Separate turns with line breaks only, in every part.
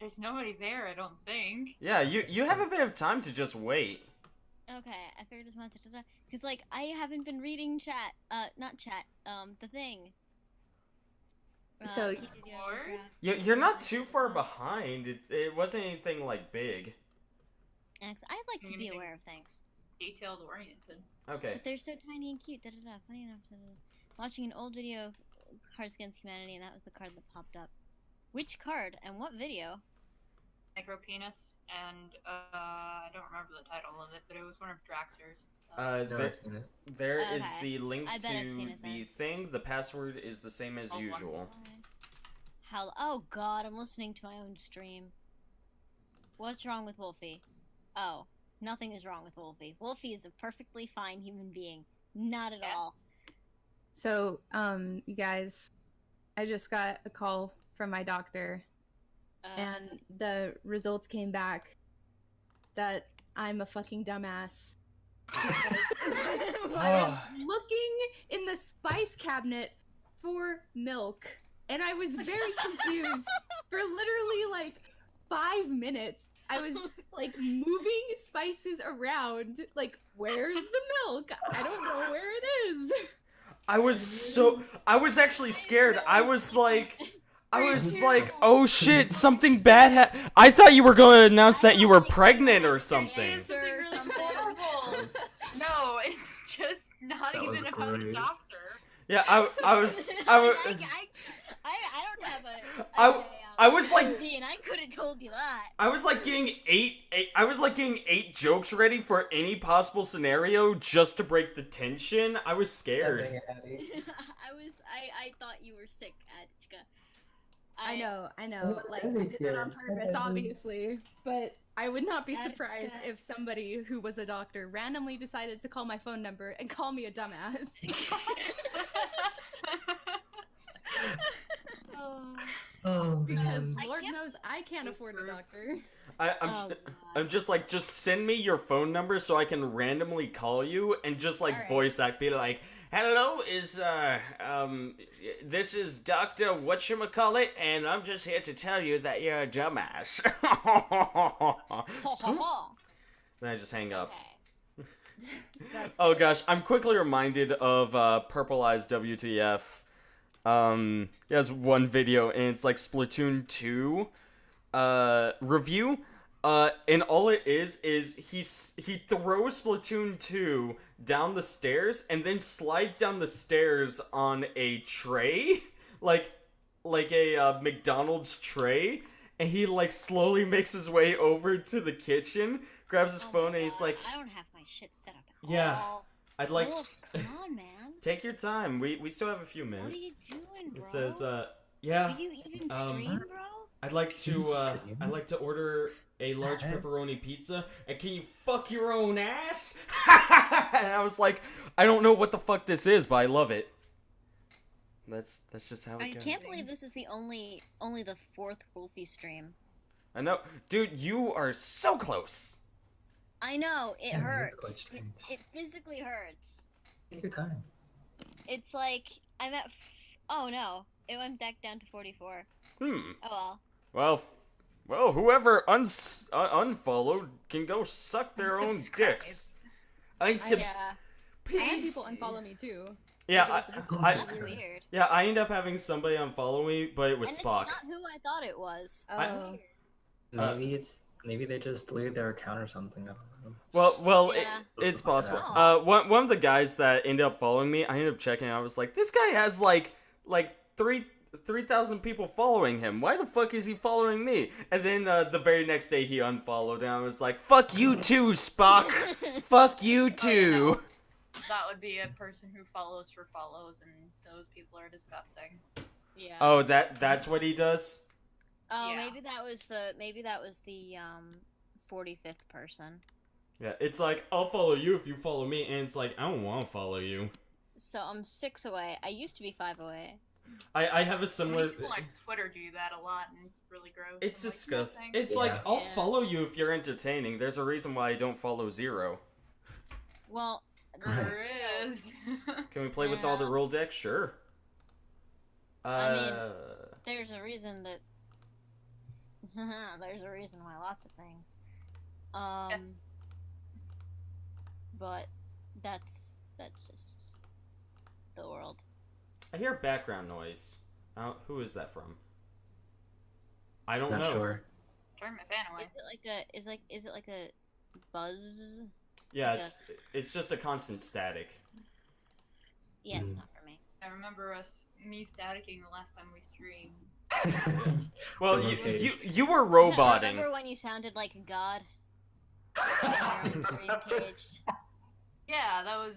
There's nobody there, I don't think.
Yeah, you have a bit of time to just wait.
Okay, I figured as much. Because, like, I haven't been reading chat. Not chat. The thing.
So-
He did you have a graph?
You're not too far behind. It wasn't anything like big.
I like to be aware of things.
Detailed oriented.
Okay.
But they're so tiny and cute. Funny enough, watching an old video of Cards Against Humanity, and that was the card that popped up. Which card and what video?
Micropenis, and I don't remember the title of it, but it was one of Draxter's.
There is
Okay.
the link
I bet I've seen
to
it
the
then.
thing. The password is the same as usual.
Oh god, I'm listening to my own stream. What's wrong with Wolfie? Oh, nothing is wrong with Wolfie. Wolfie is a perfectly fine human being. Not at all.
So, you guys, I just got a call from my doctor, and the results came back that I'm a fucking dumbass. I was looking in the spice cabinet for milk, and I was very confused for literally like 5 minutes. I was like moving spices around, like, where's the milk? I don't know where it is.
I was actually scared. I was like, oh shit, something bad I thought you were going to announce that you were pregnant or something.
Horrible. No, it's just not
That was
even about the
great.
doctor.
Yeah, I was
I don't have
I was like
and I could have told you that.
I was like getting eight jokes ready for any possible scenario just to break the tension. I was scared.
I thought you were sick, Atchka.
I know. Like, I did that on purpose, obviously. But I would not be surprised if somebody who was a doctor randomly decided to call my phone number and call me a dumbass. Because Lord knows I can't afford a doctor.
I'm just like, just send me your phone number so I can randomly call you and just like
Alright.
voice act, be like, hello, this is Dr. Whatchamacallit, and I'm just here to tell you that you're a dumbass. Then I just hang up. Oh gosh, I'm quickly reminded of Purple Eyes WTF. He has one video, and it's like Splatoon 2 review. And all it is he throws Splatoon 2 down the stairs and then slides down the stairs on a tray, like a McDonald's tray, and he like slowly makes his way over to the kitchen, grabs his phone, and he's like,
I don't have my shit set up at
yeah,
all.
I'd like
Wolf, come on, man.
take your time. We still have a few minutes.
What are you doing, bro?
It says, yeah.
Do you even stream, bro?
I'd like to order a large pepperoni pizza, and can you fuck your own ass? And I was like, I don't know what the fuck this is, but I love it. That's just how it
I
goes.
can't believe this is the only the 4th Wolfie stream.
I know, dude, you are so close.
I know, it
Yeah, it is
hurts.
quite strange.
It physically hurts.
Take your time.
It's like, I'm at, oh no, it went back down to 44. Oh well.
Well, whoever unfollowed can go suck their own dicks.
Yeah. I have
Please.
people unfollow me too.
Yeah,
That's weird.
yeah, I end up having somebody unfollow me, but it was
And
Spock.
it's not who I thought it was.
Oh.
Maybe they just deleted their account or something. I don't know.
Well,
Yeah.
it's possible.
Oh.
One of the guys that ended up following me, I ended up checking. I was like, this guy has like 3,000 people following him. Why the fuck is he following me? And then the very next day he unfollowed, and I was like, fuck you too, Spock. Fuck you too.
That would be a person who follows for follows, and those people are disgusting.
Yeah.
Oh, that's what he does?
Oh,
Yeah.
maybe that was the 45th person.
Yeah, it's like, I'll follow you if you follow me, and it's like, I don't want to follow you.
So I'm 6 away. I used to be 5 away.
I have a similar...
People on Twitter do that a lot, and it's really gross.
It's
I'm like,
disgusting.
"No,
It's
thanks."
like, I'll
Yeah.
follow you if you're entertaining. There's a reason why I don't follow Zero.
Well,
There is.
Can we play with all the
Yeah.
rule decks? Sure.
I mean, there's a reason that There's a reason why lots of things. But that's just the world.
I hear background noise. Who is that from? I don't
Not
know.
sure.
Turn my fan away.
Is it like a buzz?
Yeah,
Like
it's just a constant static.
Yeah, it's not for me.
I remember me staticking the last time we streamed.
Well,
Okay.
you were roboting.
Remember when you sounded like a god? In your own stream caged.
Yeah, that was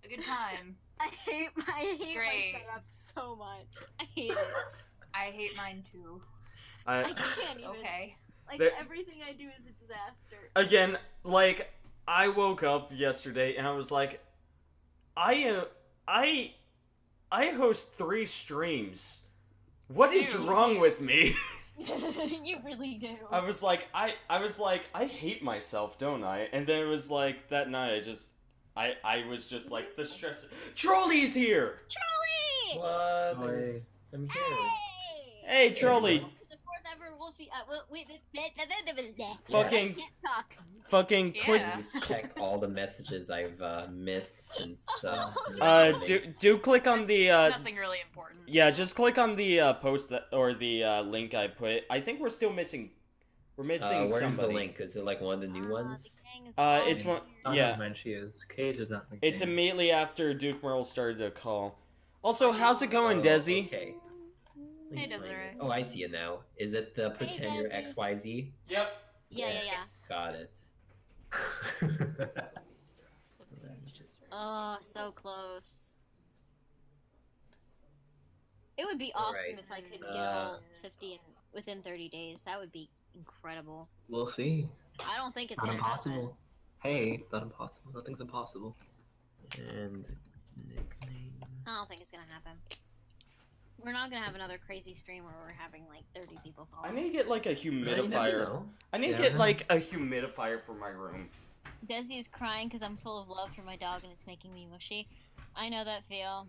a good time.
I hate my
Great.
setup so much. I hate it.
I hate mine too.
I can't even.
Okay.
Like
There-
everything I do is a disaster.
Again, like I woke up yesterday and I was like, I host 3 streams. What is
Ew.
wrong with me?
You really do.
I was like, I hate myself, don't I? And then it was like that night, I was just like the stress. Trolley's here.
Trolley!
What?
Hey.
I'm here.
Hey, Trolley.
The fourth ever Wolfie.
Fucking-
Can't talk.
Fucking click.
Yeah.
Just check all the messages I've missed since.
Do click on the
Nothing really important.
yeah, just click on the post that or the link I put. I think we're still missing. We're missing
Where's the
somebody.
link? Is it like one of the new
The
ones?
gang is
It's
all
one.
I don't
Yeah,
know when she is. Cage is not the
it's
game.
immediately after Duke Merle started the call. Also, how's it going, Desi?
Okay.
Hey, Desiree.
Oh, I see it now. Is it the pretend you're
Desi.
XYZ?
Yep.
Yeah.
Got it. Let me just-
Oh, so close. It would be awesome
Alright.
if I could get all 50 within 30 days. That would be incredible.
We'll see.
I don't think it's
Not
gonna
impossible. Hey, not impossible. Nothing's impossible.
And nickname.
happen. I don't think it's gonna happen. We're not gonna have another crazy stream where we're having like 30 people
I
follow.
need to get like a
You never
humidifier.
know.
I need to
Yeah.
get like a humidifier for my room.
Desi is crying because I'm full of love for my dog and it's making me mushy. I know that feel.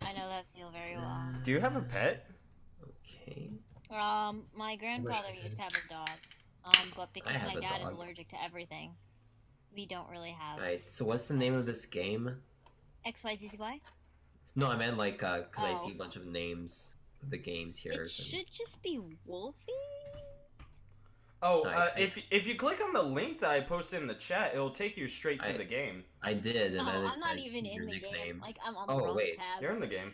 I know that feel very well.
Do you have a pet?
Okay.
My grandfather used to have a dog. But because
have
my
a
dad is
dog.
allergic to everything, we don't really have
Alright, so what's the name of this game?
XYZY.
No, I meant like, cause I
Oh.
see a bunch of names of the games here.
It should just be Wolfie.
Oh,
Nice.
if you click on the link that I posted in the chat, it'll take you straight to
I-
the game.
I did, and
Oh,
then it
I'm not
says
even
your
in the game.
nickname.
Like I'm on the
Oh,
wrong
wait.
tab.
You're in the game.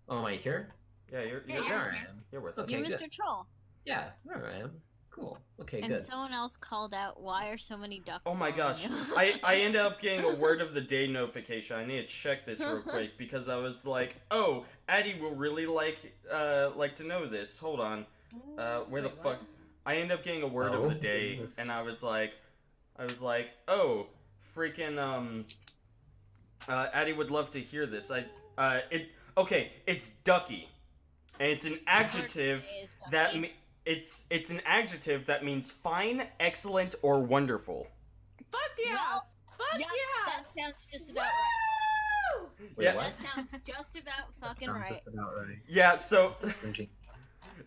Oh, am I here?
Yeah, you're
Yeah,
you're,
yeah.
There I am.
you're with us.
Okay,
You're
good.
Mr. Troll.
Yeah, there I am. Cool. Okay,
And
good.
someone else called out, "Why are so many ducks?"
Oh my gosh,
following you?"
I ended up getting a word of the day notification. I need to check this real quick because I was like, oh, Addie will really like to know this. Hold on, where the
Wait,
fuck?
what?
I ended up getting a word
Oh,
of the day,
goodness.
and I was like, oh, freaking Addie would love to hear this. It's ducky, and it's an adjective
Is
that
ducky.
it's an adjective that means fine, excellent, or wonderful.
Fuck yeah!
Well,
Fuck
yep,
yeah!
that sounds just about right.
Wait,
Yeah.
what?
That sounds just about fucking
Sounds
right.
just about right.
Yeah, so
Cringy.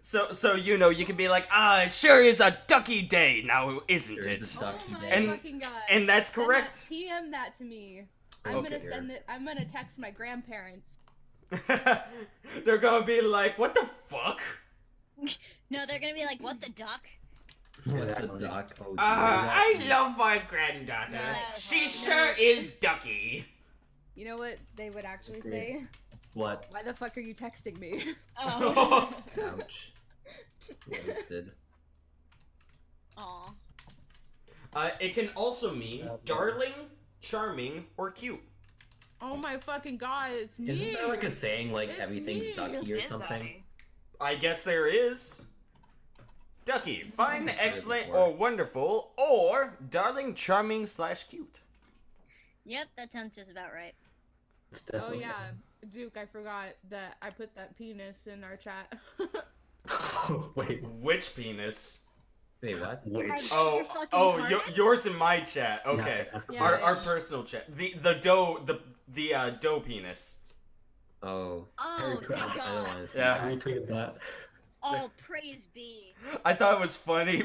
so you know you can be like, it sure is a ducky day now, isn't
There is
it?
a ducky
Oh my
day.
And-
fucking god!
And that's
Send
correct.
PM that to me. I'm
Okay.
gonna send it. I'm gonna text my grandparents.
They're gonna be like, what the fuck?
No, they're gonna be like, "What the duck?"
What the
Exactly.
duck? Oh,
I love my granddaughter.
Yeah,
She
well,
sure is ducky.
You know what they would actually
Agreed.
say?
What?
Why the fuck are you texting me?
Oh.
Ouch. Roasted.
Aw.
It can also mean darling, charming, or cute.
Oh my fucking god, it's me.
Isn't there like a saying like
It's
everything's
me.
ducky or
Is
something?
Addie.
I guess there is. Ducky, fine,
I've heard it
excellent,
before.
or wonderful, or darling, charming, / cute.
Yep, that sounds just about right.
It's
Oh
definitely
yeah, Duke, I forgot that I put that penis in our chat.
Wait.
Which penis?
Wait, what?
Wait.
Your
Oh,
fucking card?
yours in my chat. Okay,
Yeah, that's
Yeah.
our personal chat. The dough penis.
Oh.
Oh,
I
thank
don't
God.
want to see
Yeah.
I
that.
retweeted that.
Oh, praise be.
I thought it was funny.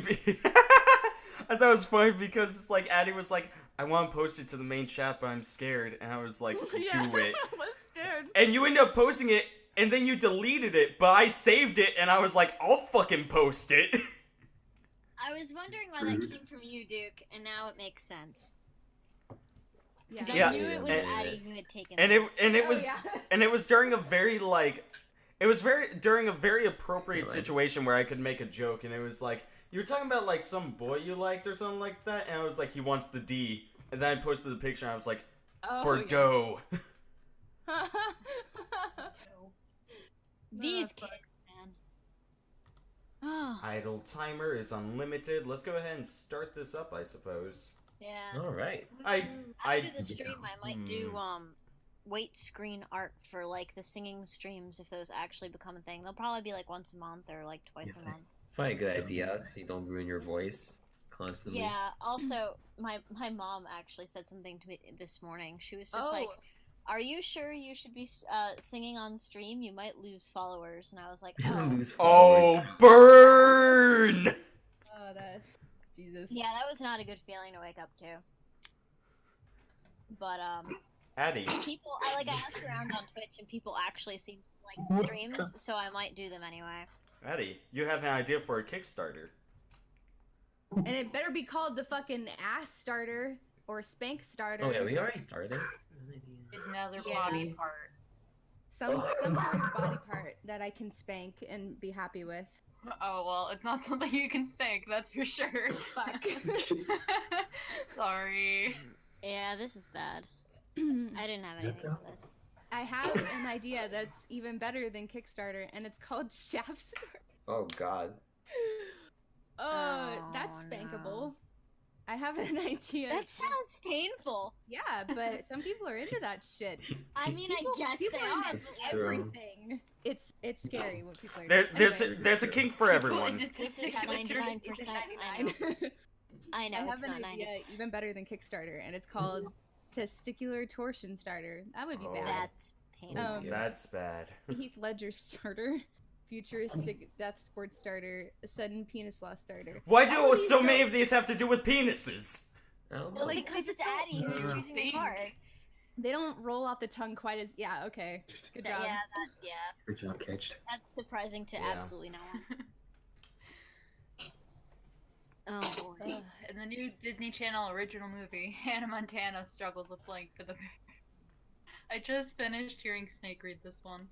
I thought it was funny because it's like Addie was like, I want to post it to the main chat, but I'm scared. And I was like, do it.
I was scared.
And you ended up posting it, and then you deleted it, but I saved it, and I was like, I'll fucking post it.
I was wondering why that came from you, Duke, and now it makes sense.
Yeah.
'Cause
Yeah,
I knew it was
and-
Addie who had taken
And
it.
it
Oh,
was
yeah.
and it was during a very like it was very during a very appropriate
Really?
situation where I could make a joke, and it was like you were talking about like some boy you liked or something like that, and I was like, he wants the D, and then I posted the picture and I was like,
Oh,
for
yeah.
dough.
These
Oh, fuck.
kids, man. Oh,
Idle timer is unlimited. Let's go ahead and start this up, I suppose.
yeah.
All right.
After the stream, I might do
Hmm.
wait screen art for like the singing streams if those actually become a thing. They'll probably be like once a month or like twice a
Yeah.
month.
Probably a good idea so you don't ruin your voice constantly.
Yeah. Also, my mom actually said something to me this morning. She was just like,
Oh.
"Are you sure you should be singing on stream? You might lose followers." And I was like,
You
"Oh,
lose
Oh,
followers.
burn!
Oh, that. Jesus.
yeah, that was not a good feeling to wake up to." But
Addie,
people, I asked around on Twitch, and people actually seem to like streams, so I might do them anyway.
Addie, you have an idea for a Kickstarter.
And it better be called the fucking ass starter or spank starter.
Oh yeah, we already started.
Another
Yeah.
body part.
Some sort of body part that I can spank and be happy with.
Oh well, it's not something you can spank, that's for sure.
Fuck.
Sorry.
Yeah, this is bad. I didn't have anything for this.
I have an idea that's even better than Kickstarter, and it's called Shaft Starter.
Oh god.
Oh,
That's
no.
spankable. I have an idea.
That sounds painful.
Yeah, but some people are into that shit.
I mean,
People-
I guess
people
they
are
are.
into
It's true.
everything. It's scary what people are.
There's a kink for everyone.
This is 99%. I know. I know,
I
it's
have an
not 90.
idea even better than Kickstarter, and it's called Testicular Torsion Starter. That would be
Oh.
bad.
That's painful.
That's bad.
Heath Ledger Starter, Futuristic Death Sport Starter, Sudden Penis Loss Starter.
Why
All
do
of these
so
go-
many of these have to do with penises?
I don't know.
Well, because it's Addie who's
Uh,
choosing the
Think.
card.
They don't roll off the tongue quite as. Yeah, okay. Good job.
Yeah,
Good job, Caged.
that's surprising to
Yeah.
absolutely no one. Oh boy.
Ugh, in the new Disney Channel original movie, Hannah Montana struggles with blank for the. I just finished hearing Snake read this one.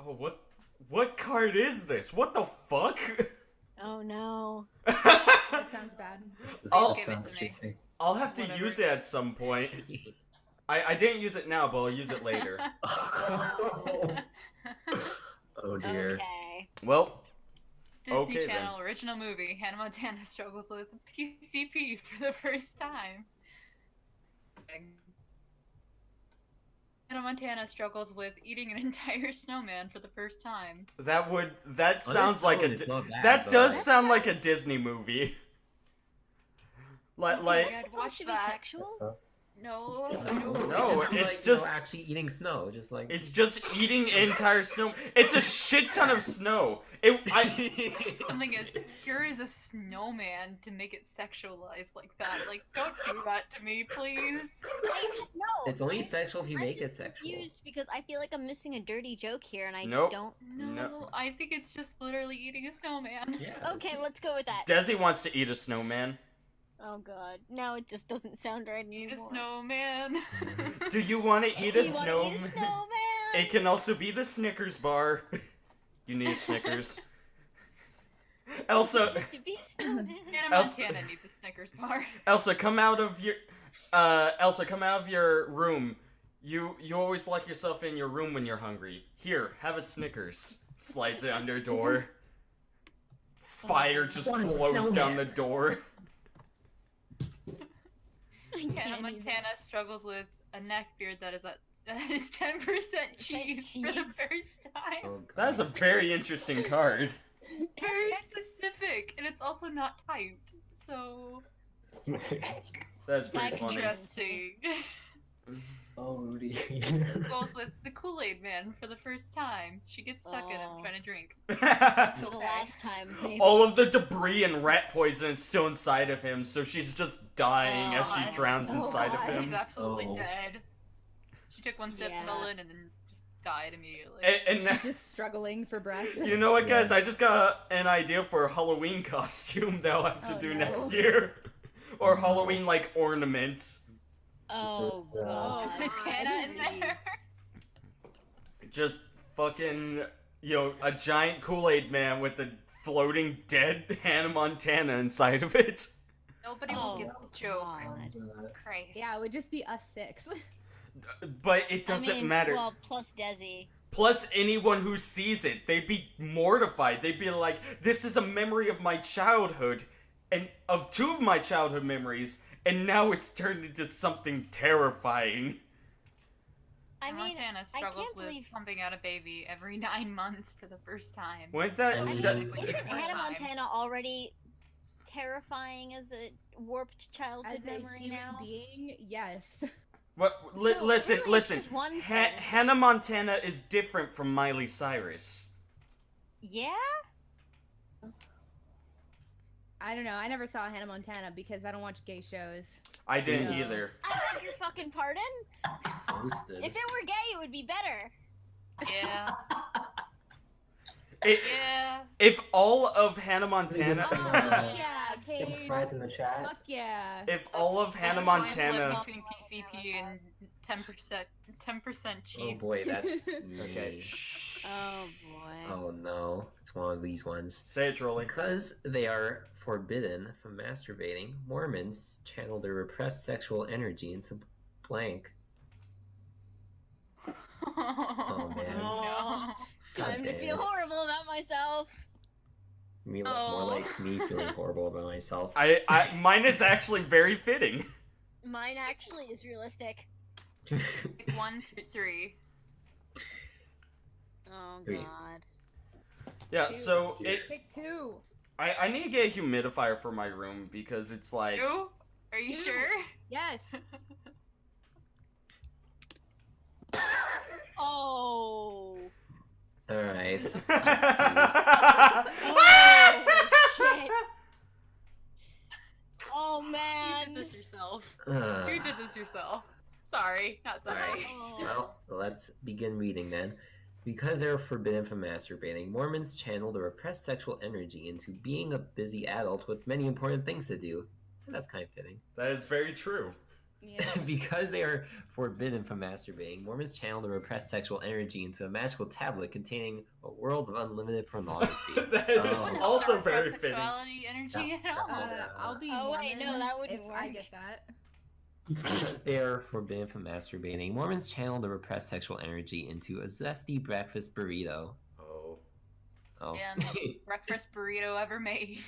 Oh, what card is this? What the fuck?
Oh no.
That sounds bad.
I'll-
Give it to me.
juicy.
I'll have to
Whatever.
use it at some point. I didn't use it now, but I'll use it later.
Oh dear.
Okay.
Well,
Disney
Okay, then.
Channel original movie, Hannah Montana struggles with PCP for the first time. Hannah Montana struggles with eating an entire snowman for the first time.
that sounds like a
It's not bad,
that
but-
does
That
sound like a
sounds-
Disney movie.
Is
Like
that supposed
watch
to be
that.
sexual?
No, I
No,
don't.
No,
it doesn't,
it's
like,
just-
actually eating snow, just like
it's just eating entire snow. It's a shit ton of snow.
Something as pure as a snowman to make it sexualized like that. Like, don't do that to me, please.
No.
It's only sexual if you
I'm
make it
just
sexual.
confused because I feel like I'm missing a dirty joke here, and I
Nope.
don't.
No,
No.
I think it's just literally eating a snowman.
Yeah. it's
Okay,
just-
let's go with that.
Desi wants to eat a snowman.
Oh god, now it just doesn't sound right
Eat
anymore.
a snowman.
Do you want to eat
You
a
wanna
snowman?
eat a snowman?
It can also be the Snickers bar. You need a Snickers. Elsa,
To be a snowman.
Hannah
Elsa-
Montana needs a Snickers bar.
Elsa, come out of your room. You always lock yourself in your room when you're hungry. Here, have a Snickers. Slides it under door. Fire just
One
blows down
snowman.
the door.
I
Hannah
can't even.
Montana struggles with a neck beard that is 10% cheese for the
cheese?
first time.
Oh,
That is a
God.
very interesting card.
Very specific, and it's also not typed. So
That's pretty
That
funny.
can-
interesting.
Oh, Rudy.
Goes with the Kool-Aid Man for the first time. She gets stuck in him
Oh.
trying to drink.
For the last time, maybe.
All of the debris and rat poison is still inside of him, so she's just dying as she
God.
drowns
Oh,
inside
God.
of him.
He's absolutely
Oh.
dead. She took one sip,
Yeah.
fell in, and then just died immediately.
And
She's just struggling for breath.
you know what, guys?
Yeah.
I just got an idea for a Halloween costume they'll have to
Oh,
do
no.
next year. Or Halloween, like, ornaments.
Oh
Is it,
god.
Montana in there.
Please.
Just fucking, a giant Kool-Aid Man with a floating dead Hannah Montana inside of it.
Nobody
Oh,
will get the joke.
God.
Christ.
Yeah, it would just be us 6.
But it doesn't
I mean,
matter.
Well, plus Desi.
Plus, anyone who sees it, they'd be mortified. They'd be like, this is a memory of my childhood, and of 2 of my childhood memories, and now it's turned into something terrifying.
I mean,
Montana
I
struggles
can't
with
believe.
pumping out a baby every 9 months for the first time.
Wouldn't that...
I mean,
that-
Technically,
Isn't
for the first
Hannah
time.
Montana already terrifying as a warped childhood
As a
memory
human
now?
being, yes.
what,
So,
listen,
really, it's
listen.
just one
Ha-
thing.
Hannah Montana is different from Miley Cyrus.
Yeah?
I don't know. I never saw Hannah Montana because I don't watch gay shows.
I didn't
Yeah.
either.
I beg your fucking pardon?
Posted.
If it were gay, it would be better.
Yeah.
It,
Yeah.
if all of Hannah Montana...
Oh,
Yeah.
yeah,
Get
Cage.
fries in the chat.
Fuck yeah.
If all of Hannah
Only one split
Montana...
between PvP and 10%
Oh
cheese.
boy, that's me.
Okay, shh.
Oh boy.
Oh no, it's one of these ones.
Say it, trolling.
Because they are forbidden from masturbating, Mormons channel their repressed sexual energy into blank.
Oh,
man.
no.
Time to feel
Goddamn.
horrible about myself.
Me looks more
Oh.
like me feeling horrible about myself.
Mine is actually very fitting.
Mine actually is realistic.
Pick 1 through 3.
Oh
3.
god.
Yeah, so
Pick 2.
I need to get a humidifier for my room because it's like...
2? Are you
Two.
sure?
Yes.
Oh.
Alright.
Oh shit. Oh
You
man.
did this yourself.
Uh,
You did this yourself. Sorry, not sorry.
Alright.
Oh.
Well, let's begin reading then. Because they are forbidden from masturbating, Mormons channel the repressed sexual energy into being a busy adult with many important things to do. And that's kind of fitting.
That is very true.
Yeah.
Because they are forbidden from masturbating, Mormons channel the repressed sexual energy into a magical tablet containing a world of unlimited pornography.
That is
Oh.
also
Not
very
repressed
fitting.
sexuality energy at all.
I'll be
Oh, wait, no,
Mormon
that wouldn't
if I
work.
get that.
Because they are forbidden from masturbating, Mormons channel the repressed sexual energy into a zesty breakfast burrito.
Oh.
Oh.
Damn. Breakfast burrito ever made.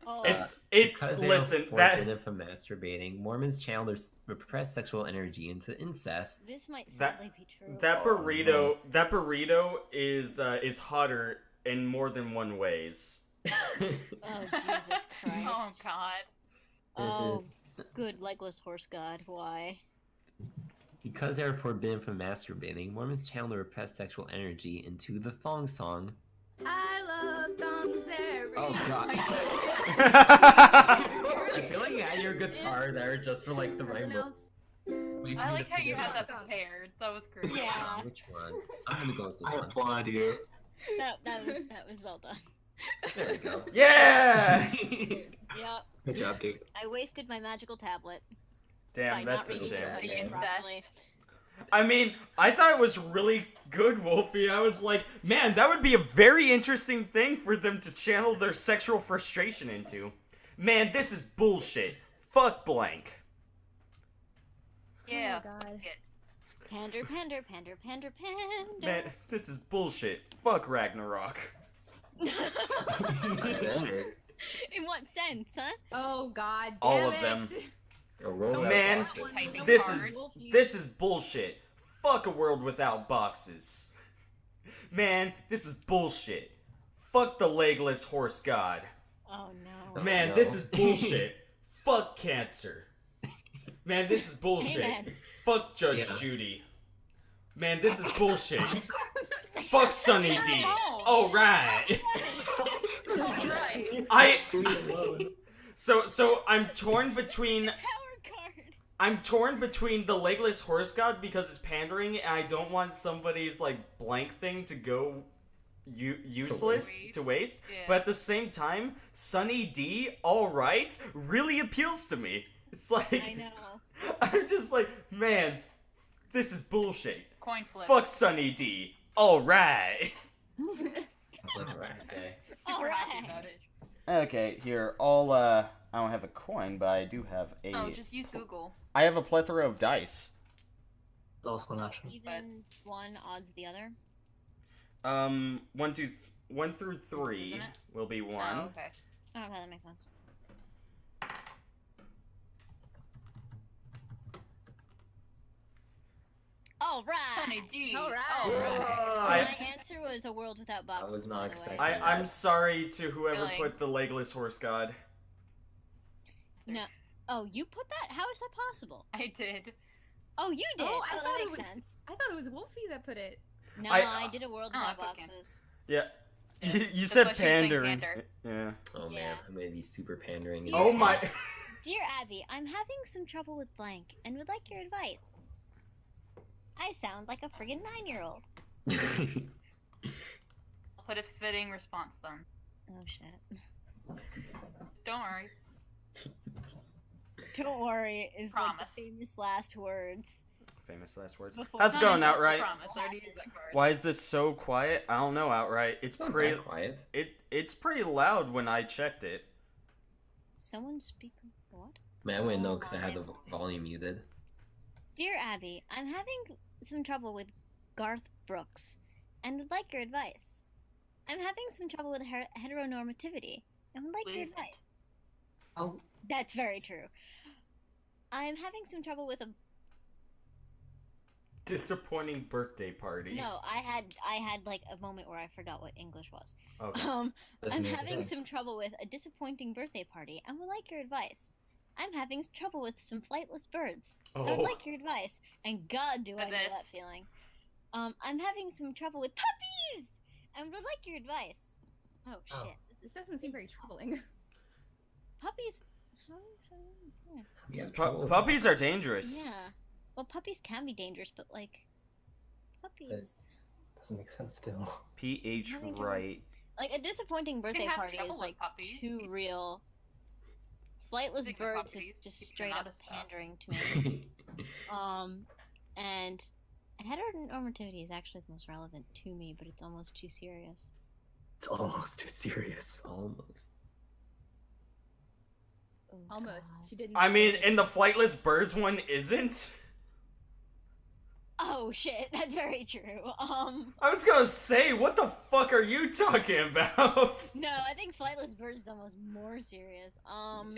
Oh.
It's
Because they
listen,
are
that
forbidden from masturbating, Mormons channel their repressed sexual energy into incest.
This might
that-
sadly be true.
that
Oh,
burrito is hotter in more than one ways.
Oh Jesus Christ.
Oh god.
Oh, good legless horse god. Why?
Because they are forbidden from masturbating, Mormons channel their repressed sexual energy into the thong song.
I love thongs there.
Oh god. I feel like you had your guitar there just for like the right
Something
moment.
else.
I like how you had that
Song.
prepared. That was great.
Yeah.
Which one? I'm gonna go with this
I
one.
applaud you.
That was well done.
There we go.
Yeah!
Yep.
Good job, dude.
I wasted my magical tablet.
Damn,
by
that's
not
a
reading
shame.
the
The
reading properly.
incest.
I mean, I thought it was really good, Wolfie. I was like, man, that would be a very interesting thing for them to channel their sexual frustration into. Man, this is bullshit. Fuck blank.
Yeah.
Oh my God.
fuck it.
Pander, pander, pander, pander, pander.
Man, this is bullshit. Fuck Ragnarok.
In what sense, huh?
Oh God. Damn
All of
it.
them.
A roll
Man,
Typing
This
hard.
this is bullshit. Fuck a world without boxes. Man, this is bullshit. Fuck the legless horse god.
Oh no.
Man,
no.
this is bullshit. Fuck cancer. Man, this is bullshit.
Amen.
Fuck Judge
Yeah.
Judy. Man, this is bullshit. Fuck Sunny D.
No.
Oh, right.
Right.
Judy alone.
So I'm torn between
Power card.
I'm torn between the Legless Horse God because it's pandering, and I don't want somebody's like blank thing to go useless
waste.
to waste.
Yeah.
But at the same time, Sunny D, all right, really appeals to me. It's like
I know.
I'm just like, man, this is bullshit.
Coin flip.
Fuck Sunny D. All right.
Alright.
Okay.
Super happy
Alright.
about it.
Okay, here. I don't have a coin, but I do have a.
Oh, just use Google.
I have a plethora of dice.
Also an option.
Even one odds the other.
1 through 3
Isn't it?
will be 1.
Oh, okay.
Oh, okay, that makes sense. All right.
Sunny D.
All right.
All right.
I-
My answer was a world without boxes.
was not
by the way.
expecting
I'm sorry to whoever
Really?
put the Legless Horse God.
No. Oh, you put that? How is that possible?
I did.
Oh, you did.
Oh, I
that
thought it
makes
was-
sense.
I thought it was Wolfie that put it.
No,
I-
I did a world
Oh, I
without
put Ken.
boxes.
Yeah.
Yeah.
You
That's
said
why she was saying
pandering.
pander.
Yeah.
Oh man,
Yeah.
I'm gonna be super pandering. in
Yeah.
Oh
this
my.
Dear Abby, I'm having some trouble with blank and would like your advice. I sound like a friggin' 9-year-old.
one.
I'll put a fitting response then.
Oh shit.
Don't worry.
Don't worry, is like
Promise.
the famous last words.
Famous last words.
Before-
How's it going,
Not
Outright?
promise. I already used that card.
Why is this so quiet? I don't know, Outright. It's
Not
pretty.
that quiet.
It's pretty loud when I checked it.
Someone speak what?
Man, I wouldn't know because I had the volume muted.
Dear Abby, I'm having some trouble with Garth Brooks and would like your advice. I'm having some trouble with heteronormativity and would like your
Please.
advice.
Oh,
That's very true. I'm having some trouble with a
Disappointing birthday party.
no. I had like a moment where I forgot what English was.
Okay.
I'm
doesn't make it
having
right.
some trouble with a disappointing birthday party and would like your advice. I'm having trouble with some flightless birds. I would
Oh.
like your advice. And God, do I know
Goodness.
that feeling. I'm having some trouble with puppies and would like your advice. Oh
Oh.
shit,
This doesn't seem very troubling.
puppies.
Yeah,
Puppies are dangerous.
Yeah. Well, puppies can be dangerous, but like puppies.
doesn't make sense still.
PH
I think it
right.
Like a disappointing birthday
have
party
trouble
is
with
like
puppies.
too real. Flightless
Think of
birds is
puppies,
just
keep them
straight
out
up
of stuff.
pandering to me. And heteronormativity is actually the most relevant to me, but it's almost too serious.
It's almost too serious.
Almost.
Oh,
Almost.
God.
She didn't.
I
say
mean,
it.
and the flightless birds one isn't.
Oh shit, that's very true.
I was gonna say, what the fuck are you talking about?
No, I think flightless birds is almost more serious.
Ooh.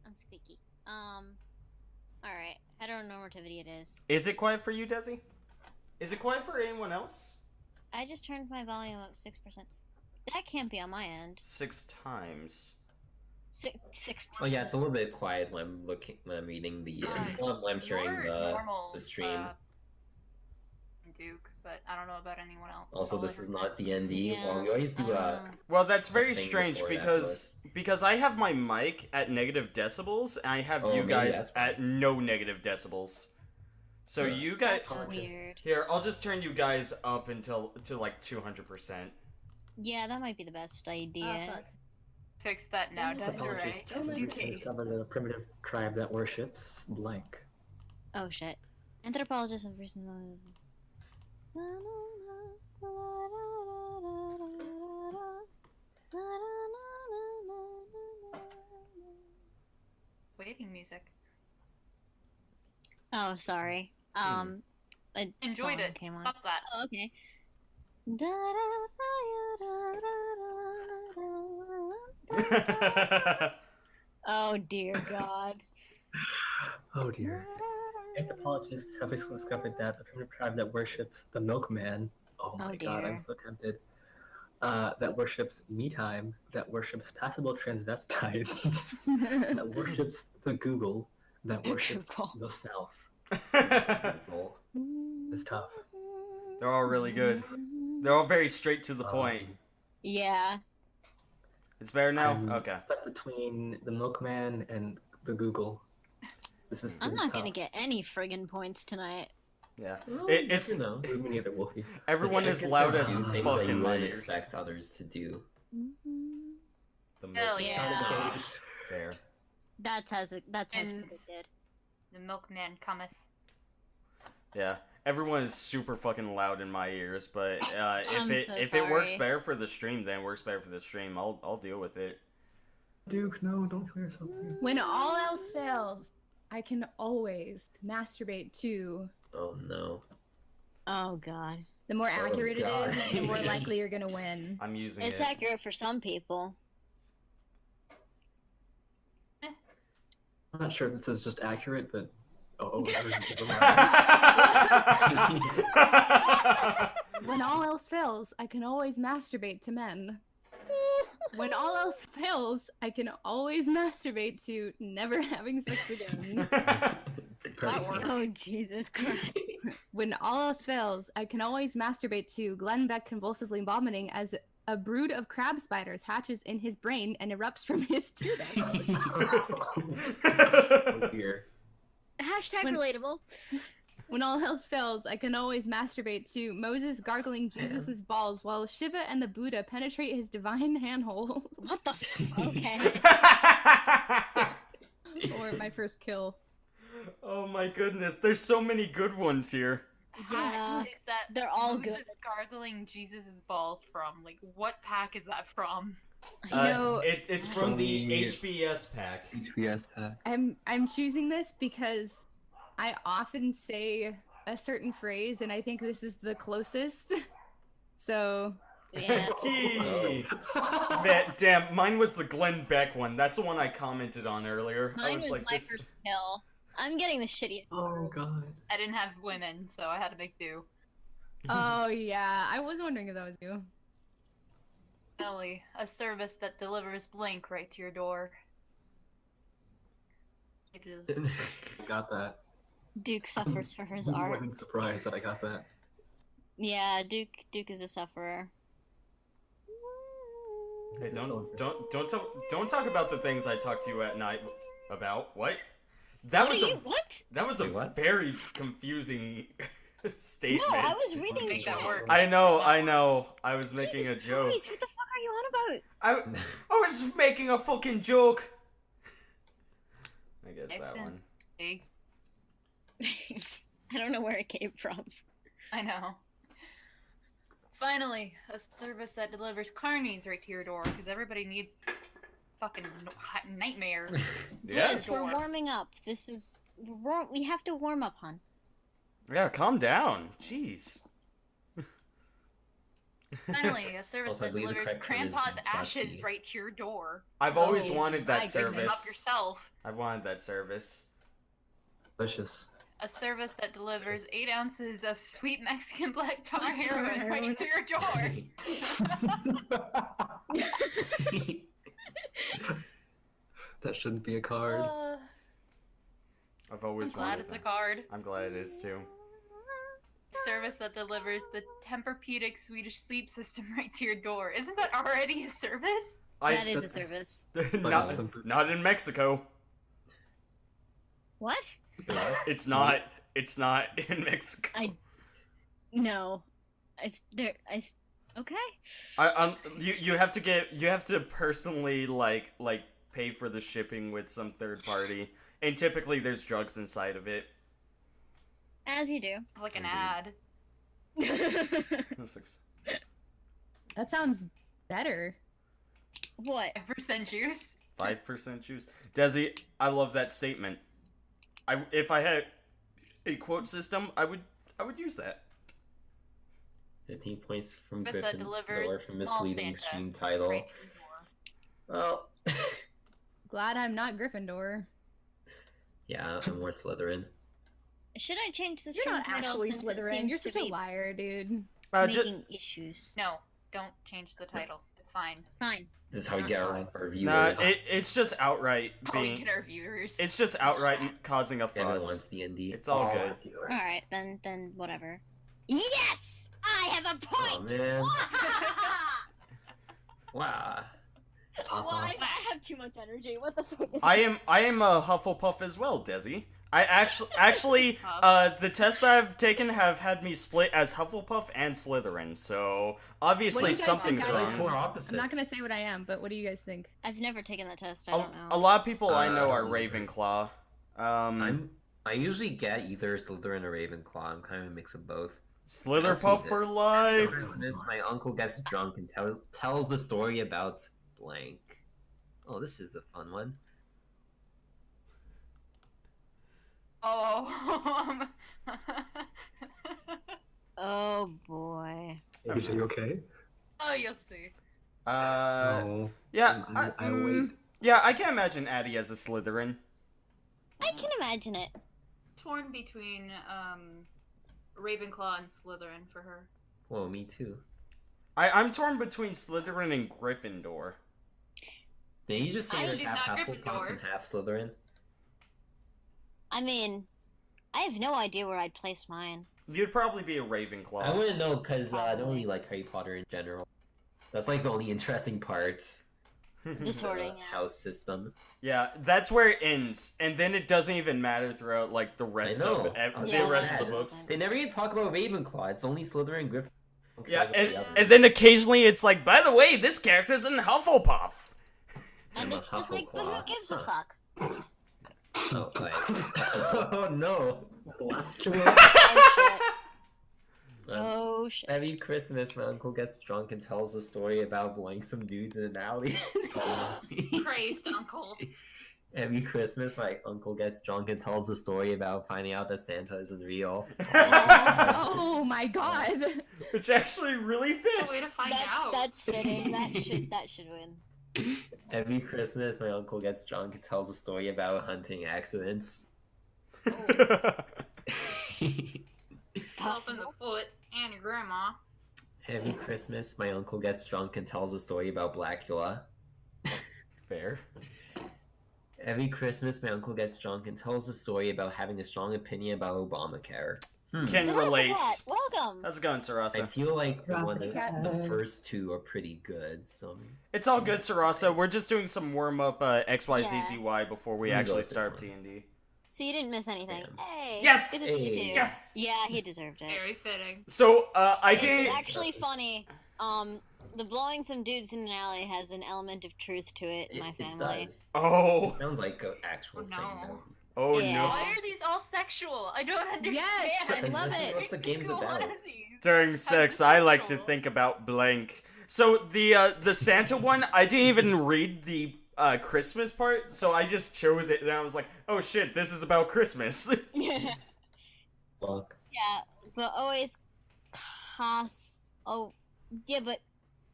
I'm squeaky. Alright, heteronormativity it is.
Is it quiet for you, Desi? Is it quiet for anyone else?
I just turned my volume up 6%. That can't be on my end.
6 times.
6%.
Oh yeah, it's a little bit quiet when I'm reading the when I'm hearing
Your
the
normal,
stream.
Duke, but I don't know about anyone else.
Also,
All
this
I
is
heard
not D&D.
Yeah,
Well, we always do
Well, that's very
thing
strange
before that
because I have my mic at negative decibels and I have
Oh,
you
maybe
guys
that's why.
at no negative decibels. So
Yeah.
you guys
That's so weird.
here, I'll just turn you guys up until to like 200%.
Yeah, that might be the best idea.
Fuck.
Fix that now,
That's
Desiree,
Apologists
just in
have
case.
discovered a primitive tribe that worships blank.
Oh shit. Anthropologists have recently.
Waiting music.
Oh, sorry. A
Enjoyed
song
it.
Came on.
Stop that.
Oh, okay. Oh dear God.
Oh dear. Anthropologists have discovered that the primitive tribe that worships the milkman. Oh my god, I'm
dear.
so tempted. that worships me time, that worships passable transvestites, that worships the Google, that worships
Google.
the South.
People.
It's tough.
They're all really good. They're all very straight to the point.
Yeah.
It's better now?
I'm
Okay.
stuck between the Milkman and the Google. This is
I'm not
tough.
gonna get any friggin' points tonight.
Yeah.
Well,
It's
you know.
Me neither, Wolfie.
everyone
The
is
trick
loud
to
as
do things that
fuck
you
in my
wouldn't
ears.
expect others to do.
The
Hell
milk-
yeah.
Fair.
That's as
And-
predicted.
The milkman cometh.
Yeah. Everyone is super fucking loud in my ears, but
I'm
if
so
it works
sorry.
better for the stream, then it works better for the stream. I'll deal with it.
Duke, no, don't kill yourself.
When all else fails, I can always masturbate to.
Oh no.
Oh god.
The more
Oh,
accurate
God.
it is, the more likely you're gonna win.
I'm using
It's
it.
accurate for some people.
I'm not sure if this is just accurate, but never mind.
When all else fails, I can always masturbate to men. When all else fails, I can always masturbate to never having sex again.
Perfect.
Oh Jesus Christ.
When all else fails, I can always masturbate to Glenn Beck convulsively vomiting as a brood of crab spiders hatches in his brain and erupts from his tear ducts.
Oh dear.
Hashtag
When-
relatable.
When all else fails, I can always masturbate to Moses gargling Jesus' balls while Shiva and the Buddha penetrate his divine handhole.
What the okay.
Or my first kill.
Oh my goodness, there's so many good ones here.
Yeah.
Is that
They're all
Moses
good.
gargling Jesus' balls from? Like, what pack is that from?
You know,
It's from the HBS pack.
HBS pack.
I'm choosing this because I often say a certain phrase, and I think this is the closest. So
Yeah.
Key. Damn, mine was the Glenn Beck one. That's the one I commented on earlier. I
Mine
was
was
like,
my
this.
first kill. I'm getting the shittiest.
Oh god.
I didn't have women, so I had to make do.
oh yeah, I was wondering if that was you.
Finally, a service that delivers blank right to your door. It is.
Got that.
Duke suffers for his
I'm more
art.
than surprised that I got that.
Yeah, Duke is a sufferer.
Hey, don't talk about the things I talk to you at night about. What? That was
What?
that was a
Wait, what?
very confusing statement.
No, I was reading
Make that
chat.
work.
I know. I was making
Jesus
a joke.
Christ, what the fuck are you on about?
I was making a fucking joke. I guess that
Excellent.
one.
Big.
Thanks. I don't know where it came from.
I know. Finally, a service that delivers carnies right to your door, because everybody needs fucking nightmare.
Yes, we're
Door.
warming up. This is we have to warm up, hon.
Yeah, calm down. Jeez.
Finally, a service
Also, I
that
believe the
delivers
correct term is
grandpa's
dusty.
ashes right to your door.
I've always
Oh,
wanted that
my
Clean them
goodness.
up
service.
yourself.
I've wanted that service.
Delicious.
A service that delivers 8 ounces of sweet Mexican black tar heroin right to your door.
That shouldn't be a card.
I've
I'm
always
glad
wanted
it's a
that.
card.
I'm glad it is too.
Service that delivers the Tempur-Pedic Swedish sleep system right to your door. Isn't that already a service?
That is a
that's-
service.
not in Mexico.
What?
It's not. It's not in Mexico.
No. Okay.
You have to personally like pay for the shipping with some third party, and typically there's drugs inside of it.
As you do.
It's like an
Indeed.
ad.
That sounds better.
What?
5% juice.
5% juice. Desi, I love that statement. If I had a quote system, I would use that.
15 points from
Service that
Griffin,
delivers
lower from
small
misleading
Santa
stream title.
right to your door.
Well,
Glad I'm not Gryffindor.
yeah, I'm more Slytherin.
Should I change the
You're
stream
not
title
actually
since it
Slytherin.
seems
You're
to
such a
be
liar, dude.
making issues?
No, Don't change the title. It's fine.
Fine.
This is how we get our
Nah,
viewers.
it's just outright
How we
being.
get our viewers.
It's just outright causing a
Everyone wants
fuss.
D&D.
It's all good.
our viewers.
Alright, then whatever. Yes! I have a
Oh
point!
man! Wow.
Well, I have too much energy. What the fuck?
I am a Hufflepuff as well, Desi. I actually the tests I've taken have had me split as Hufflepuff and Slytherin, so
What do
obviously
you guys
something's
think I
Like
am?
polar
wrong.
opposites.
I'm not gonna say what I am, but what do you guys think?
I've never taken that test. I don't know.
A lot of people I know are
Um,
Ravenclaw.
I usually get either Slytherin or Ravenclaw. I'm kind of a mix of both.
Slytherpuff for life.
Christmas, my uncle gets drunk and tells the story about blank. Oh, this is a fun one.
Oh.
Oh boy.
Are you okay?
Oh, you'll see.
No.
Yeah,
I wait.
yeah, I can imagine Addie as a Slytherin.
I can imagine it.
Torn between Ravenclaw and Slytherin for her.
Whoa, me too.
I'm torn between Slytherin and Gryffindor.
Did you just say
She's
that half
not
Hufflepuff
Gryffindor.
and half Slytherin?
I mean, I have no idea where I'd place mine.
You'd probably be a Ravenclaw.
I wouldn't know because I don't really like Harry Potter in general. That's like the only interesting part.
The sorting.
The house system.
Yeah, that's where it ends, and then it doesn't even matter throughout like the rest
know.
of
I was
the
just
rest of
sad.
the books.
They never even talk about Ravenclaw. It's only Slytherin and Gryffindor.
Yeah,
Because of the
and then occasionally it's like, by the way, this character's in Hufflepuff.
And
I'm a
it's just like, but who
Hufflepuff.
gives a
Huh.
fuck?
Oh, like, oh no.
Oh shit.
Every Christmas, my uncle gets drunk and tells a story about blowing some dudes in an alley.
Praised uncle.
Every Christmas, my uncle gets drunk and tells the story about finding out that Santa isn't real.
Oh my god.
Which actually really
Way to
fits.
find out.
That's fitting. That should win.
Every Christmas, my uncle gets drunk and tells a story about hunting accidents.
Yourself in the foot and your grandma.
Every Christmas, my uncle gets drunk and tells a story about Blackula.
Fair.
Every Christmas, my uncle gets drunk and tells a story about having a strong opinion about Obamacare.
Can
Sarasa
relate.
Cat, welcome.
How's it going,
I
Sarasa?
feel like
Curiosity cat.
the first two are pretty good. So
It's all good, Sarasa. We're just doing some warm up XYZZY before we
I'm gonna go
actually
with this
start
one.
D&D.
So you didn't miss anything.
Damn.
Hey.
Yes!
Good to see you
Hey.
too.
Yes!
Yeah, he deserved it.
Very fitting.
So I
It's
did.
actually funny. The blowing some dudes in an alley has an element of truth to it in my family.
It does.
Oh,
It sounds like an actual
Oh, no.
thing. Though.
oh
Yeah.
no.
Why are these all sexual? I don't understand.
Yes, I
Because
love
this is
it.
what the game's
Go
about.
on, these.
During sex, I like to think about blank. So the Santa one, I didn't even read the Christmas part, so I just chose it, and I was like, oh shit, this is about Christmas.
Yeah,
Fuck.
but always Oh, yeah, but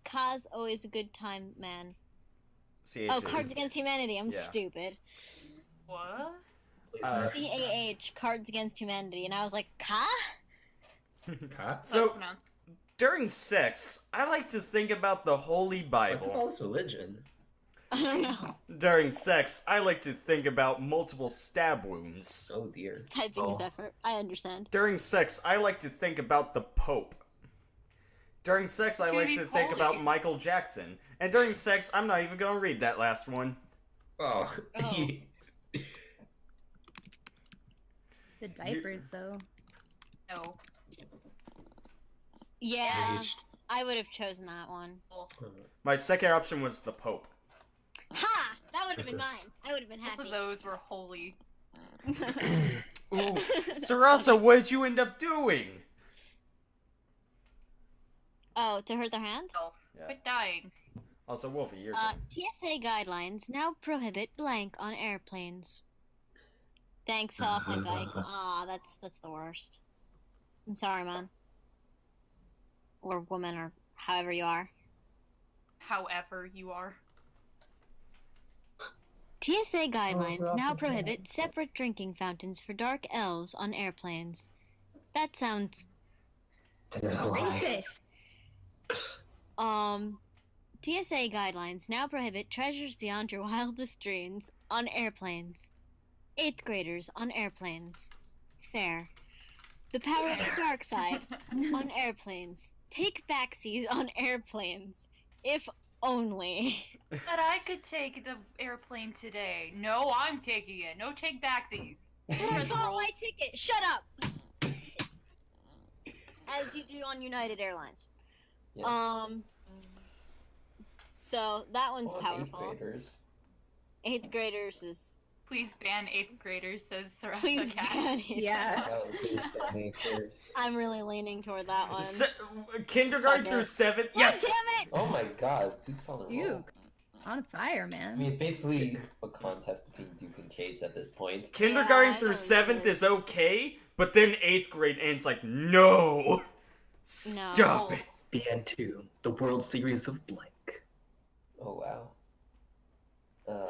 Kaz always a good time, man. Oh, Cards Against Humanity. I'm
Yeah.
stupid.
What?
CAH, Cards Against Humanity, and I was like, Ka?
Cat?
So
Pronounced.
during sex, I like to think about the Holy
What's all
Bible.
this religion?
I don't know.
During sex, I like to think about multiple stab wounds.
Oh dear.
Typing is effort. I understand.
During sex, I like to think about the Pope. During sex, I like to think about
Holy.
Michael Jackson. And during sex, I'm not even gonna read that last one.
Oh.
Oh.
The diapers, though.
No.
Yeah,
Aged.
I would have chosen that one.
My second option was the Pope.
Ha! That would have been
This is-
mine. I would have been
Both
happy.
of those were holy.
Ooh, Sarasa, what did you end up doing?
Oh, to hurt their hands?
Self.
Yeah.
Quit dying.
Also, Wolfie, you're
TSA guidelines now prohibit blank on airplanes. Thanks off my bike. Aw, that's the worst. I'm sorry, man. Or woman, or however you are.
However you are.
TSA guidelines now prohibit separate drinking fountains for dark elves on airplanes. That sounds
There's a lie.
Racist.
TSA guidelines now prohibit treasures beyond your wildest dreams on airplanes. 8th graders on airplanes. Fair. The power of the dark side on airplanes. Take backseas on airplanes. If only.
That I could take the airplane today. No, I'm taking it. No take backsies.
But I got my ticket. Shut up. As you do on United Airlines.
Yeah.
So that one's
Come on,
powerful.
8th graders.
8th graders is.
Please ban 8th graders, says Sarasa
Please
Cat.
ban it.
Yeah.
Oh, please ban 8th graders.
I'm really leaning toward that one.
Kindergarten
Fuck
through
it.
7th.
God
Yes.
damn it!
Oh my god, Duke's on the roll.
Duke, on fire,
I
man.
mean, it's basically a contest between Duke and Cage at this point.
Kindergarten
Yeah, I
through
know
7th
it
is okay, but then 8th grade and it's like, no. Stop
No.
it.
BN2, the World Series of blank.
Oh wow.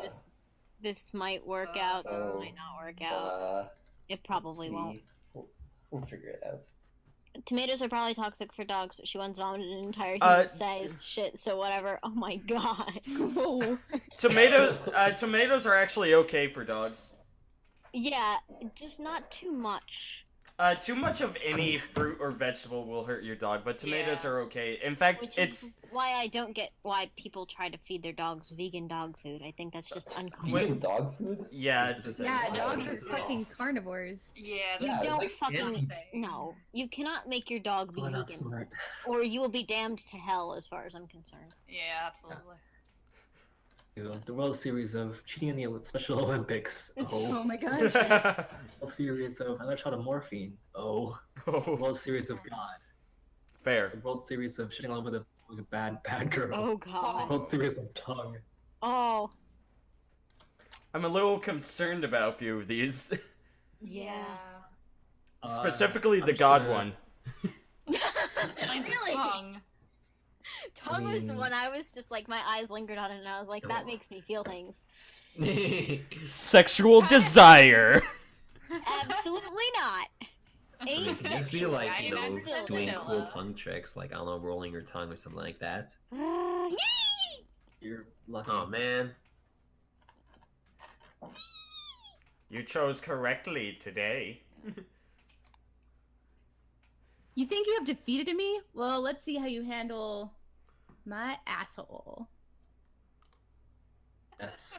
This might work out. This
Oh,
might not work out. It probably
let's
won't.
see. We'll figure it out.
Tomatoes are probably toxic for dogs, but she once vomited an entire
Uh,
human-sized shit. So whatever. Oh my god.
Oh.
Tomatoes are actually okay for dogs.
Yeah, just not too much.
Too much of any fruit or vegetable will hurt your dog, but tomatoes
Yeah.
are okay. In fact,
Which
it's
is why I don't get why people try to feed their dogs vegan dog food. I think that's just uncommon.
Vegan dog food?
yeah, it's a thing.
Yeah,
Why?
dogs are
What is
fucking
this?
carnivores.
Yeah,
You
Yeah, it's
don't
like
fucking
fancy.
no. You cannot make your dog be
Oh, that's
vegan,
smart.
or you will be damned to hell, as far as I'm concerned.
Yeah, absolutely.
The World Series of cheating in the Special Olympics.
Oh
Oh.
my gosh.
World Series of another shot of morphine. Oh.
Oh,
World Series of God.
fair.
The World Series of shitting all over the bad girl.
Oh god.
World Series of tongue.
Oh
I'm a little concerned about a few of these.
yeah.
Specifically the
I'm
God
sure-
one.
Really?
Tongue.
Tongue was the
mean-
one I was just like my eyes lingered on it, and I was like, that makes me feel things.
Sexual desire.
Absolutely not.
It could just be
Asexual.
like,
I
you know,
imagine
doing
vanilla.
cool tongue tricks, like, I don't know, rolling your tongue or something like that.
Yay!
You're lucky.
Oh man.
You chose correctly today.
You think you have defeated me? Well, let's see how you handle my asshole.
Yes.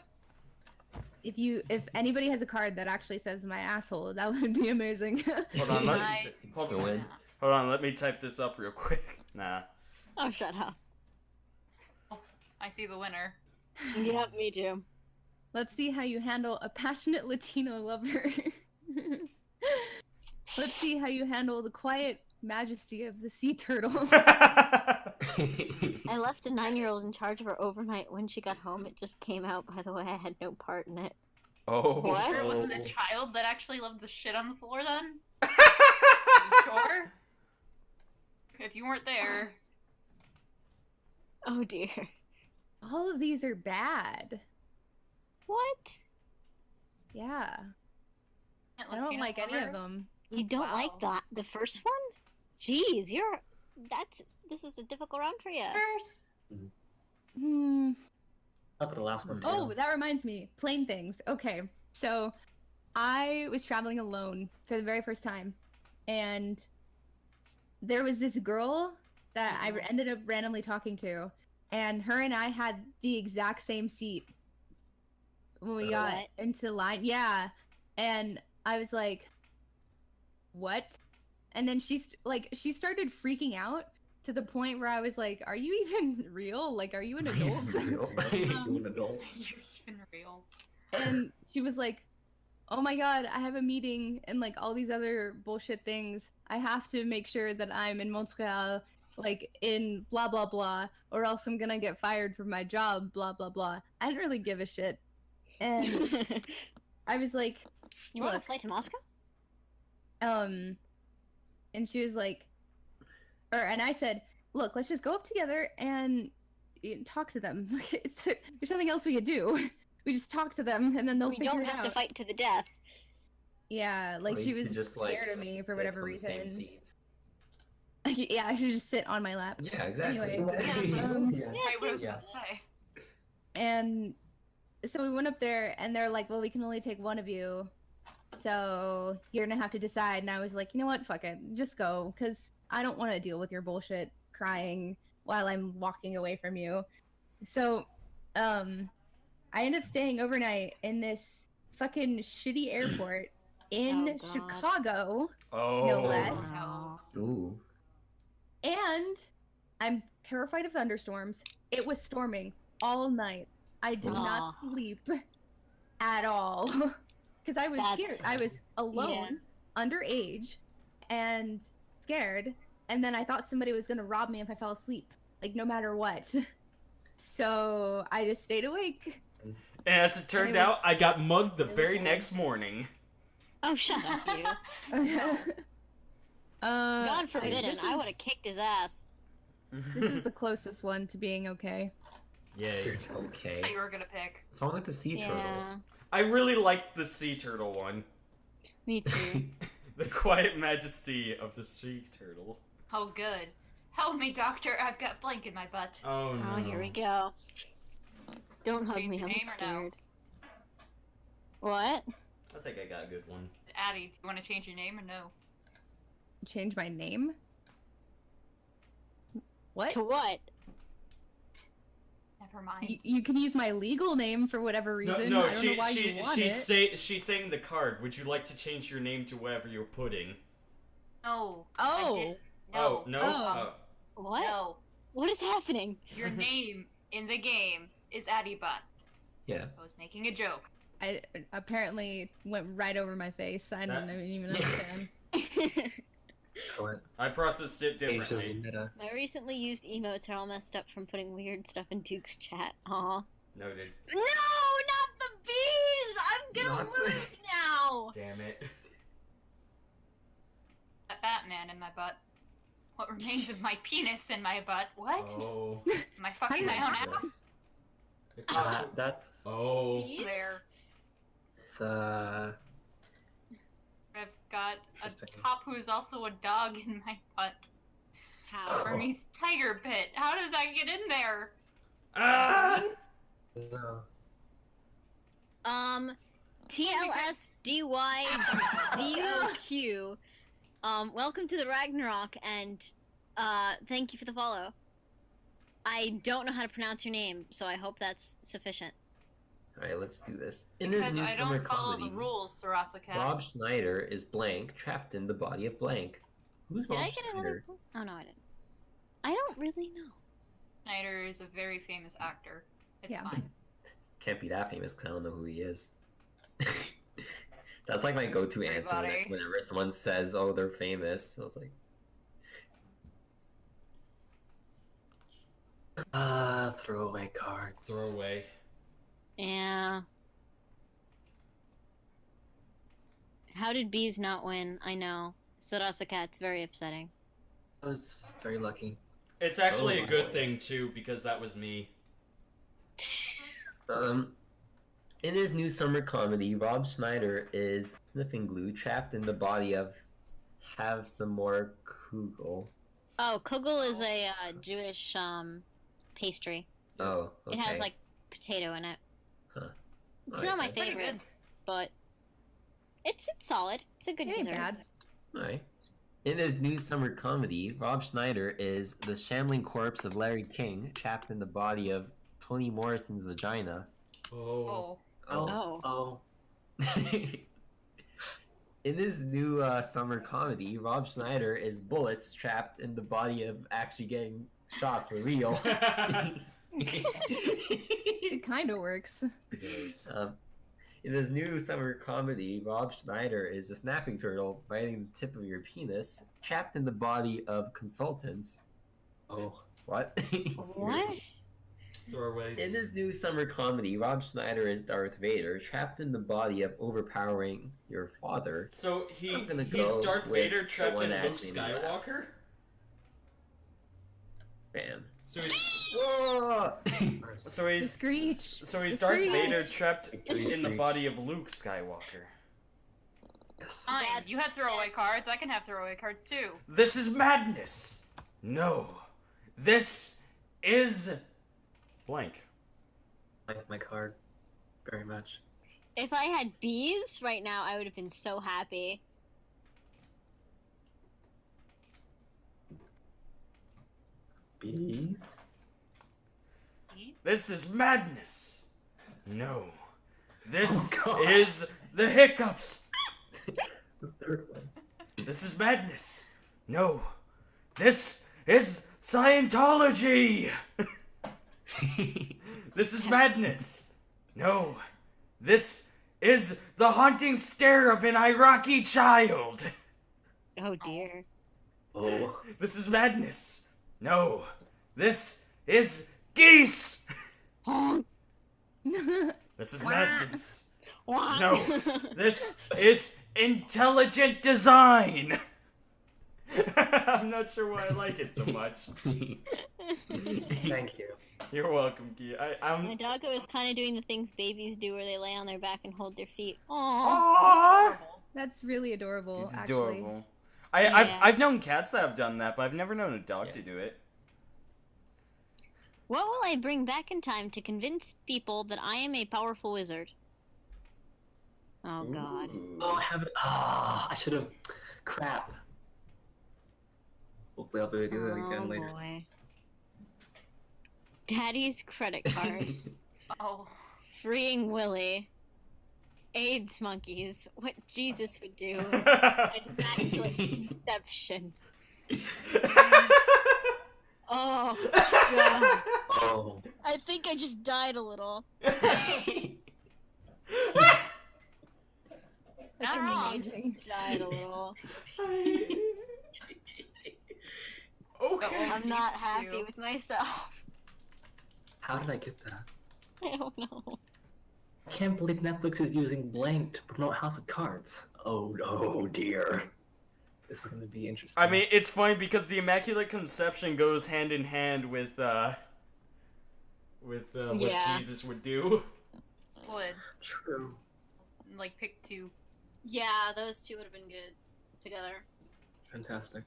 If anybody has a card that actually says my asshole, that would be amazing.
Hold on, let,
I-
It's
hold,
the win.
hold on, let me type this up real quick. Nah.
Oh, shut up.
I see the winner.
Yep, me too.
Let's see how you handle a passionate Latino lover. Let's see how you handle the quiet majesty of the sea turtle.
I left a 9-year-old in charge of her overnight. When she got home, it just came out, by the way. I had no part in it.
Oh.
What?
Sure it wasn't the
Oh.
child that actually left the shit on the floor then? You sure? If you weren't there.
Oh dear.
All of these are bad.
What?
Yeah. I don't like any of them.
You don't like
Wow.
that? The first one? Jeez, this is a difficult round for you.
First.
Hmm.
Up for the last one. Too.
Oh, that reminds me. Plane things. Okay. So I was traveling alone for the very first time. And there was this girl that I ended up randomly talking to. And her and I had the exact same seat when we got
What?
into line. Yeah. And I was like, what? And then she started freaking out to the point where I was like, are you even real? Like, are you an adult?
You an adult.
You're even real.
And she was like, oh my god, I have a meeting and like all these other bullshit things. I have to make sure that I'm in Montreal, like in blah blah blah, or else I'm gonna get fired from my job, blah blah blah. I didn't really give a shit. And I was like,
You want to
look,
fly to Moscow?
and she was like, and I said, look, let's just go up together and talk to them. There's nothing else we could do. We just talk to them and then they'll
We
figure
don't
it
have
out.
to fight to the death.
Yeah, like
Or
she
you could
was
just, like,
scared of me for
sit
whatever
on the same
reason.
seat.
Yeah, I should just sit on my lap.
Yeah, exactly.
Anyway,
Right, what I was
Yeah.
gonna say.
and so we went up there, and they're like, "Well, we can only take one of you, so you're gonna have to decide." And I was like, "You know what? Fuck it, just go, because I don't want to deal with your bullshit crying while I'm walking away from you." So, I ended up staying overnight in this fucking shitty airport in
Oh, God.
Chicago,
Oh.
no less.
No.
Ooh.
And I'm terrified of thunderstorms. It was storming all night. I did not
Aw.
sleep at all because I was scared.
That's-
I was alone, underage, and scared. And then I thought somebody was gonna rob me if I fell asleep, like no matter what. So I just stayed awake.
And as it turned
it was-
out, I got mugged the
it was
very
cold.
next morning.
Oh, shut up, you. God forbid it. I would have kicked his ass.
This is the closest one to being okay.
Yay.
Okay.
That you were gonna pick.
What's wrong with the sea turtle?
Yeah.
I really liked the sea turtle one.
Me too.
The quiet majesty of the sea turtle.
Oh, good. Help me, doctor. I've got blank in my butt.
Oh no.
Oh, here we go. Don't hug
Change
me,
your
I'm
name or no?
scared. What?
I think I got a good one.
Addie, do you want to change your name or no?
Change my name? What?
To what?
Never mind.
You can use my legal name for whatever reason.
No,
I don't know why you want it.
she's saying the card. Would you like to change your name to whatever you're putting?
No.
Oh.
I did-
Oh,
No.
no?
Oh.
What?
No.
What is happening?
Your name in the game is Addie Butt.
Yeah.
I was making a joke.
I apparently went right over my face. I
That-
didn't even understand.
Excellent.
I processed it
Ages
differently.
of meta.
My recently used emotes are all messed up from putting weird stuff in Duke's chat. Aw.
Noted.
No, not the bees! I'm gonna
Not the-
lose now!
Damn it.
That Batman in my butt. What remains of my penis in my butt? What?
Oh.
Am I fucking my own
Yes.
ass?
That's
Oh.
Bees?
There.
it's
I've got a
Interesting.
cop who's also a dog in my butt.
How?
Bernie's tiger pit. How did that get in there?
Ah!
no.
TLSDYZOQ. Welcome to the Ragnarok, and thank you for the follow. I don't know how to pronounce your name, so I hope that's sufficient.
Alright, let's do this. In this
Because
new
I
summer
don't follow
comedy,
the rules, Sarasa Cat.
Rob Schneider is blank, trapped in the body of blank. Who's
Did
Rob
I get
Schneider?
another? Oh no, I didn't. I don't really know.
Snyder is a very famous actor. It's
Yeah.
fine.
Can't be that famous because I don't know who he is. That's like my go-to answer
Everybody.
whenever someone says, "Oh, they're famous." I was like,
Throwaway cards.
Throw away.
Yeah. How did bees not win? I know. Sarasa Cat's very upsetting.
I was very lucky.
It's actually
Oh,
a good
boy.
thing too because that was me.
In his new summer comedy, Rob Schneider is sniffing glue trapped in the body of Have Some More Kugel.
Oh, kugel is a Jewish pastry.
Oh, okay.
It has like potato in it.
Huh.
It's
Alright,
not my
then.
Pretty
favorite,
good.
but it's solid. It's a good
It ain't
dessert.
bad.
Alright. In his new summer comedy, Rob Schneider is the shambling corpse of Larry King trapped in the body of Toni Morrison's vagina.
Oh.
Oh.
Oh.
In his new summer comedy, Rob Schneider is bullets trapped in the body of actually getting shot for real.
It kind of works.
Yes.
In his new summer comedy, Rob Schneider is a snapping turtle biting the tip of your penis, trapped in the body of consultants.
Oh.
What?
What?
Throwaways.
In his new summer comedy, Rob Schneider is Darth Vader, trapped in the body of overpowering your father.
So
I'm gonna
he's
go
Darth
with
Vader
the
trapped
one
in
that
Luke
actually made me laugh.
Skywalker?
Bam.
So he's
Whoa!
so
The
he's
screech.
so he's
The
Darth
screech.
Vader trapped
Screech,
in the
screech.
body of Luke Skywalker.
Yes.
Fine, you have
That's-
throwaway cards. I can have throwaway cards too.
This is madness. No. This is blank.
I like my card very much.
If I had bees right now, I would have been so happy.
Bees?
This is madness. No. This
Oh, God.
is the hiccups.
The third one.
This is madness. No. This is Scientology. This is madness. No. This is the haunting stare of an Iraqi child.
Oh dear.
Oh.
This is madness. No. This is geese.
Honk.
This is madness.
Honk.
No. This is intelligent design. I'm not sure why I like it so much.
Thank you.
You're welcome, Key.
My
I'm.
doggo is kind of doing the things babies do where they lay on their back and hold their feet. Aww.
Aww.
That's really adorable,
He's
actually.
adorable.
Yeah.
I've known cats that have done that, but I've never known a dog to do it.
What will I bring back in time to convince people that I am a powerful wizard? Oh god.
Oh, I haven't. Ah, I should have. Crap. Hopefully, I'll be able to do that again
Oh
later.
boy. Daddy's credit card.
Oh.
Freeing Willy. AIDS monkeys. What Jesus would do. Immaculate conception. Oh god.
Oh.
I think I just died a little.
Not
I
wrong.
think I just died a little.
Okay.
I'm not
You
happy
do.
with myself.
How did I get that?
I don't know.
I can't believe Netflix is using blank to promote House of Cards. Oh, oh dear. This is gonna be interesting.
I mean, it's funny because the Immaculate Conception goes hand in hand with what
Yeah.
Jesus would do.
Would.
True.
Like, pick two.
Yeah, those two would have been good together.
Fantastic.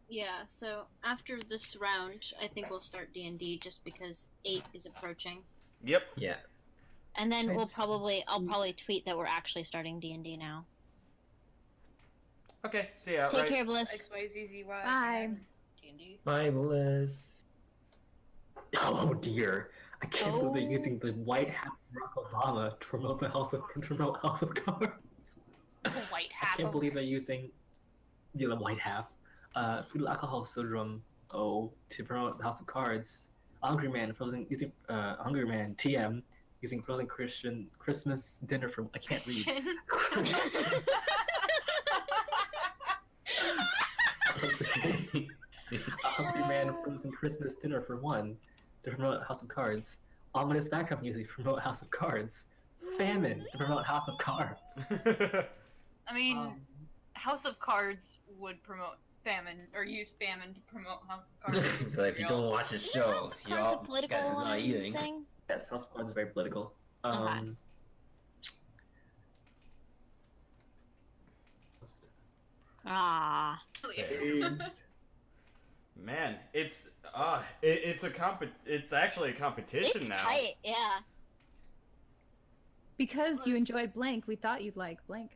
Yeah, so after this round, I think we'll start D&D just because 8 is approaching.
Yep.
Yeah.
And then I'll
Right.
probably tweet that we're actually starting D&D now.
Okay. See ya.
Take
Right.
care, Bliss.
XYZZY.
Bye.
Candy.
Bye, Bliss.
Oh dear. I can't believe they're
Oh.
using the white hat of Barack Obama to promote the House of Cards.
White
I
hat.
can't believe they're using the white half. Fetal alcohol syndrome to promote the House of Cards. Hungry Man using Hungry Man TM using frozen Christian Christmas dinner for I can't read. Hungry Man frozen Christmas dinner for one to promote House of Cards. Ominous backup music to promote House of Cards. Famine to promote House of Cards.
I mean,
Um,
House of Cards would promote famine, or use famine to promote House of Cards.
Like, if you don't watch the
Isn't
show,
House of
you
Cards a
all
political
guys is not eating.
thing?
yes, House of Cards is very political.
Okay. Ah.
Man, it's it's actually a competition
It's
now.
tight, yeah.
Because you enjoyed blank, we thought you'd like blank.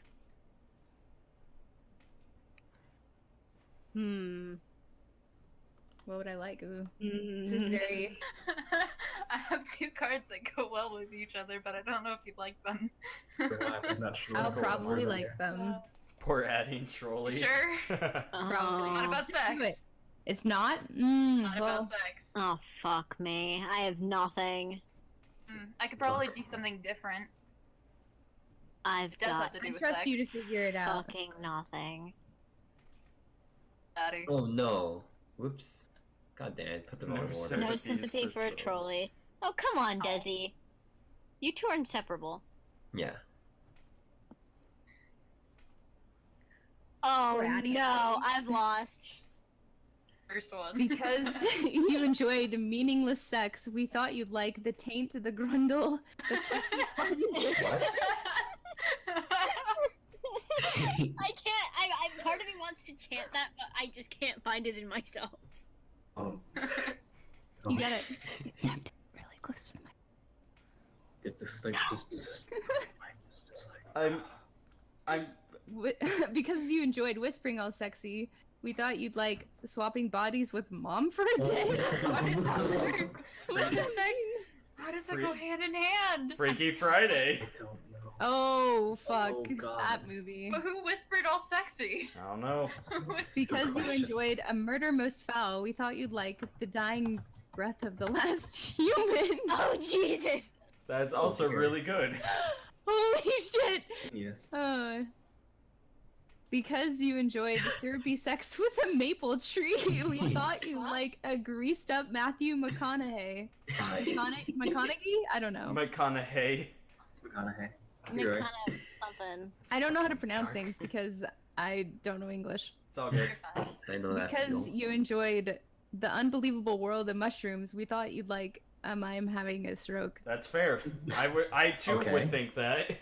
What would I like? Ooh. This is very.
I have two cards that go well with each other, but I don't know if you'd like them.
I'm not sure.
I'll probably like them.
Poor Addie and Trolley.
Sure.
Probably.
What
Oh.
about
Do
sex?
it. It's not?
What
Well,
about sex?
Oh, fuck me. I have nothing.
I could probably do something different.
I've
It does have
got
to do
I
with
trust
sex.
you to figure it out.
fucking nothing.
Daddy.
Oh no. Whoops. God damn it, put the
No
wrong order.
sympathy.
No
Sympathies
sympathy
for
for a trolley. Oh, come on, Desi. You two are inseparable.
Yeah.
Oh
We're adding
no,
a trolley.
I've lost.
First one.
Because you enjoyed meaningless sex, we thought you'd like the taint, the grundle, the
What?
I can't. I part of me wants to chant that, but I just can't find it in myself.
You gotta you have to really close to the mic.
Get this like just
I'm
Because you enjoyed whispering all sexy, we thought you'd like swapping bodies with mom for a day.
Why does that work?
What does that mean?
How does that go hand in hand?
Freaky Friday.
I don't know.
Oh fuck,
Oh, God.
that movie.
But who whispered all sexy?
I don't know.
Because you
question.
enjoyed A Murder Most Foul, we thought you'd like the dying breath of the last human.
Oh Jesus!
That is also
dear.
really good.
Holy shit!
Yes.
Because you enjoyed syrupy sex with a maple tree, we thought you like a greased up Matthew McConaughey. McConaughey? I don't know.
McConaughey.
McConaughey.
Kind
You're
of
right.
something.
I don't know how to pronounce things because I don't know English.
It's all good.
You're fine.
I know that.
Because
feel.
you enjoyed the unbelievable world of mushrooms, we thought you'd like I'm having a stroke.
That's fair. I too
Okay.
would think that.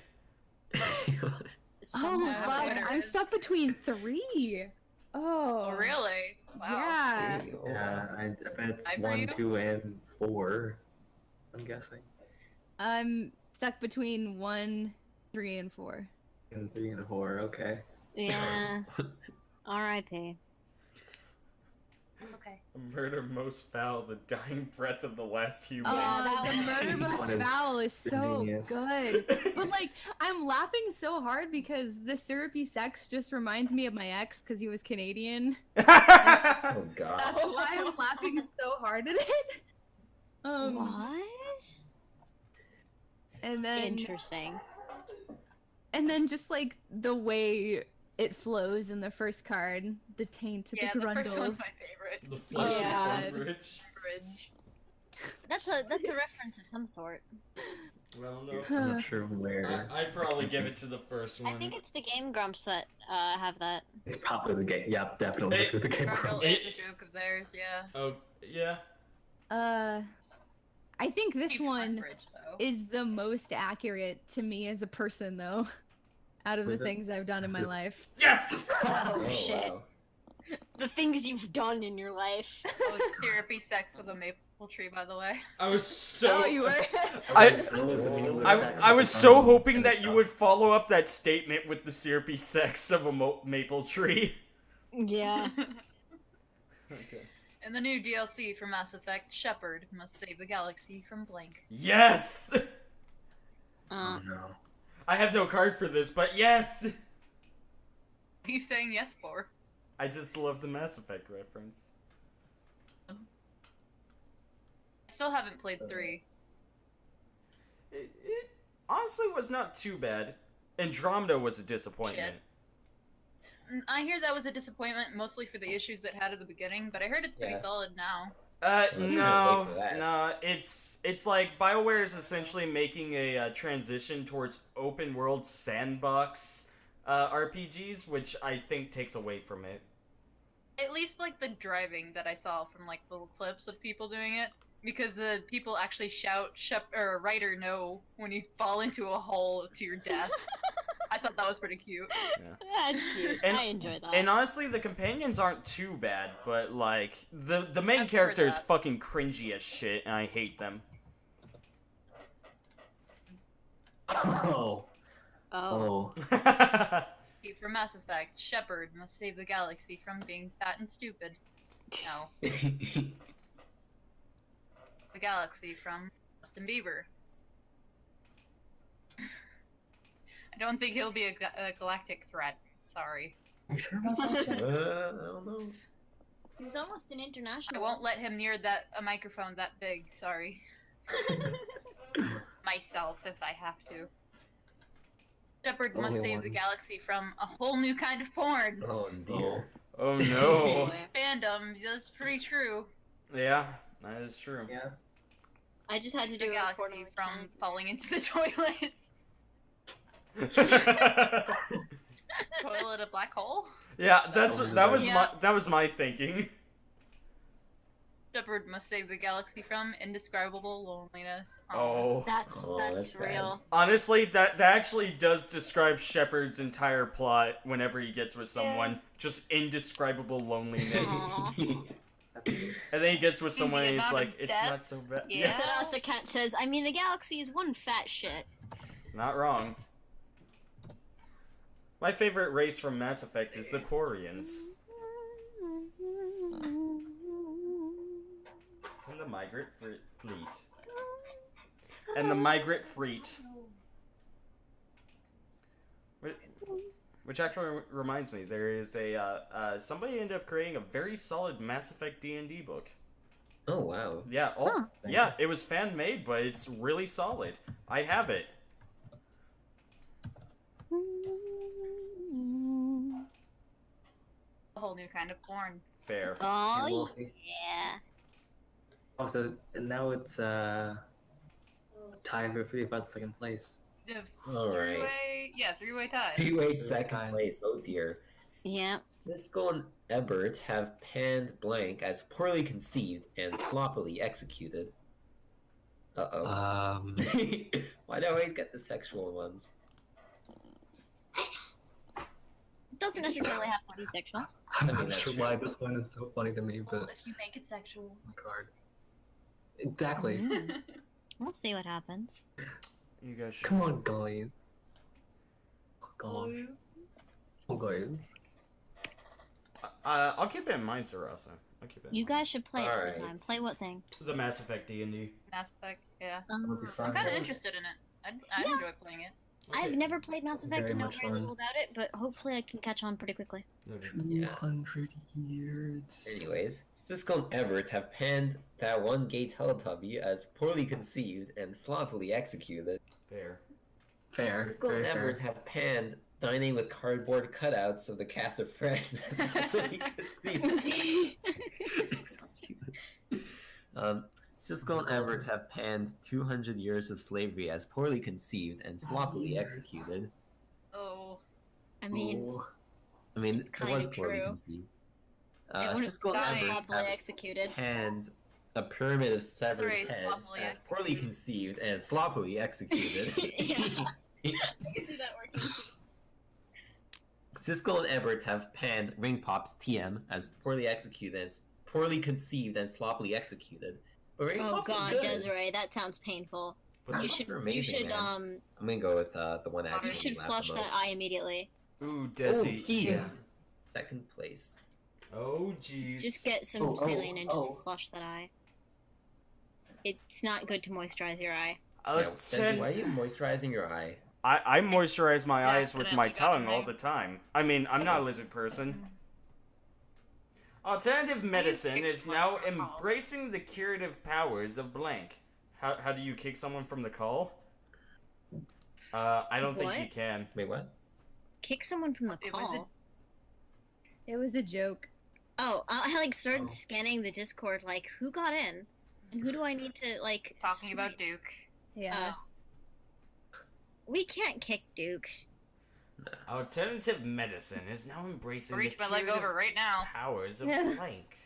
Oh
Yeah,
fuck,
whatever.
I'm stuck between 3. Oh.
Oh, really? Wow.
Yeah.
Yeah, I bet it's
I for
1,
you?
2, and 4. I'm guessing.
I'm stuck between 1, 3, and 4.
And 3 and 4. Okay.
Yeah. R.I.P.
Okay.
Murder most foul, the dying breath of the last human.
that
The
one-
Murder
That
Most
one is
Foul is so
genius.
good. But like, I'm laughing so hard because the syrupy sex just reminds me of my ex because he was Canadian.
Oh god.
That's why I'm laughing so hard at it.
What?
And
Interesting.
then just like the way it flows in the first card, the taint,
Yeah,
the
the first
grundle.
one's my favorite.
The flesh
Yeah.
of bridge.
Bridge.
That's a reference of some sort.
Well, no.
I'm not sure where.
I'd probably give it to the first one.
I think it's the Game Grumps that have that.
It's probably the game. Yeah, definitely. It's with the game.
Grundle
It-
is a joke of theirs, yeah.
Oh, yeah.
I think this
Keep front
one
bridge, though.
is the most accurate to me as a person, though, out of the
With it-
things I've done in my life.
Yes!
Oh, shit.
Wow.
The things you've done in your life.
Oh, syrupy sex with a maple tree, by the way.
I was so.
Oh, you were?
I was so hoping that you would follow up that statement with the syrupy sex of a maple tree.
Yeah.
Okay.
In the new DLC for Mass Effect, Shepard must save the galaxy from blank.
Yes!
Oh no.
I have no card for this, but yes!
What are you saying yes for?
I just love the Mass Effect reference.
I still haven't played 3.
It honestly was not too bad. Andromeda was a disappointment.
I hear that was a disappointment, mostly for the issues it had at the beginning, but I heard it's pretty
Yeah.
solid now.
Well, it's
No,
kinda late for that.
no, it's like BioWare is essentially making a transition towards open world sandbox RPGs, which I think takes away from it.
At least like the driving that I saw from like little clips of people doing it, because the people actually shout or Ryder no when you fall into a hole to your death. I thought that was pretty cute.
That's cute.
And-
I enjoyed that.
And honestly, the companions aren't too bad, but like the main
I've heard
character is
that.
fucking cringy as shit, and I hate them.
Oh.
oh.
Oh.
For Mass Effect, Shepard must save the galaxy from being fat and stupid. No, the galaxy from Justin Bieber. I don't think he'll be a galactic threat. Sorry.
You sure about that?
I don't know.
He was almost an
I
international.
won't let him near a microphone that big. Sorry. Myself, if I have to. Shepard must
Only
save the
one.
galaxy from a whole new kind of porn.
Oh dear.
Oh no.
Fandom, that's pretty true.
Yeah, that is true.
Yeah.
I just had to
The
do a report on
galaxy
the
from
chat.
falling into the toilet a black hole.
Yeah,
That
that
was
was
Yeah.
my thinking.
Shepard must save the galaxy from indescribable loneliness.
Oh.
That's
that's
real.
Honestly, that actually does describe Shepard's entire plot whenever he gets with someone.
Yeah.
Just indescribable loneliness.
Aw.
And then he gets with someone
The
and he's
amount
like,
of
it's not
deaths?
so bad.
Yeah.
Sadasa Cat says, I mean, the galaxy is one fat shit.
Not wrong. My favorite race from Mass Effect is the Quarians. And the Migrant Fleet. And the Migrant Fleet. Which actually reminds me, there is a somebody ended up creating a very solid Mass Effect D&D book.
Oh wow.
Yeah,
Huh.
yeah, it was fan made, but it's really solid. I have it.
A whole new kind of porn.
Fair.
Oh,
Wolfie.
yeah.
Oh, so now it's tied for 32nd place.
The
Alright.
three-way tie.
Three-way second place. Oh dear.
Yeah.
Nisco and Ebert have panned blank as poorly conceived and sloppily executed. Uh-oh. Why do I always get the sexual ones?
Doesn't necessarily have to be sexual.
I'm
mean,
not
that's
sure
true.
why this one is so funny to me,
Well,
but
if you make it sexual.
oh my god. Exactly.
Mm. We'll see what happens.
You guys should.
Come on, guys. Oh gosh. Oh guys.
I'll keep it in mind, Sarasa. I'll keep it in
You
mind.
guys should play it
Alright.
sometime. Play what thing?
The Mass Effect D&D.
Mass Effect, yeah.
Would be
I'm
fun.
kind of interested in it. I'd
Yeah.
enjoy playing it.
I've never played Mass Effect
Very
and know
much
very little
fun.
about it, but hopefully I can catch on pretty quickly.
Noted.
200 years.
Anyways, Cisco and Everett have panned that one gay Teletubby as poorly conceived and sloppily executed.
Fair.
Fair.
Cisco
Very
and
fair.
Everett have panned dining with cardboard cutouts of the cast of Friends as poorly conceived. Cisco and Everett have panned 200 years of slavery as poorly conceived and sloppily
Years.
executed.
Oh.
I mean,
Ooh.
I mean, it
Kinda
was poorly
true.
conceived.
it was
Cisco and
dying.
Everett
sloppily
have
executed.
panned a pyramid of severed
Sorry,
heads
sloppily
as poorly
executed.
conceived and sloppily executed.
Yeah. I can see that working too.
Cisco and Ebert have panned Ring Pop's TM as poorly executed, as poorly conceived and sloppily executed. But Ring
Oh
Pops is
god,
good.
Desiree, that sounds painful.
But
You
the
should,
are amazing, man.
um,
I'm gonna go with the one
You
actually.
you should
laughed
flush
the
that
most.
eye immediately.
Ooh,
Oh,
Desi.
he.
Yeah.
Second place.
Oh, jeez.
Just get some
Oh, oh,
saline and just
oh.
flush that eye. It's not good to moisturize your eye.
I'll
Yeah, Desi, why are you moisturizing your eye?
I moisturize my
Yeah,
eyes with my
accidentally got
tongue all
me.
the time. I mean, I'm not a lizard person. Alternative medicine
kick
is
someone
now
from the call.
embracing the curative powers of blank. How do you kick someone from the call? I don't think you
What?
can.
Wait, what?
Kick someone from the
It was
call.
It was a joke.
Oh, I like started
Oh.
scanning the Discord, like who got in, and who do I need to like?
Talking about
sweep?
Duke.
Yeah.
Oh. We can't kick Duke.
Alternative medicine is now embracing
Reach
the
my leg
curative
over right now.
powers of
Yeah.
blank.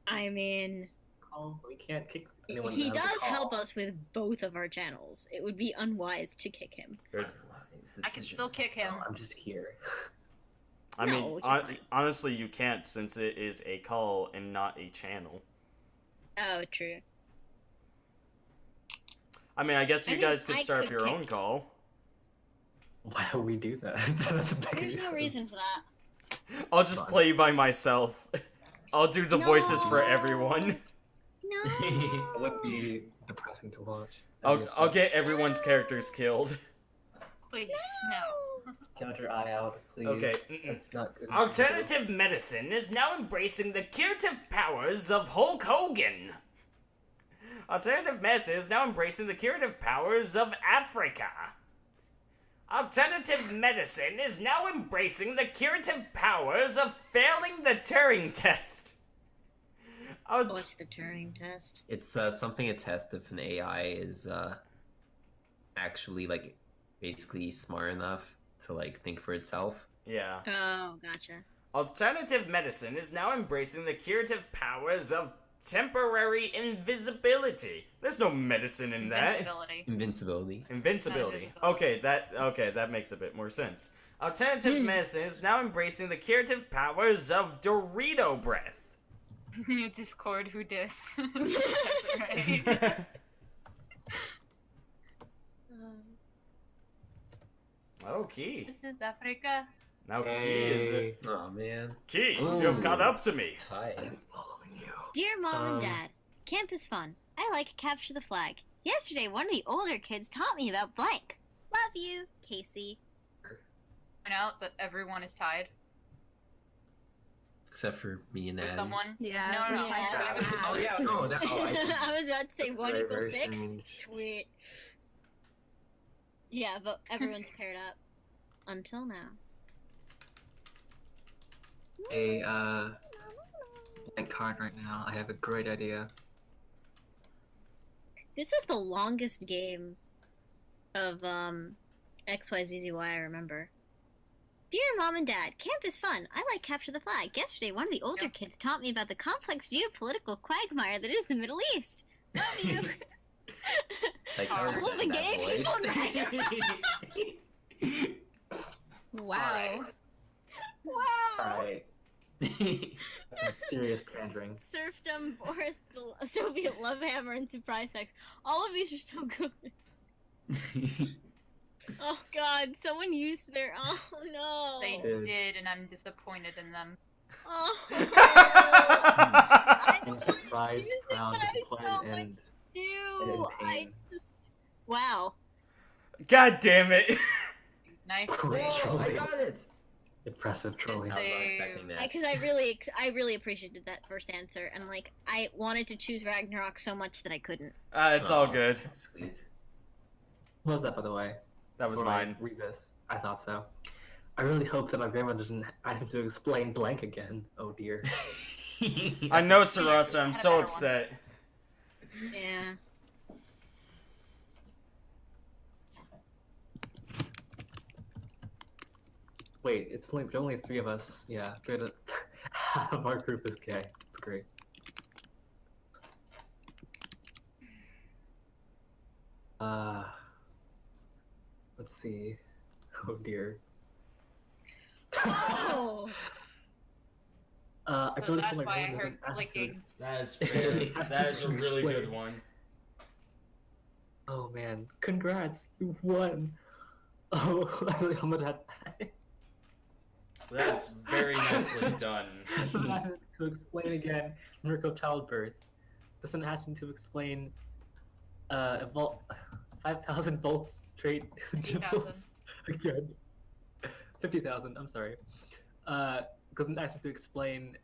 I mean,
Call. We can't kick anyone.
he
out of the
does
call.
help us with both of our channels. It would be unwise to kick him.
Good.
I can still kick him.
Oh, I'm just here.
I
No,
mean,
you can't.
honestly, you can't since it is a call and not a channel.
Oh, true.
I mean, I guess
I
you
think
guys could
I
start
could
up your
kick-
own call.
Why would we do that? That's a big
There's no
reason.
reason for that.
I'll just
Fine.
play by myself. I'll do the voices for
No.
everyone.
No.
It would be depressing to watch.
I'll get everyone's characters killed.
Please, no.
Count your eye out, please.
Okay, mm-mm.
That's not good.
Alternative medicine is now embracing the curative powers of Hulk Hogan. Alternative medicine is now embracing the curative powers of Africa. Alternative medicine is now embracing the curative powers of failing the Turing test.
What's the Turing test?
It's something a test if an AI is actually like basically smart enough to like think for itself.
Yeah.
Oh, gotcha.
Alternative medicine is now embracing the curative powers of temporary invisibility. There's no medicine in that.
Invincibility.
Invincibility.
Invincibility.
Invisibility.
Okay, that makes a bit more sense. Alternative medicine is now embracing the curative powers of Dorito breath.
Discord, who dis? That's right.
Oh, Key.
This is Africa.
Now Key is...
Oh man.
Key,
Ooh.
you have caught up to me.
Tied.
Following you.
Dear Mom and
Um,
Dad, camp is fun. I like capture the flag. Yesterday, one of the older kids taught me about blank. Love you, Casey.
Point out that everyone is tied.
Except for me and
For
Adam.
someone.
Yeah.
No.
Yeah.
Oh yeah, no, that, oh, I see.
I was about to say
That's
1
very,
equals
very
6.
strange.
Sweet. Yeah, but everyone's paired up. Until now.
A blank card right now. I have a great idea.
This is the longest game of XYZZY I remember. Dear Mom and Dad, camp is fun. I like capture the flag. Yesterday, one of the older kids taught me about the complex geopolitical quagmire that is the Middle East. Love you.
Like,
I
was
love the
that
gay
voice?
Wow.
Wow.
Alright. Some serious pandering.
Serfdom, Boris, the Soviet love hammer, and surprise sex. All of these are so good. Oh God, someone used their. Oh no.
They
Dude.
did, and I'm disappointed in them.
Oh.
I'm surprised, proud,
but I
disappointed,
so much
and
do.
in
I
pain.
just. Wow.
God damn it.
Nice.
Great.
Oh, I got it.
impressive trolling.
It's
I was not
a-
expecting that.
Because I really appreciated that first answer, and like I wanted to choose Ragnarok so much that I couldn't.
It's all
Oh,
good.
that's sweet.
What was that, by the way?
That was
Before I
mine.
read this, I thought so. I really hope that my grandma doesn't have to explain blank again. Oh dear.
I know, Sarasa, I'm
Had a
so
better one.
upset.
Yeah.
Wait, it's only there are only 3 of us. Yeah, half of our group is gay. It's great. Let's see. Oh dear.
Oh.
I
So
voted
that's
for my
why I
grandma
heard
doesn't ask to
clicking.
That is
fair.
That is a really good one.
Oh man, congrats! You won! Oh, I'm gonna have
That is very nicely done.
to explain again miracle childbirth. Doesn't ask me to explain 5,000 volts straight
50,000.
nipples again. 50,000, I'm sorry. Doesn't ask me to explain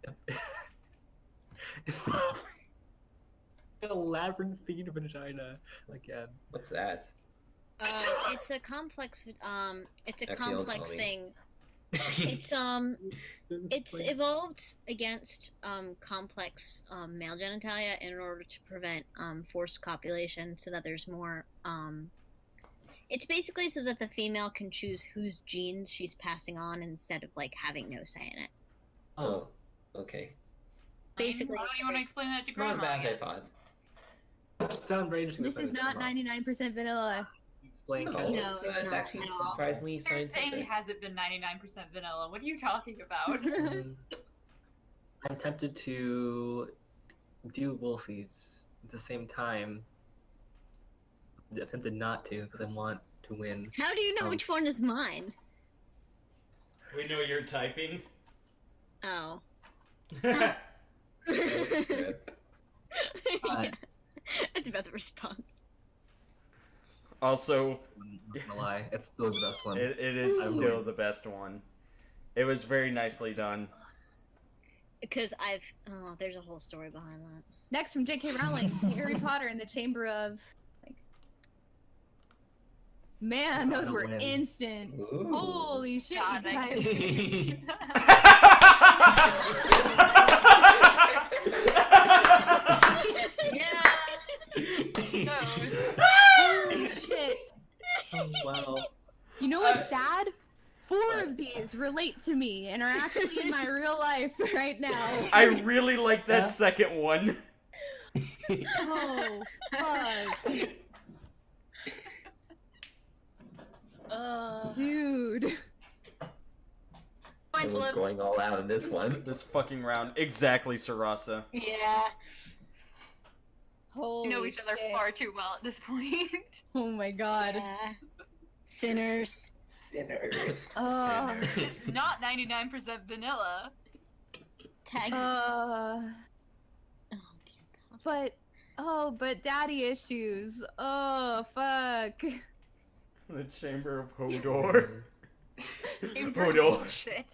a labyrinthine vagina again.
What's that?
It's a complex. It's a
Actually, don't
complex
tell me.
thing. It's It's evolved against complex male genitalia in order to prevent forced copulation, so that there's more. It's basically so that the female can choose whose genes she's passing on instead of like having no say in it.
Oh, okay.
Basically-
How do you want to explain that to
Not as
grandma?
bad as I
again?
thought.
Sound very interesting.
This is not 99% vanilla.
Explain.
No,
Ken.
No,
it's,
it's
it's
not
actually
at all.
surprisingly
Their thing
scientific.
hasn't been 99% vanilla. What are you talking about?
I'm tempted to do Wolfies at the same time. I'm tempted not to because I want to win.
How do you know which one is mine?
We know you're typing.
Oh.
Good.
Yeah. That's about the response.
Also,
I'm not gonna lie, it's still the best one.
it is
I
still
would.
the best one. It was very nicely done.
Because there's a whole story behind that.
Next from J.K. Rowling, Harry Potter and the Chamber of. Like, man, those
Gotta
were
win.
instant.
Ooh.
Holy shit,
God,
you
I
guys.
Yeah.
Holy shit.
Oh, wow.
You know what's sad? 4 of these guys relate to me and are actually in my real life right now.
I really like that second one.
Oh, fuck. Dude.
Point
Everyone's
flip.
going all out in this one.
This fucking round. Exactly, Sarasa.
Yeah.
We
Holy
know each other
shit.
far too well at this point.
Oh my god.
Yeah. Sinners.
Sinners.
Oh.
It's not 99% vanilla.
Tag.
Uh,
Oh dear God.
but daddy issues. Oh, fuck.
The Chamber of Hodor.
Chamber
Hodor.
bullshit.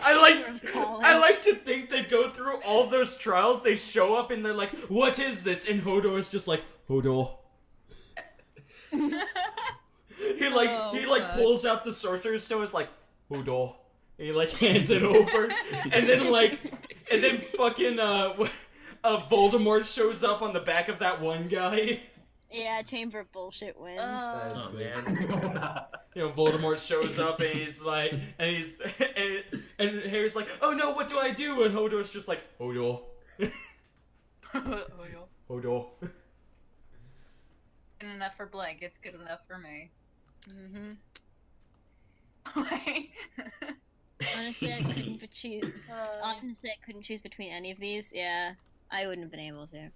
I like to think they go through all of those trials, they show up and they're like, what is this? And Hodor's just like, Hodor. He
fuck.
pulls out the Sorcerer's Stone, is like, Hodor. And he like hands it over. And then fucking Voldemort shows up on the back of that one guy.
Yeah, Chamber of Bullshit wins.
Oh man.
You know, Voldemort shows up and he's like, and Harry's like, oh no, what do I do? And Hodor's just like, Hodor. Hodor.
Good enough for Blank, it's good enough for me.
Mm-hmm.
Like-
Honestly, I couldn't choose. Honestly, I couldn't choose between any of these. Yeah, I wouldn't have been able to.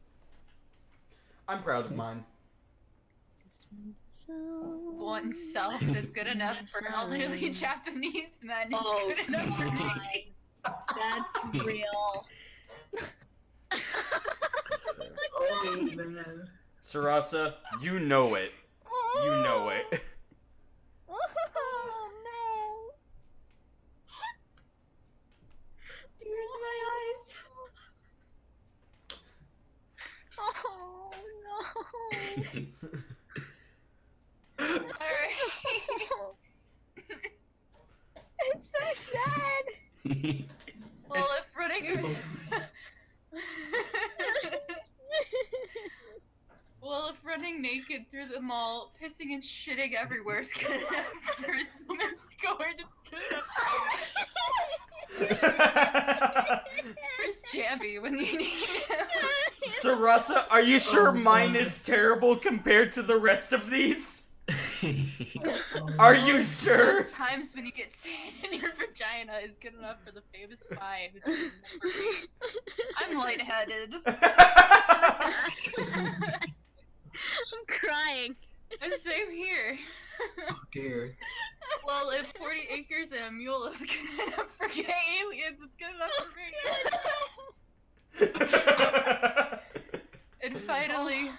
I'm proud of mine.
One self is good enough for elderly Japanese men. It's
Oh,
good enough for me.
That's real.
That's fair.
Oh man.
Sarasa, you know it. You know it.
Oh no!
Tears in my eyes.
Oh no!
Alright.
It's so sad.
Well, if running. Well, if running naked through the mall, pissing and shitting everywhere is good enough for his woman scored, it's good enough for his jammy when you need him.
Sarasa, are you sure mine is terrible compared to the rest of these? Are you sure?
Those times when you get sand in your vagina is good enough for the famous five. It's good enough for me. I'm lightheaded.
I'm crying.
And same here.
Oh dear.
Well, if 40 acres and a mule is good enough for gay aliens, it's good enough for me. And finally.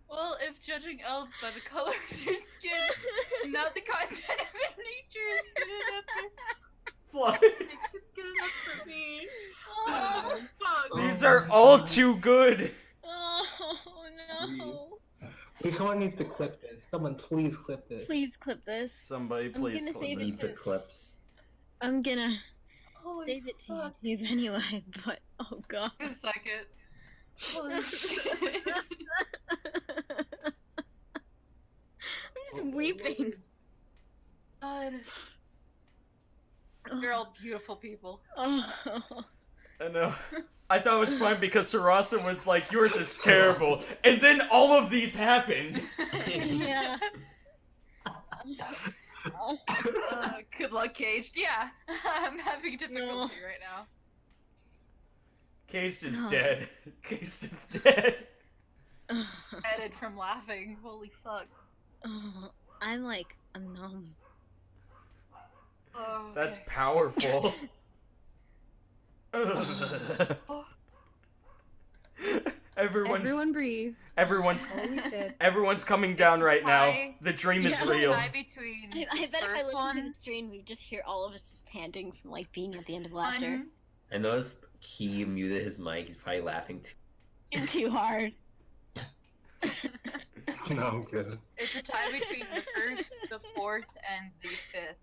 Well, if judging elves by the color of their skin, not the content of their nature, is good enough
Fly.
it's good enough for me. Oh, fuck.
These are all too good.
Oh no!
Someone needs to clip this. Someone please clip this.
Please clip this.
Somebody
I'm
please
gonna
clip
save
it.
it
Need the clips.
I'm gonna
Holy
save it to
fuck.
YouTube anyway, but oh god.
A second. Holy shit.
I'm just weeping.
God. You're all beautiful people.
Oh.
I know. I thought it was fun because Sarasa was like, yours is terrible. And then all of these happened.
Yeah. Oh.
Good luck, Caged. Yeah, I'm having difficulty right now.
Caged is
No.
dead. Caged is dead.
Headed from laughing. Holy fuck.
Oh, I'm numb.
Oh,
That's
okay.
powerful.
Oh,
Everyone's
breathe.
everyone's
Holy shit.
everyone's coming down right now. The dream is
Yeah.
real.
tie between
I bet if I
first
listen
one
to the stream, we just hear all of us just panting from being at the end of laughter.
one-
I noticed he muted his mic. He's probably laughing too.
Too hard.
No, I'm good.
It's a tie between the first, the fourth, and the fifth.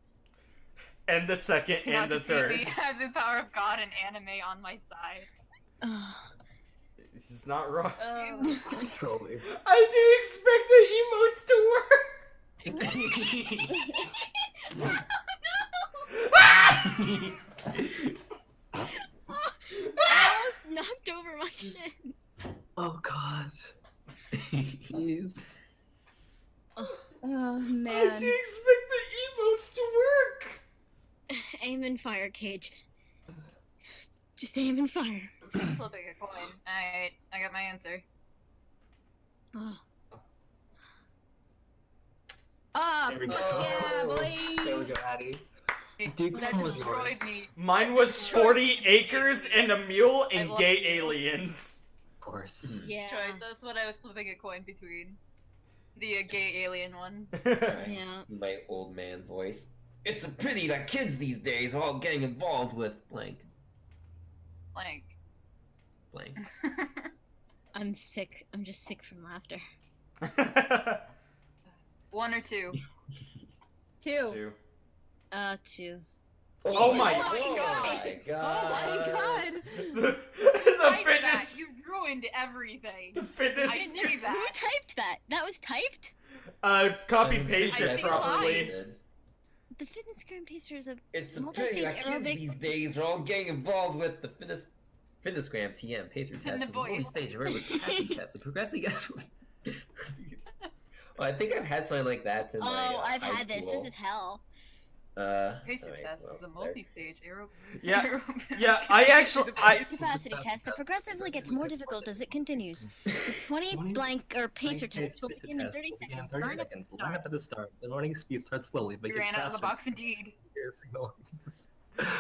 And the second and the third.
I have the power of God and anime on my side.
Oh,
He's not wrong.
He's trolling.
I didn't expect the emotes to work!
I almost knocked over my shit.
Oh god. Please.
Oh
I
man.
didn't expect the emotes to work!
Aim and fire, Caged. Just aim and fire.
Flipping a coin. Alright, I got my answer.
Oh.
Ah,
There we go.
yeah, boy.
There we go, Addie. Dude,
That
come on,
destroyed
yours.
me.
Mine was 40 acres and a mule and
love
gay
you.
aliens.
Of course.
Yeah.
Choice. That's what I was flipping a coin between. The gay alien one.
Yeah.
My old man voice. It's a pity that kids these days are all getting involved with blank.
Like.
Blank.
I'm sick. I'm just sick from laughter.
1 or 2.
2.
2.
Oh my
god.
god.
Oh my god.
the
Type
fitness.
that. You ruined everything.
The fitness.
I knew
Who
that.
typed that? That was typed?
Copy
I
pasted
think
properly.
The fitness gram pacer is a
It's a
Multi-stage
pity that kids
aerobic-
these days are all getting involved with the fitnessgram TM pacer test,
the
the
boys.
multi-stage aerobic capacity test, the progressing Well, I think I've had something like that in my
I've
high
had this.
school.
This is hell.
Pacer
alright,
test
well,
is a
start.
multi-stage aero.
Yeah, yeah, I actually,
Capacity test that progressively gets more difficult as it continues. The 20 blank or pacer test will begin in 30 seconds. Line up at the
Line up at the start. The running speed starts slowly, but
You
gets
ran out of the
faster.
box indeed.
Hear a signal.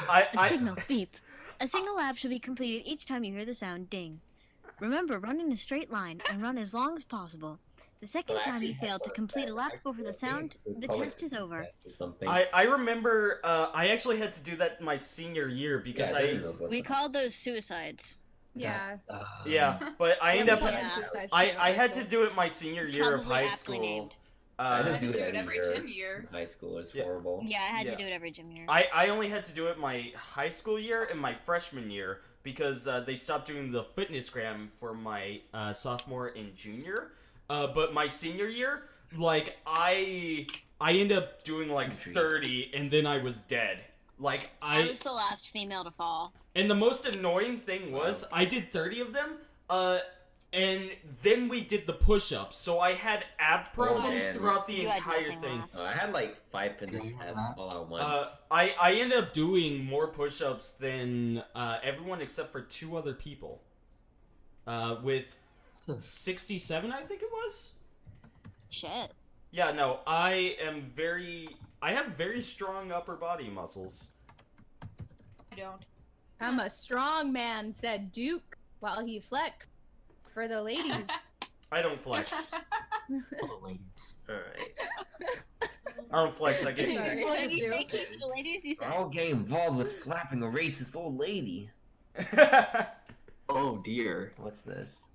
A signal beep. A signal lap should be completed each time you hear the sound ding. Remember, run in a straight line and run as long as possible. The second
Well,
time
actually,
you fail to
that's
complete a
not
lap
bad.
over the sound,
It was
the
called,
test
like,
is over.
test or something.
I remember, I actually had to do that my senior year because
yeah,
I,
Disney knows what's
We
up.
called those suicides.
Yeah.
yeah, but I end
Yeah,
up,
we had suicides
I
too,
had to
but-
do it my senior year of
Probably
high
aptly
school.
named.
I
Uh,
didn't do
Do
it
it every
year.
gym year.
High school is
Yeah.
horrible.
Yeah, I had
Yeah.
to do it every gym year.
I only had to do it my high school year and my freshman year because they stopped doing the fitnessgram for my sophomore and junior. But my senior year, like I ended up doing like
Injuries.
30 and then I was dead. Like
I was the last female to fall.
and the most annoying thing was I did 30 of them, and then we did the push-ups, so I had ab problems
man.
throughout the
You had
entire
nothing
thing.
left.
I had like 5 fitness tests all at once.
I ended up doing more push-ups than everyone except for 2 other people. With 67, I think it was.
Shit.
Yeah, no, I have very strong upper body muscles.
I don't.
I'm a strong man, said Duke, while he flexed for the ladies.
I don't flex.
Oh, ladies.
Alright.
I don't flex, I get...
Sorry.
What did you
Duke.
say, the ladies? You
We're
said.
all getting involved with slapping a racist old lady.
Oh dear.
What's this?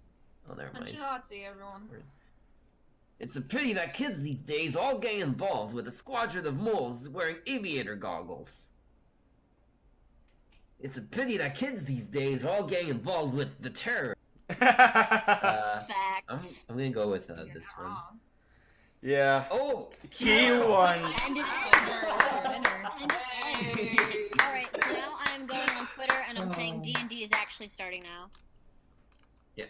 Oh, never
I'm
mind.
Nazi, everyone.
It's a pity that kids these days all get involved with a squadron of moles wearing aviator goggles. It's a pity that kids these days are all getting involved with the terror. I'm
Facts.
gonna go with
You're
this
not
one.
wrong.
Yeah.
Oh,
Key one.
And it
Winner.
Hey.
Alright, so now I'm going on Twitter and I'm saying D&D is actually starting now.
yeah.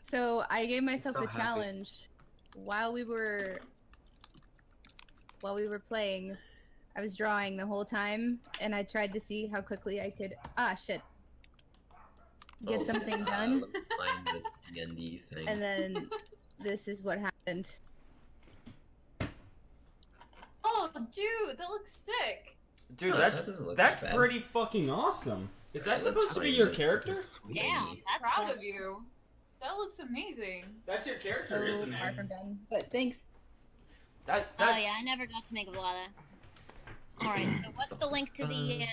So I gave myself
So
a
happy.
challenge while we were playing. I was drawing the whole time, and I tried to see how quickly I could get
Oh,
something done.
let me find this D&D thing.
And then this is what happened.
Oh, dude, that looks sick.
Dude,
Oh,
that's
that doesn't look
that's
that bad.
pretty fucking awesome. Is that
Yeah, that's
supposed to be
great.
your
That's-
character?
that's sweet.
Damn, that's
Proud
fun.
of you. That looks amazing.
That's your character,
So
isn't
far
it?
from done. But thanks.
That,
Oh
that's...
yeah, I never got to make a lot of. Alright, so what's the link to the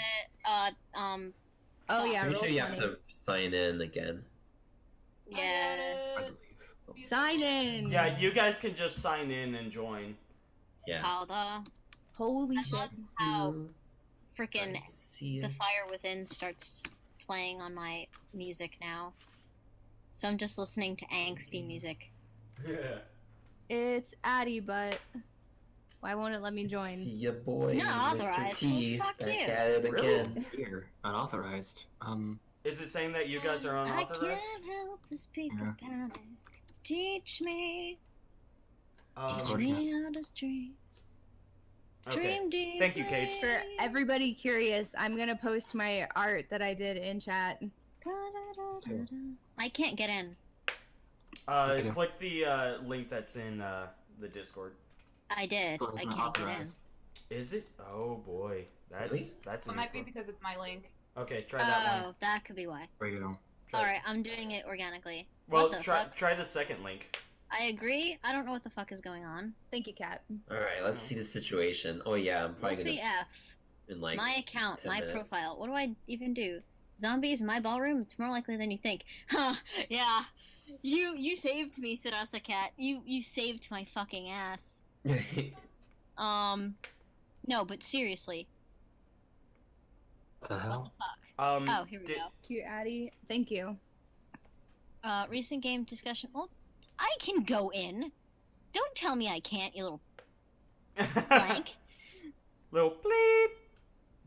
Oh yeah,
Pretty
roll
sure you have
20.
to sign in again.
I
yeah.
got
I
it.
believe.
Sign in.
Yeah, you guys can just sign in and join.
Yeah.
How the
Holy
I
shit.
love how
I
freaking
see
the
it.
Fire Within starts playing on my music now. so I'm just listening to angsty music.
It's Addie, but why won't it let me join?
See ya, boy,
Not
Mr.
authorized.
T.
Well, fuck
back
you.
at it
Really?
again.
Here, unauthorized.
Is it saying that you guys are
I
unauthorized?
can't help this people
Yeah.
panic. Teach me
Teach
how to dream.
Okay.
Dream deep.
Thank you, Cage.
For everybody curious, I'm gonna post my art that I did in chat.
I can't get in.
Okay.
Click the link that's in the Discord.
I did.
So it's
I
not
can't get in.
authorized.
Is it? Oh boy, that's
Really?
that's
It
an
might be
info.
because it's my link.
Okay, try that one.
Oh, that could be why.
There you go.
Try-
Alright, I'm doing it organically.
Well,
what the
try
fuck?
try the second link.
I agree. I don't know what the fuck is going on.
Thank you, Kat.
Alright, let's see the situation. Oh yeah, I'm probably
Wolfie
gonna
F.
in like
My account,
10
my
minutes.
profile. What do I even do? Zombies in my ballroom? It's more likely than you think. Huh, yeah. You saved me, Sarasa Cat. You saved my fucking ass. No, but seriously.
What the
What
hell?
the fuck? Oh, here we
did-
go.
Cute Addie. Thank you.
Recent game discussion. Well, I can go in. Don't tell me I can't, you little blank.
Little bleep.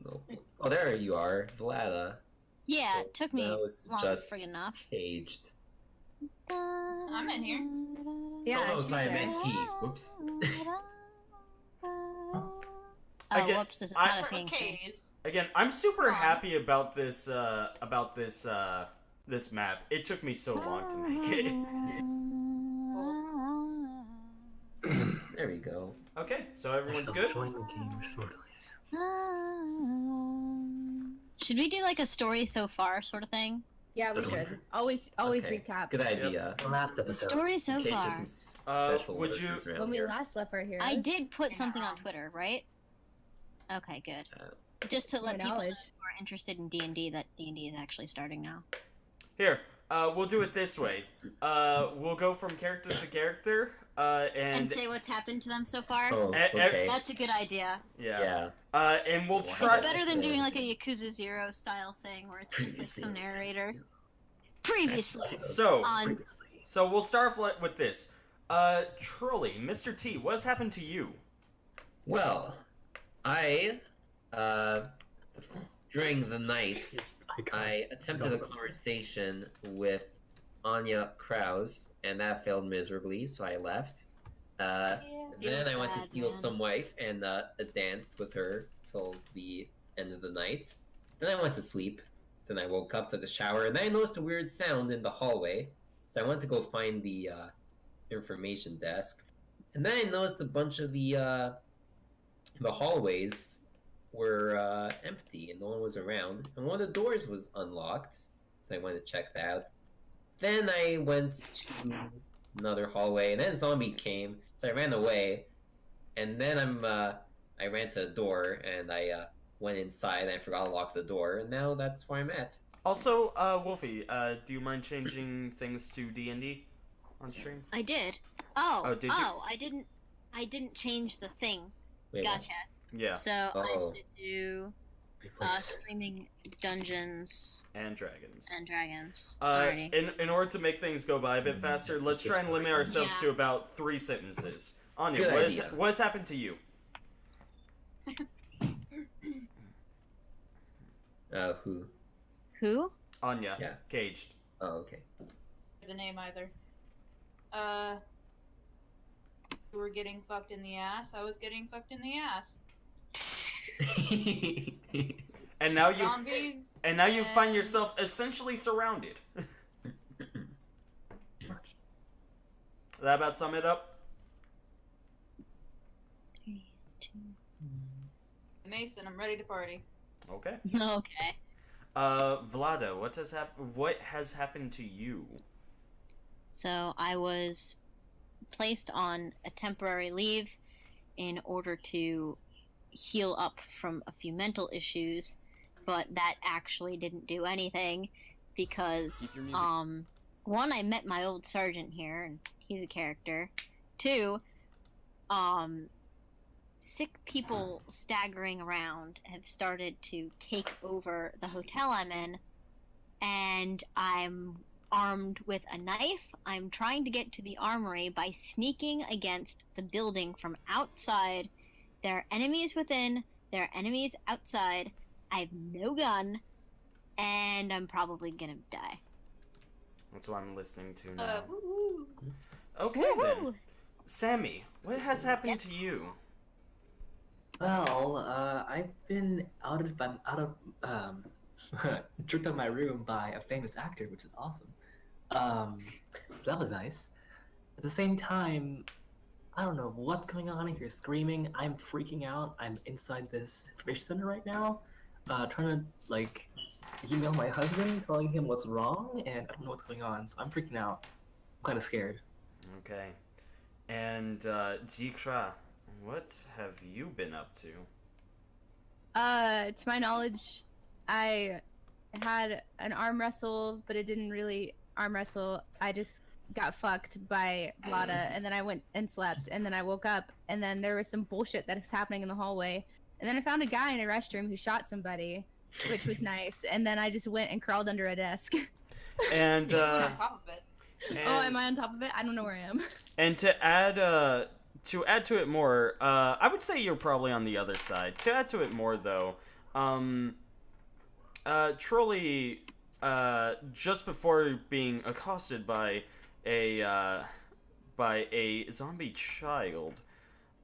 Nope. Oh, there you are, Vlada.
Yeah, it took me
That was
long
just
friggin' enough.
caged.
I'm in here.
Yeah,
oh, no,
she's
sorry, I
there.
meant T. Whoops.
Oh,
Again,
whoops, this is
I-
not a singing thing.
Case.
Again, I'm super
Aw.
happy about this this map. It took me so long to make it.
There we go.
Okay, so everyone's
I shall
good.
Join the game shortly.
Should we do like a story so far sort of thing?
Yeah, we should. Always
Okay,
recap.
Good idea.
The last episode.
Story so
In case
far.
there's some
Uh,
special
would you-
workers around
When we
here.
last left our heroes.
I did put
You're
something
not
on
wrong.
Twitter, right? Okay, good.
Uh,
Just to
To
let
my
people know
knowledge.
who are interested in D&D that D&D is actually starting now.
Here, we'll do it this way. We'll go from character to character,
And
and
say what's happened to them so far?
Oh,
Eh, eh,
okay.
That's a good idea.
yeah.
Yeah.
And we'll
It's
try.
It's better than doing like a Yakuza 0 style thing where it's just like some narrator. Previously
So,
on
Previously.
so we'll start with this. Truly, Mr. T, what's happened to you?
Well, I, during the night, I attempted a conversation with Anya Kraus, and that failed miserably, so I left. Then I went to
Bad,
steal
man.
some wife and danced with her till the end of the night. Then I went to sleep. Then I woke up, took a shower, and then I noticed a weird sound in the hallway. So I went to go find the information desk. And then I noticed a bunch of the hallways were empty and no one was around. And one of the doors was unlocked. So I went to check that out. Then I went to another hallway, and then a zombie came, so I ran away. And then I ran to a door, and I went inside, and I forgot to lock the door, and now that's where I'm at.
Also, Wolfie, do you mind changing things to D&D on stream?
I did. Oh,
Oh, did you?
I didn't change the thing.
Wait, what?
Gotcha.
Yeah,
So I
Oh.
should do streaming Dungeons
and Dragons.
and Dragons.
Uh,
Alrighty.
in order to make things go by a bit faster, let's try and limit ourselves
Yeah.
to about 3 sentences. Anya,
Good idea.
what has happened to you?
Who?
Who?
Anya,
Yeah.
caged.
Oh, okay.
The name either. You were getting fucked in the ass. I was getting fucked in the ass.
And now you
Zombies.
and now you find
and-
yourself essentially surrounded. That about sum it up?
3, 2.
Mason, I'm ready to party.
Okay.
Okay.
Vlada, what has happened to you?
So I was placed on a temporary leave in order to heal up from a few mental issues, but that actually didn't do anything because
Keep your music.
one, I met my old sergeant here and he's a character. 2, sick people staggering around have started to take over the hotel I'm in, and I'm armed with a knife. I'm trying to get to the armory by sneaking against the building from outside. There are enemies within, there are enemies outside. I have no gun, and I'm probably gonna die.
That's what I'm listening to now.
Woo-hoo.
Okay then. Sammy, what has happened to you?
Well, I've been tricked out of my room by a famous actor, which is awesome. That was nice. At the same time, I don't know what's going on. If you're screaming, I'm freaking out. I'm inside this fish center right now, trying to like email my husband, telling him what's wrong, and I don't know what's going on. So I'm freaking out. I'm kind of scared.
Okay. And, Jikra, what have you been up to?
To my knowledge, I had an arm wrestle, but it didn't really arm wrestle. I just got fucked by Vlada, and then I went and slept, and then I woke up, and then there was some bullshit that was happening in the hallway, and then I found a guy in a restroom who shot somebody, which was nice, and then I just went and crawled under a desk.
And,
You went on top of it.
Oh, am I on top of it? I don't know where I am.
And to add to it more, I would say you're probably on the other side. To add to it more, though, Trolley, just before being accosted by a zombie child,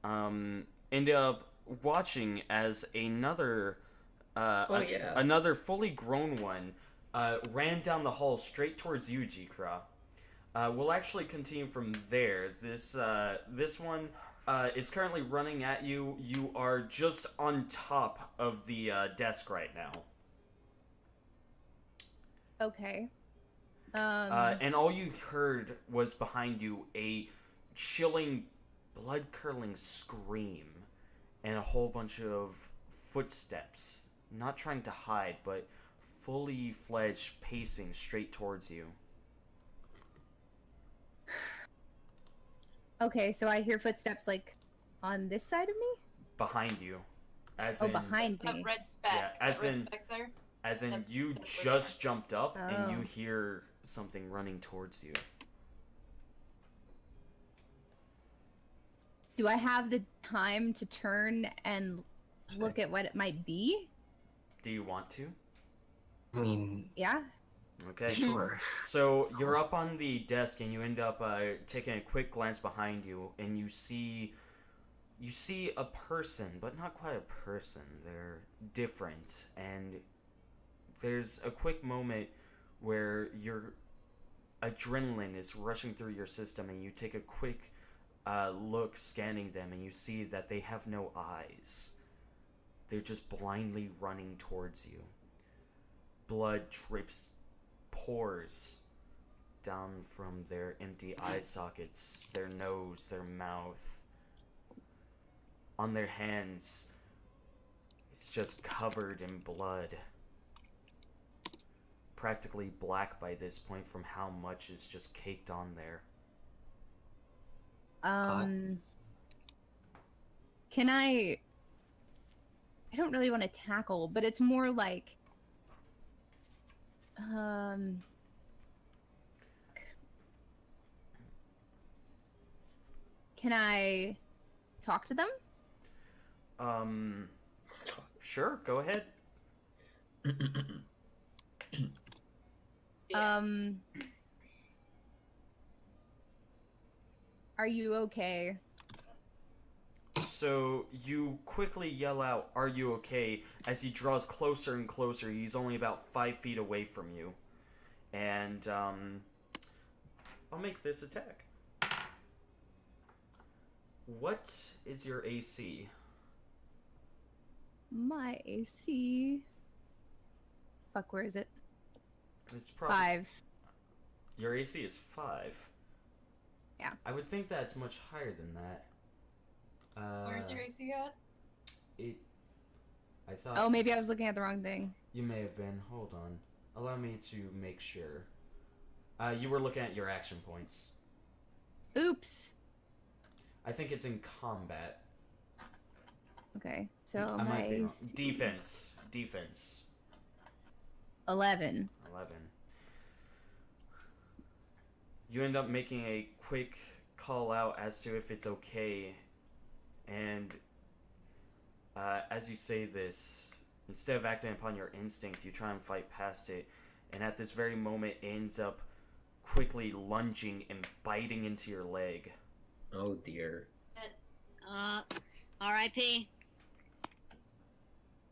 ended up watching as another another fully grown one ran down the hall straight towards you, Jikra. We'll actually continue from there. This one is currently running at you. You are just on top of the desk right now.
Okay.
And all you heard was behind you a chilling, blood-curdling scream and a whole bunch of footsteps. Not trying to hide, but fully fledged pacing straight towards you.
Okay, so I hear footsteps like on this side of me?
Behind you. As
Oh,
in,
behind
That
me.
red speck.
Yeah, as
that red
in-
speck there.
As in,
That's-
you
that's where
just jumped up and you
Oh.
hear something running towards you.
Do I have the time to turn and look at what it might be?
Do you want to?
I mean,
Yeah?
Okay.
sure.
So you're up on the desk and you end up taking a quick glance behind you and you see a person, but not quite a person. They're different, and there's a quick moment where your adrenaline is rushing through your system and you take a quick look scanning them and you see that they have no eyes. They're just blindly running towards you. Blood drips, pours down from their empty eye sockets, their nose, their mouth. On their hands, it's just covered in blood. Practically black by this point from how much is just caked on there.
Can I don't really want to tackle, but it's more like can I talk to them?
Sure, go ahead.
Yeah.
Are you okay?
So you quickly yell out, "Are you okay?" as he draws closer and closer. He's only about 5 feet away from you. And, I'll make this attack. What is your AC?
My AC. Fuck, where is it?
It's probably
5.
Your AC is 5.
Yeah.
I would think that's much higher than that.
Where's your AC at?
I thought.
Oh, maybe I was looking at the wrong thing.
You may have been. Hold on. Allow me to make sure. You were looking at your action points.
Oops.
I think it's in combat.
Okay, so
I might be wrong.
AC
Defense.
11.
11. you end up making a quick call out as to if it's okay, and as you say this, instead of acting upon your instinct, you try and fight past it, and at this very moment, it ends up quickly lunging and biting into your leg.
Oh dear.
R.I.P.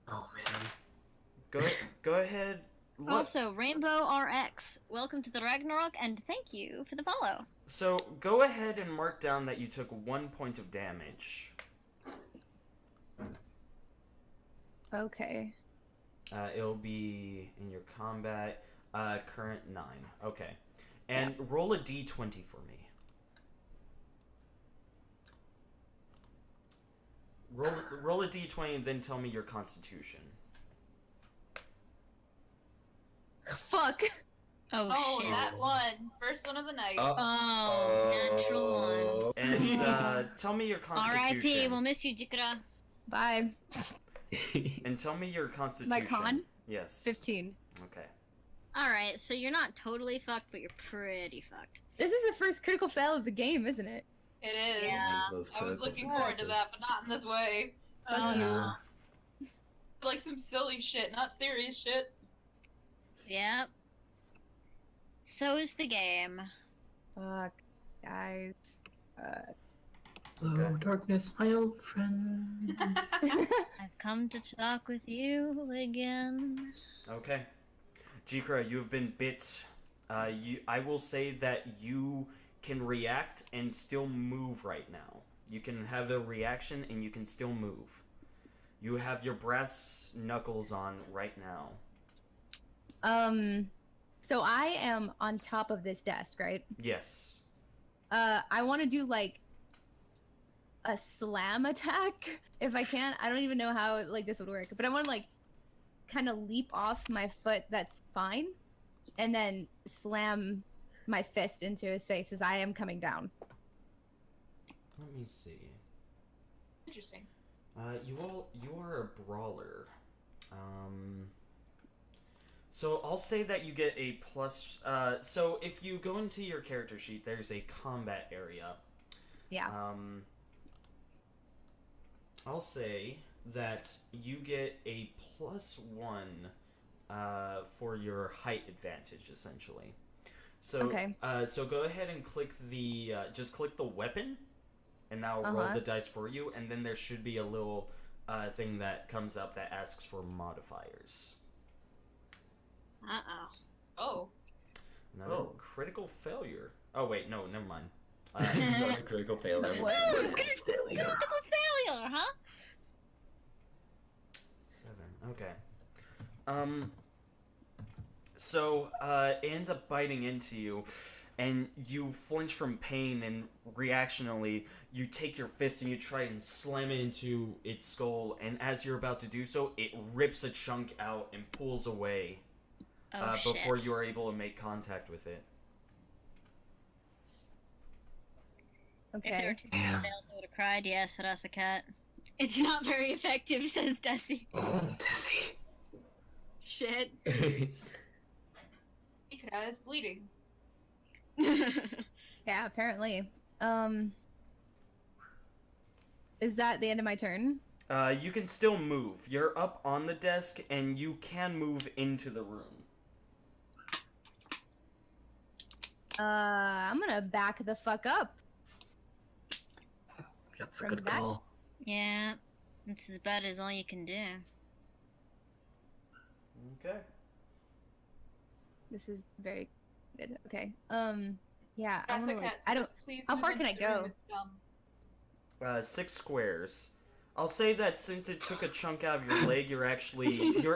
Oh man.
Go ahead.
Also, Rainbow RX, welcome to the Ragnarok, and thank you for the follow.
So go ahead and mark down that you took 1 point of damage.
Okay.
It'll be in your combat. Current 9. Okay. And roll a d20 for me. Roll a d20 and then tell me your constitution.
Fuck.
Oh,
Shit.
that one. First one of the night.
Oh, natural one.
And tell me your constitution.
R.I.P. We'll miss you, Jikra.
Bye.
And tell me your constitution.
My con?
Yes.
15.
Okay.
Alright, so you're not totally fucked, but you're pretty fucked.
This is the first critical fail of the game, isn't it?
It is.
Yeah.
Those
I was
critical
looking forward to
successes.
that, but not in this way.
Fuck you.
no.
Like some silly shit, not serious shit.
Yep. So is the game.
Fuck. Guys.
Hello, darkness, my old friend.
I've come to talk with you again.
Okay. Jikra, you have been bit. I will say that you can react and still move right now. You can have a reaction and you can still move. You have your brass knuckles on right now.
So I am on top of this desk, right?
Yes.
I want to do like a slam attack if I can. I don't even know how like this would work, but I want to like kind of leap off my foot that's fine, and then slam my fist into his face as I am coming down.
Let me see.
Interesting.
You are a brawler. So I'll say that you get a plus. So if you go into your character sheet, there's a combat area.
Yeah.
I'll say that you get a +1 for your height advantage, essentially. So,
Okay.
So go ahead and click the just click the weapon, and now roll the dice for you. And then there should be a little thing that comes up that asks for modifiers.
Uh-oh.
Oh.
Another
Oh.
critical failure. Oh wait, no, never mind.
Another critical failure.
Failure.
Critical failure, huh?
7. Okay. So it ends up biting into you, and you flinch from pain, and reactionally, you take your fist and you try and slam it into its skull, and as you're about to do so, it rips a chunk out and pulls away before you are able to make contact with it.
If there were
Okay.
two fails, I would have cried. Yes, Rasa cat. It's not very effective, says Desi.
Dizzy.
Shit.
Ikra is bleeding.
Yeah, apparently. Is that the end of my turn?
You can still move. You're up on the desk, and you can move into the room.
I'm gonna back the fuck up.
That's a
From
good
that-
call.
Yeah, it's as bad as all you can do.
Okay.
This is very good. Okay. Yeah, I'm
Rasa
gonna like,
Cat
I don't.
says, "Please
how
move
far can
into
I
the room,
go?
it's dumb."
6 squares. I'll say that since it took a chunk out of your leg, you're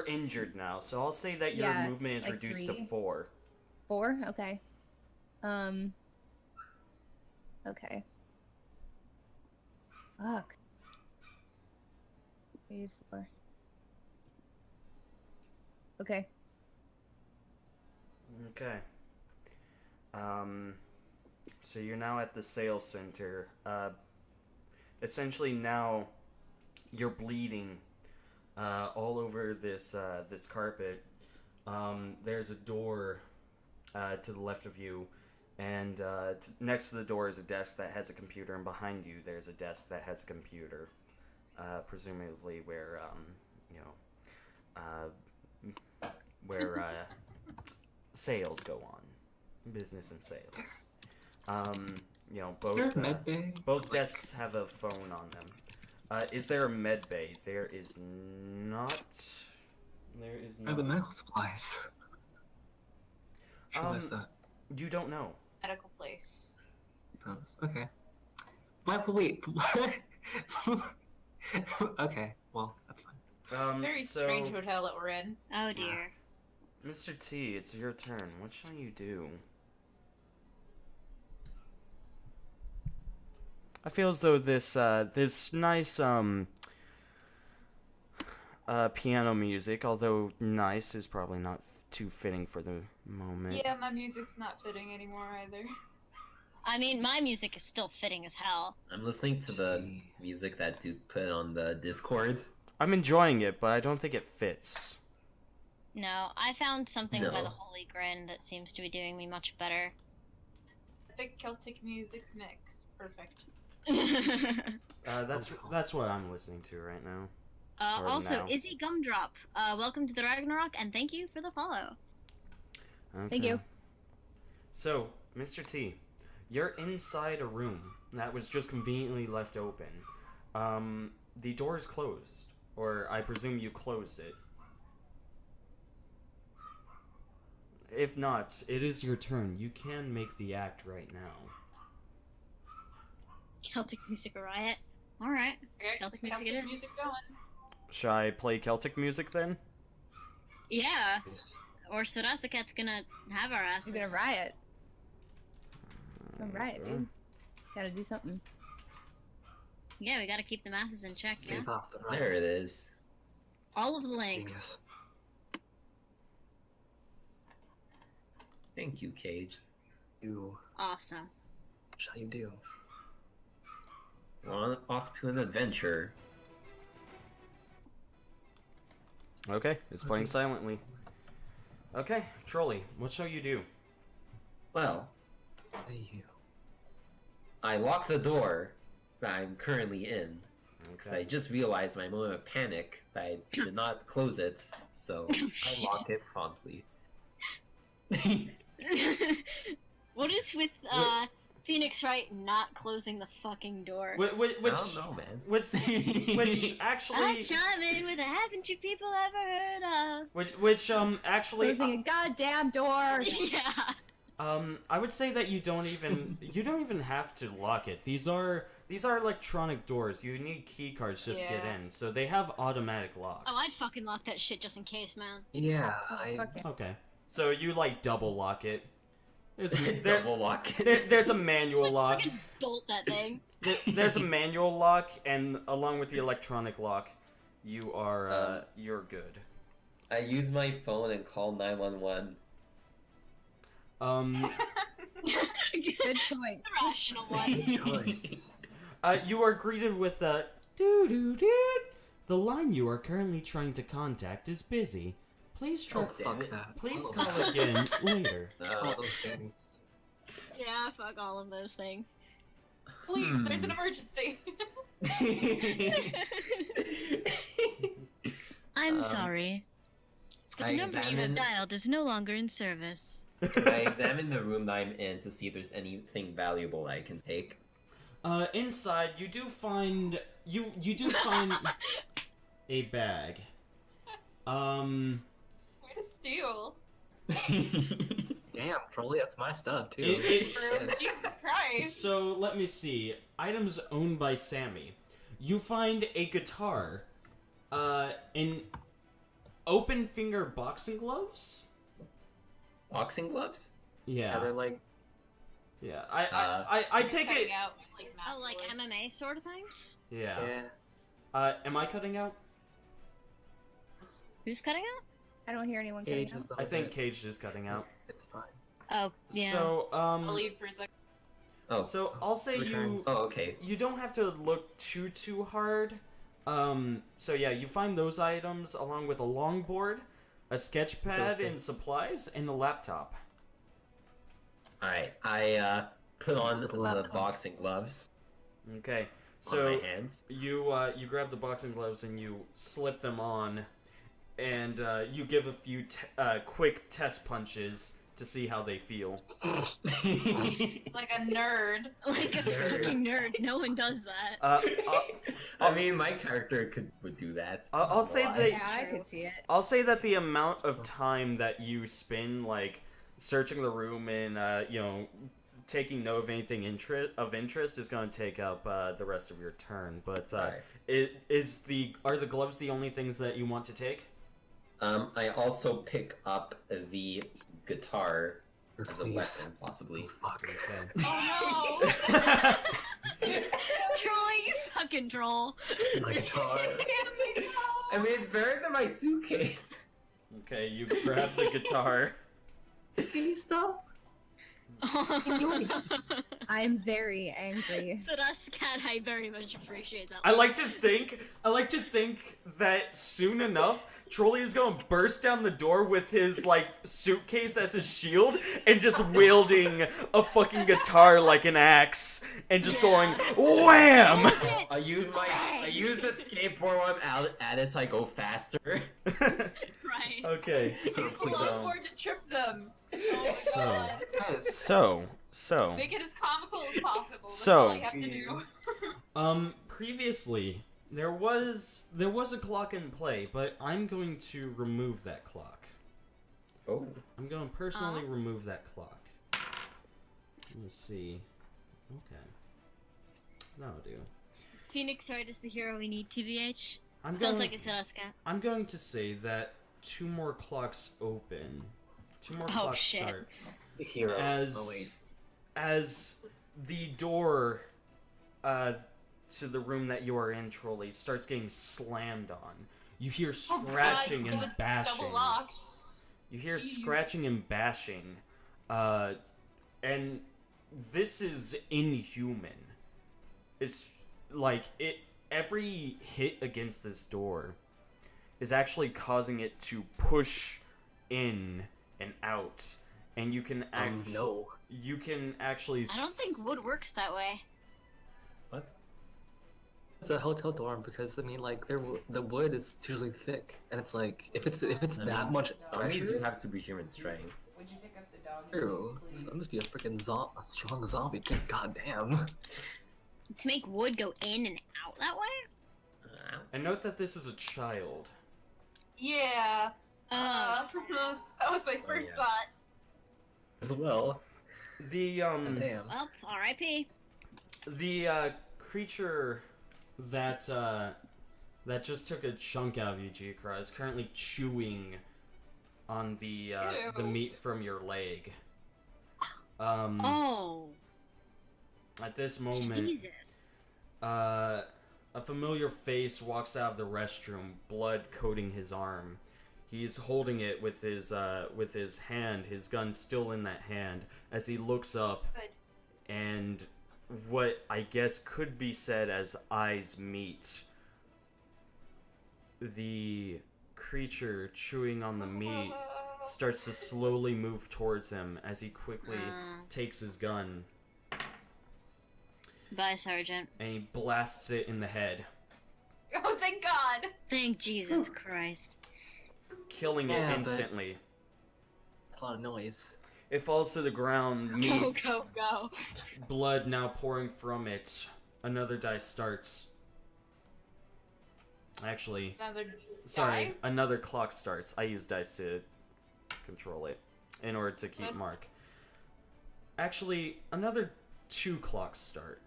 injured now. So I'll say that your
Yeah,
movement is
like
reduced
3.
to 4.
4? Okay. Okay. Fuck. 3, 4. Okay.
Okay. So you're now at the sales center. Essentially now you're bleeding all over this carpet. There's a door to the left of you, And next to the door is a desk that has a computer, and behind you there's a desk that has a computer, presumably where sales go on, business and sales.
There's med bay.
Both desks have a phone on them. Is there a med bay? There is not. There is
Where are the
not.
medical supplies? Sure, that's that.
You don't know.
Medical place.
Okay. Wait. Okay, well, that's fine.
Very
so,
strange hotel that we're in.
Oh dear.
Mr. T, it's your turn. What shall you do? I feel as though this this nice piano music, although nice, is probably not too fitting for the moment.
Yeah, my music's not fitting anymore either.
I mean, my music is still fitting as hell.
I'm listening to the music that Duke put on the Discord.
I'm enjoying it, but I don't think it fits.
No, I found something by
No.
the Holy Grin that seems to be doing me much better.
Big Celtic music mix. Perfect.
That's what I'm listening to right now. Or
Also,
now.
Izzy Gumdrop, welcome to the Ragnarok, and thank you for the follow.
Thank you.
So, Mr. T, you're inside a room that was just conveniently left open. The door is closed, or I presume you closed it. If not, it is your turn. You can make the act right now.
Celtic Music Riot. Alright.
Okay,
Celtic music it is.
music going.
Shall I play Celtic music then?
Yeah,
Yes.
or Sarasaket's gonna have our asses.
You're gonna riot. Gonna riot, dude. Gotta do something.
Yeah, we gotta keep the masses in check, yeah?
Stave off the right.
There it is.
All of the links.
Genius.
Thank you, Cage.
You.
Awesome.
What shall you do?
We're off to an adventure.
Okay, it's playing silently. Okay, Trolley, what shall you do?
Well,
Hey, you.
I locked the door that I'm currently in. Because I just realized my moment of panic that I did not close it, so I lock it promptly.
What is with Phoenix Wright not closing the fucking door?
Which,
I don't know, man.
which
I'll
actually,
chime in with a haven't you people ever heard of?
which actually,
Closing a goddamn door.
Yeah.
I would say that you don't even have to lock it. These are electronic doors. You need key cards just to get
Yeah.
in, so they have automatic locks.
Oh, I'd fucking lock that shit just in case, man.
Yeah,
Fuck it.
Okay, so you like double lock it. There's
Double lock.
there's a manual lock.
Fucking bolt that thing.
There's a manual lock, and along with the electronic lock, you are you're good.
I use my phone and call 911.
Good choice.
The rational one.
choice.
You are greeted with a doo-doo-doo. The line you are currently trying to contact is busy. Please try.
Oh, fuck that.
Please
Oh.
call again later.
All
No.
those things.
Yeah, fuck all of those things.
Please, there's an emergency.
I'm sorry. The
I
number you have
examine-
dialed is no longer in service.
I examine the room that I'm in to see if there's anything valuable I can take.
Inside, you do find a bag.
Way to steal.
Damn, Trolley, that's my stuff too.
Bro, Jesus Christ.
So let me see. Items owned by Sammy. You find a guitar, in open finger boxing gloves.
Boxing gloves?
Yeah, they're
Yeah,
like
yeah. I take
Cutting
it.
out, like,
Oh, like
massively.
MMA sort of things?
Yeah.
yeah.
Am I cutting out?
Who's cutting out?
I don't hear anyone cutting
Cage
out.
is the
I think
bit.
Cage is cutting out.
It's fine.
Oh, yeah.
So
I'll leave for a second.
Oh.
So I'll say
Returns.
Oh, okay.
you don't have to look too hard. So yeah, you find those items along with a longboard, a sketch pad
Those
and
things.
supplies, and a laptop.
Alright, I put on the boxing gloves
Okay,
on
so
my hands.
you grab the boxing gloves and you slip them on, and you give a few quick test punches to see how they feel.
Like a nerd.
Like a
Nerd.
fucking nerd. No one does that.
I mean, my character would do that.
I'll say
Why?
that-
Yeah, I could see it.
I'll say that the amount of time that you spend like searching the room and taking note of anything of interest is going to take up the rest of your turn. But
Right.
are the gloves the only things that you want to take?
I also pick up the guitar as a
Please.
weapon, possibly.
Fuck.
Okay.
Oh no!
Troll, you fucking troll.
My guitar.
I mean, it's better than my suitcase.
Okay, you grab the guitar.
Can you stop?
I'm very angry.
Sedascat, I very much appreciate that.
I like to think that soon enough, Trolley is going to burst down the door with his like suitcase as his shield and just wielding a fucking guitar like an axe and just going wham.
I use the skateboard when I'm at it so I go faster.
Right.
Okay.
So
Use the
please.
longboard to trip them. Oh my
So-
god.
Guys,
So
Make it as comical as possible. That's all you have to do.
previously there was a clock in play, but I'm going to remove that clock.
Oh.
I'm going to personally remove that clock. Let me see. Okay. That'll do.
Phoenix Wright is the hero we need, TBH.
I'm
Sounds
going,
like a Sedascat.
I'm going to say that 2 more clocks open. 2 more
Oh,
clocks
shit.
start.
the hero.
As
Oh wait.
as the door to the room that you are in, Trolley, starts getting slammed on. You hear scratching
Oh, God,
and
it's
bashing.
Double locked.
You hear
Jeez.
scratching and bashing, and this is inhuman. It's like every hit against this door is actually causing it to push in and out, and you can
No.
you can actually.
I don't think wood works that way.
What? It's a hotel dorm because I mean, like, the wood is usually thick, and it's like if it's
I
that
mean,
much
Zombies do
pressure.
have superhuman strength.
Would you pick up the dog?
True. So that must be a freaking a strong zombie. Good goddamn.
To make wood go in and out that way?
And note that this is a child.
Yeah. That was my first
yeah.
thought.
As well.
The
Damn.
Well, R.I.P.
the creature that just took a chunk out of you, Jikra, is currently chewing on the
Ew.
meat from your leg.
Oh,
At this moment,
Jesus.
a familiar face walks out of the restroom, blood coating his arm. He's holding it with his hand, his gun still in that hand, as he looks up,
Good.
and what I guess could be said as eyes meet. The creature chewing on the meat starts to slowly move towards him as he quickly takes his gun
Bye, Sergeant.
and he blasts it in the head,
Oh, thank God.
Thank Jesus Christ.
killing
Yeah,
it
but-
instantly.
It's a lot of noise.
It falls to the ground,
Go,
meat,
go, go.
blood now pouring from it. Another dice starts. Actually,
Another
sorry,
die?
another clock starts. I use dice to control it in order to keep
Good.
mark. Actually, another 2 clocks start.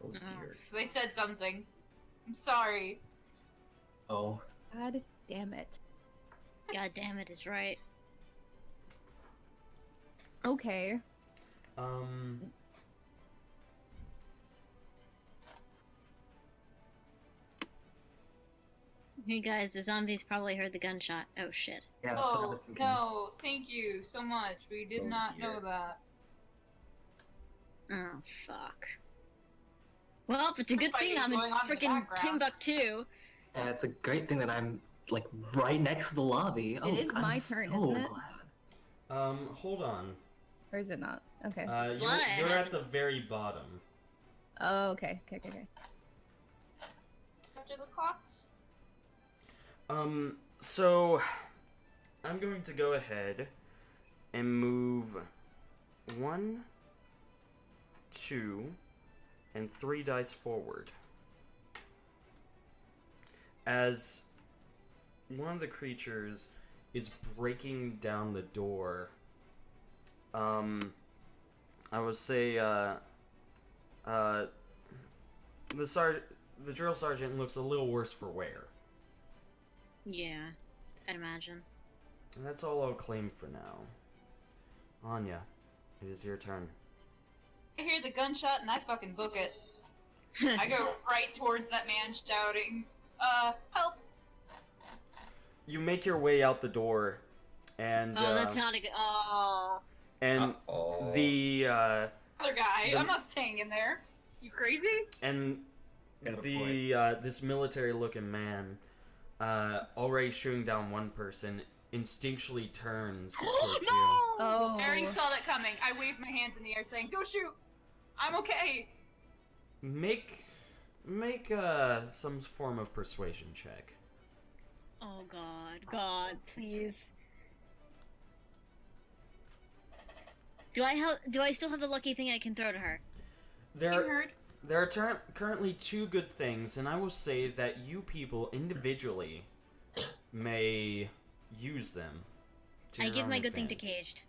Oh dear.
They said something. I'm sorry.
Oh.
God damn it.
God damn it is right.
Okay.
Hey guys, the zombies probably heard the gunshot. Oh shit.
Yeah, that's what I
Oh,
was thinking.
no. Thank you so much. We did
Oh,
not
dear.
know that.
Oh fuck. Well, it's a good
Fighting
thing I'm in
going on in the
freaking
background.
Timbuktu.
And it's a great thing that I'm like right next to the lobby. Oh,
is
I'm
my turn,
so
isn't it?
glad.
Hold on.
Or is it not? Okay.
You're at the very bottom.
Oh, okay. Okay.
After the clocks?
So I'm going to go ahead and move 1, 2, and 3 dice forward. As one of the creatures is breaking down the door, I would say, the drill sergeant looks a little worse for wear.
Yeah, I'd imagine.
And that's all I'll claim for now. Anya, it is your turn.
I hear the gunshot and I fucking book it. I go right towards that man shouting, help!
You make your way out the door, and
that's not a good. Oh.
And
Uh-oh.
the
Other guy, I'm not staying in there. You crazy?
and this military-looking man, already shooting down one person, instinctually turns towards you.
Oh.
I already saw that coming. I waved my hands in the air saying, don't shoot! I'm okay!
Make some form of persuasion check.
Oh God, please. Do I still have the lucky thing I can throw to her?
You heard?
There are currently 2 good things, and I will say that you people individually may use them. To
I
your
give
own
my good thing to
advantage.
Caged.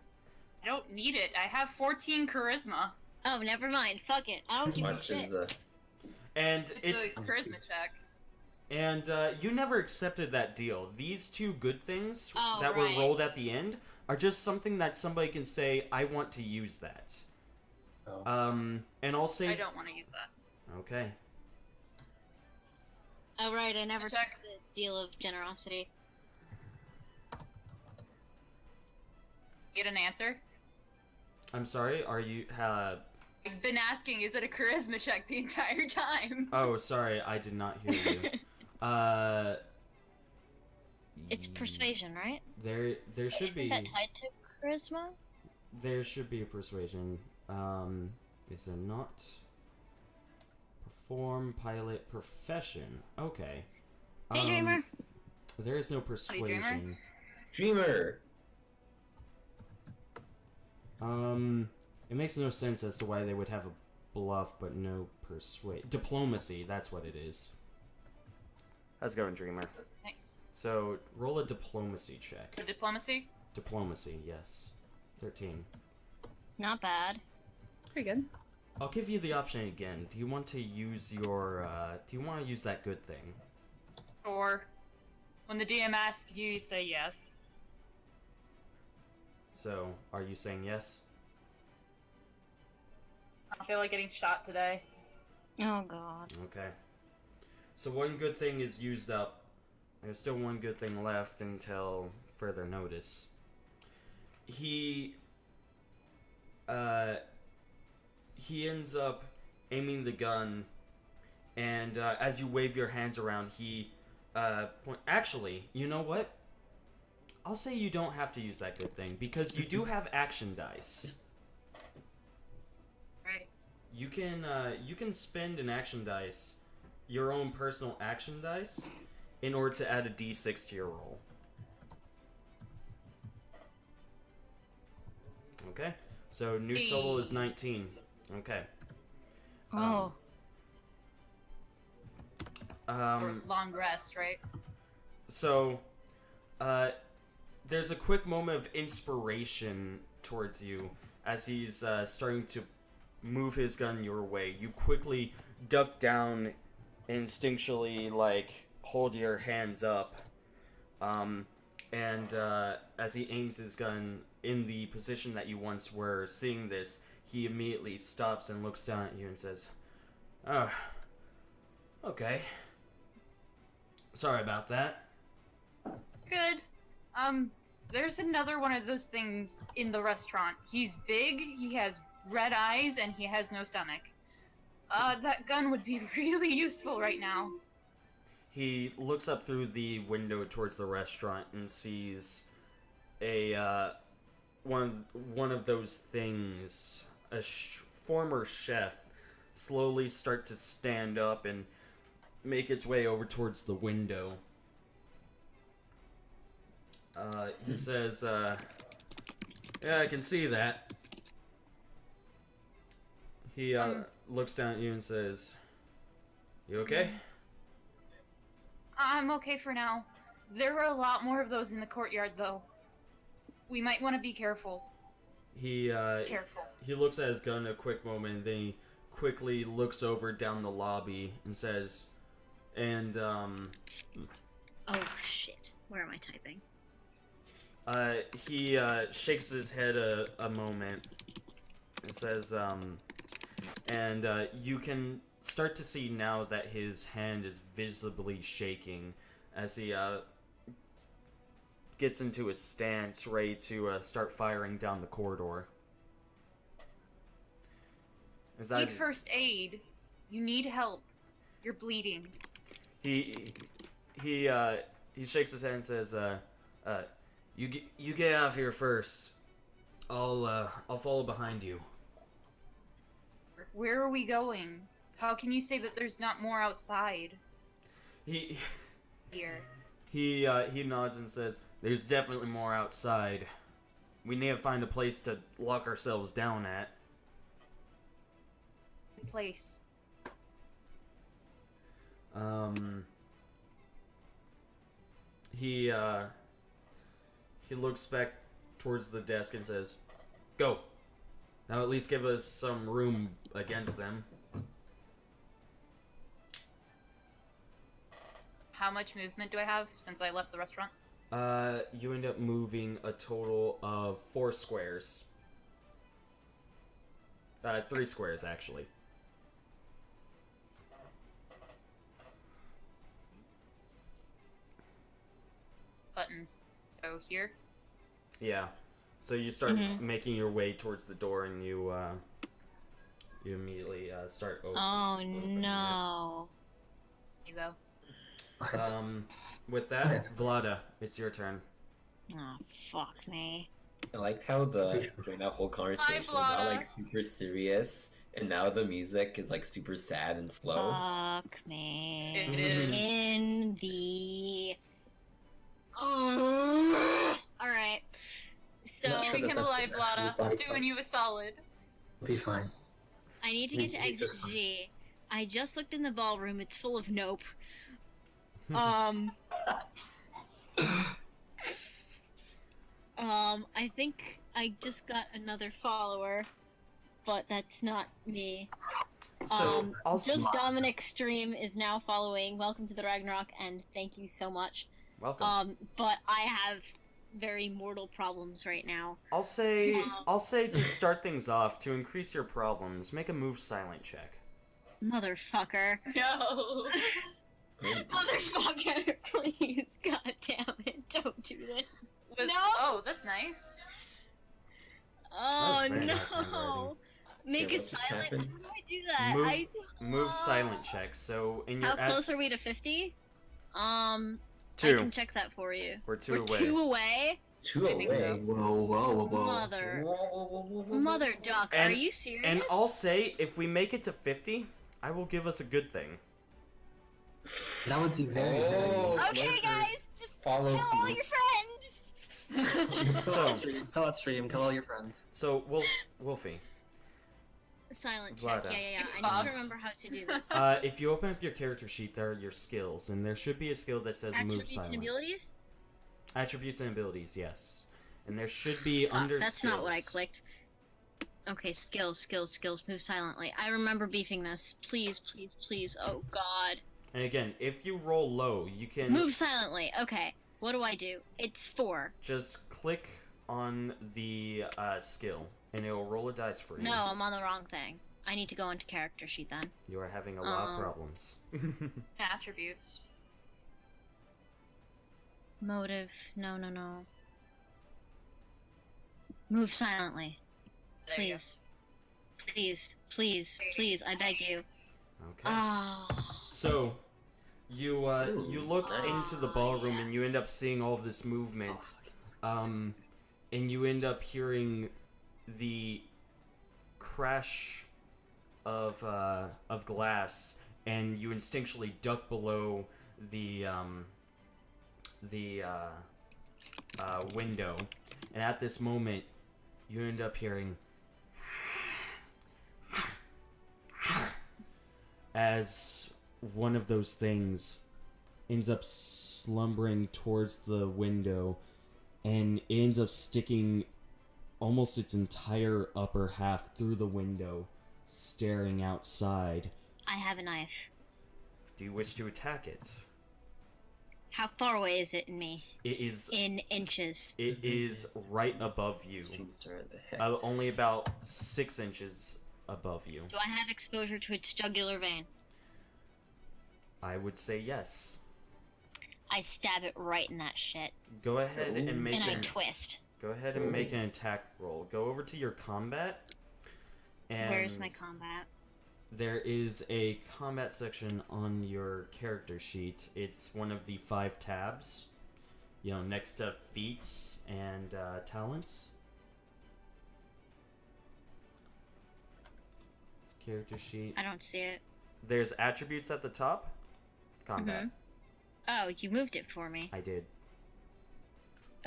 I don't need it. I have 14 charisma.
Oh, never mind. Fuck it. I don't give a
Much
shit.
is
And
It's a charisma check.
And you never accepted that deal. These 2 good things
Oh,
that
right.
were rolled at the end are just something that somebody can say, I want to use that.
Oh.
And I'll say...
I don't want to use that.
Okay.
Oh, right. I never took
Check.
the deal of generosity.
Get an answer?
I'm sorry, are you...
I've been asking, is it a charisma check the entire time?
Oh, sorry, I did not hear you.
It's persuasion, right?
There should
Isn't
be...
that tied to charisma?
There should be a persuasion. Is there not? Perform pilot profession. Okay.
Hey, Dreamer.
There is no
Dreamer?
persuasion.
Dreamer.
It makes no sense as to why they would have a bluff but no persuade. Diplomacy, that's what it is. How's it going, Dreamer?
Nice.
So, roll a diplomacy check.
For diplomacy?
Diplomacy, yes. 13.
Not bad.
Pretty good.
I'll give you the option again. Do you want to use your, do you want to use that good thing?
Or, when the DM asks you, you say yes.
So, are you saying yes?
I don't feel like getting shot today.
Oh God.
Okay. So one good thing is used up. There's still one good thing left until further notice. He ends up aiming the gun, and as you wave your hands around, he actually, you know what? I'll say you don't have to use that good thing because you do have action dice.
Right.
You can spend an action dice, your own personal action dice, in order to add a d6 to your roll. Okay, so new total is 19. Okay.
Oh.
Or long rest, right?
So, there's a quick moment of inspiration towards you as he's starting to move his gun your way. You quickly duck down, instinctually, like, hold your hands up. And as he aims his gun in the position that you once were seeing this, he immediately stops and looks down at you and says, "Oh, okay. Sorry about that."
Good. There's another one of those things in the restaurant. He's big, he has red eyes, and he has no stomach. That gun would be really useful right now.
He looks up through the window towards the restaurant and sees a one of those things, a former chef, slowly start to stand up and make its way over towards the window. He says, yeah, I can see that. He looks down at you and says, you okay?
I'm okay for now. There are a lot more of those in the courtyard, though. We might want to be careful.
Careful. He looks at his gun a quick moment, and then he quickly looks over down the lobby and says,
Oh, shit. Where am I typing?
He shakes his head a moment and says, you can start to see now that his hand is visibly shaking as he gets into his stance, ready to start firing down the corridor.
You need first aid. You need help. You're bleeding.
He shakes his head and says, you get out of here first. I'll follow behind you.
Where are we going? How can you say that there's not more outside? Here.
He nods and says, there's definitely more outside. We need to find a place to lock ourselves down at.
Place.
He looks back towards the desk and says, go. Now at least give us some room against them.
How much movement do I have since I left the restaurant?
You end up moving a total of 4 squares. 3 squares, actually.
Buttons. So here?
Yeah. So you start making your way towards the door, and you immediately start opening.
Oh no!
You go.
With that, Vlada, it's your turn.
Oh fuck me!
I liked how during that whole conversation was all like super serious, and now the music is like super sad and slow.
Fuck me!
It is.
In the. All right. So
Keeping him alive, Vlada. Doing you a solid.
Be fine.
I need to get to exit G. I just looked in the ballroom. It's full of nope. I think I just got another follower, but that's not me.
So,
just Dominic's stream is now following. Welcome to the Ragnarok, and thank you so much.
Welcome.
But I have very mortal problems right now.
I'll say to start things off, to increase your problems, make a move silent check.
Motherfucker.
No.
Motherfucker, please. God damn it. Don't do this. No.
Oh, that's nice.
Oh,
very
no.
nice handwriting.
Make it
what just
silent.
happened?
How do I do that?
Move silent check. So in your
How close are we to 50?
2.
I can check that for you.
We're 2 away.
2 away?
2
I think
away.
so.
Whoa.
Mother duck, are you serious?
And I'll say, if we make it to 50, I will give us a good thing.
That would be very
Okay, guys, just
follow
tell all your friends.
Tell us stream, tell all your friends.
So, Wolfie.
Silent check.
Vlada.
Yeah. I need to remember how to do this.
If you open up your character sheet, there are your skills, and there should be a skill that says move
Attributes
silent.
and abilities?
Attributes and abilities, yes. And there should be under
that's
skills.
not what I clicked. Okay, skills, move silently. I remember beefing this. Please. Oh god.
And again, if you roll low, you can
Move silently. Okay. What do I do? It's 4.
just click on the skill, and it will roll a dice for you.
No, I'm on the wrong thing. I need to go into character sheet then.
You are having a lot of problems.
Attributes.
Motive. No. Move silently.
There you
Please, I beg you.
Okay.
Oh.
So, you look
nice.
into the ballroom and you end up seeing all of this movement. and you end up hearing the crash of glass, and you instinctually duck below the window, and at this moment, you end up hearing as one of those things ends up slumbering towards the window, and it ends up sticking almost its entire upper half through the window, staring outside.
I have a knife.
Do you wish to attack it?
How far away is it in me?
It is
in inches.
It is right above you. Only about 6 inches above you.
Do I have exposure to its jugular vein?
I would say yes.
I stab it right in that shit.
Go ahead and make
I twist.
Go ahead and make an attack roll. Go over to your combat. And
where's my combat?
There is a combat section on your character sheet. It's one of the 5 tabs. You know, next to feats and talents. Character sheet.
I don't see it.
There's attributes at the top. Combat.
Oh, you moved it for me.
I did.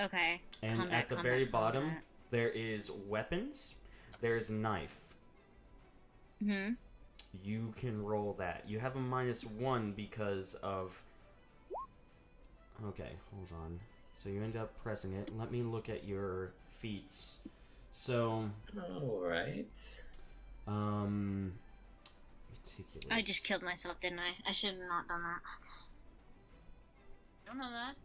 Okay.
And
combat,
at the very bottom, there is weapons. There's knife. You can roll that. You have a -1 because of... Okay, hold on. So you end up pressing it. Let me look at your feats. So...
Alright.
Meticulous.
I just killed myself, didn't I? I should have not done that.
Don't know that.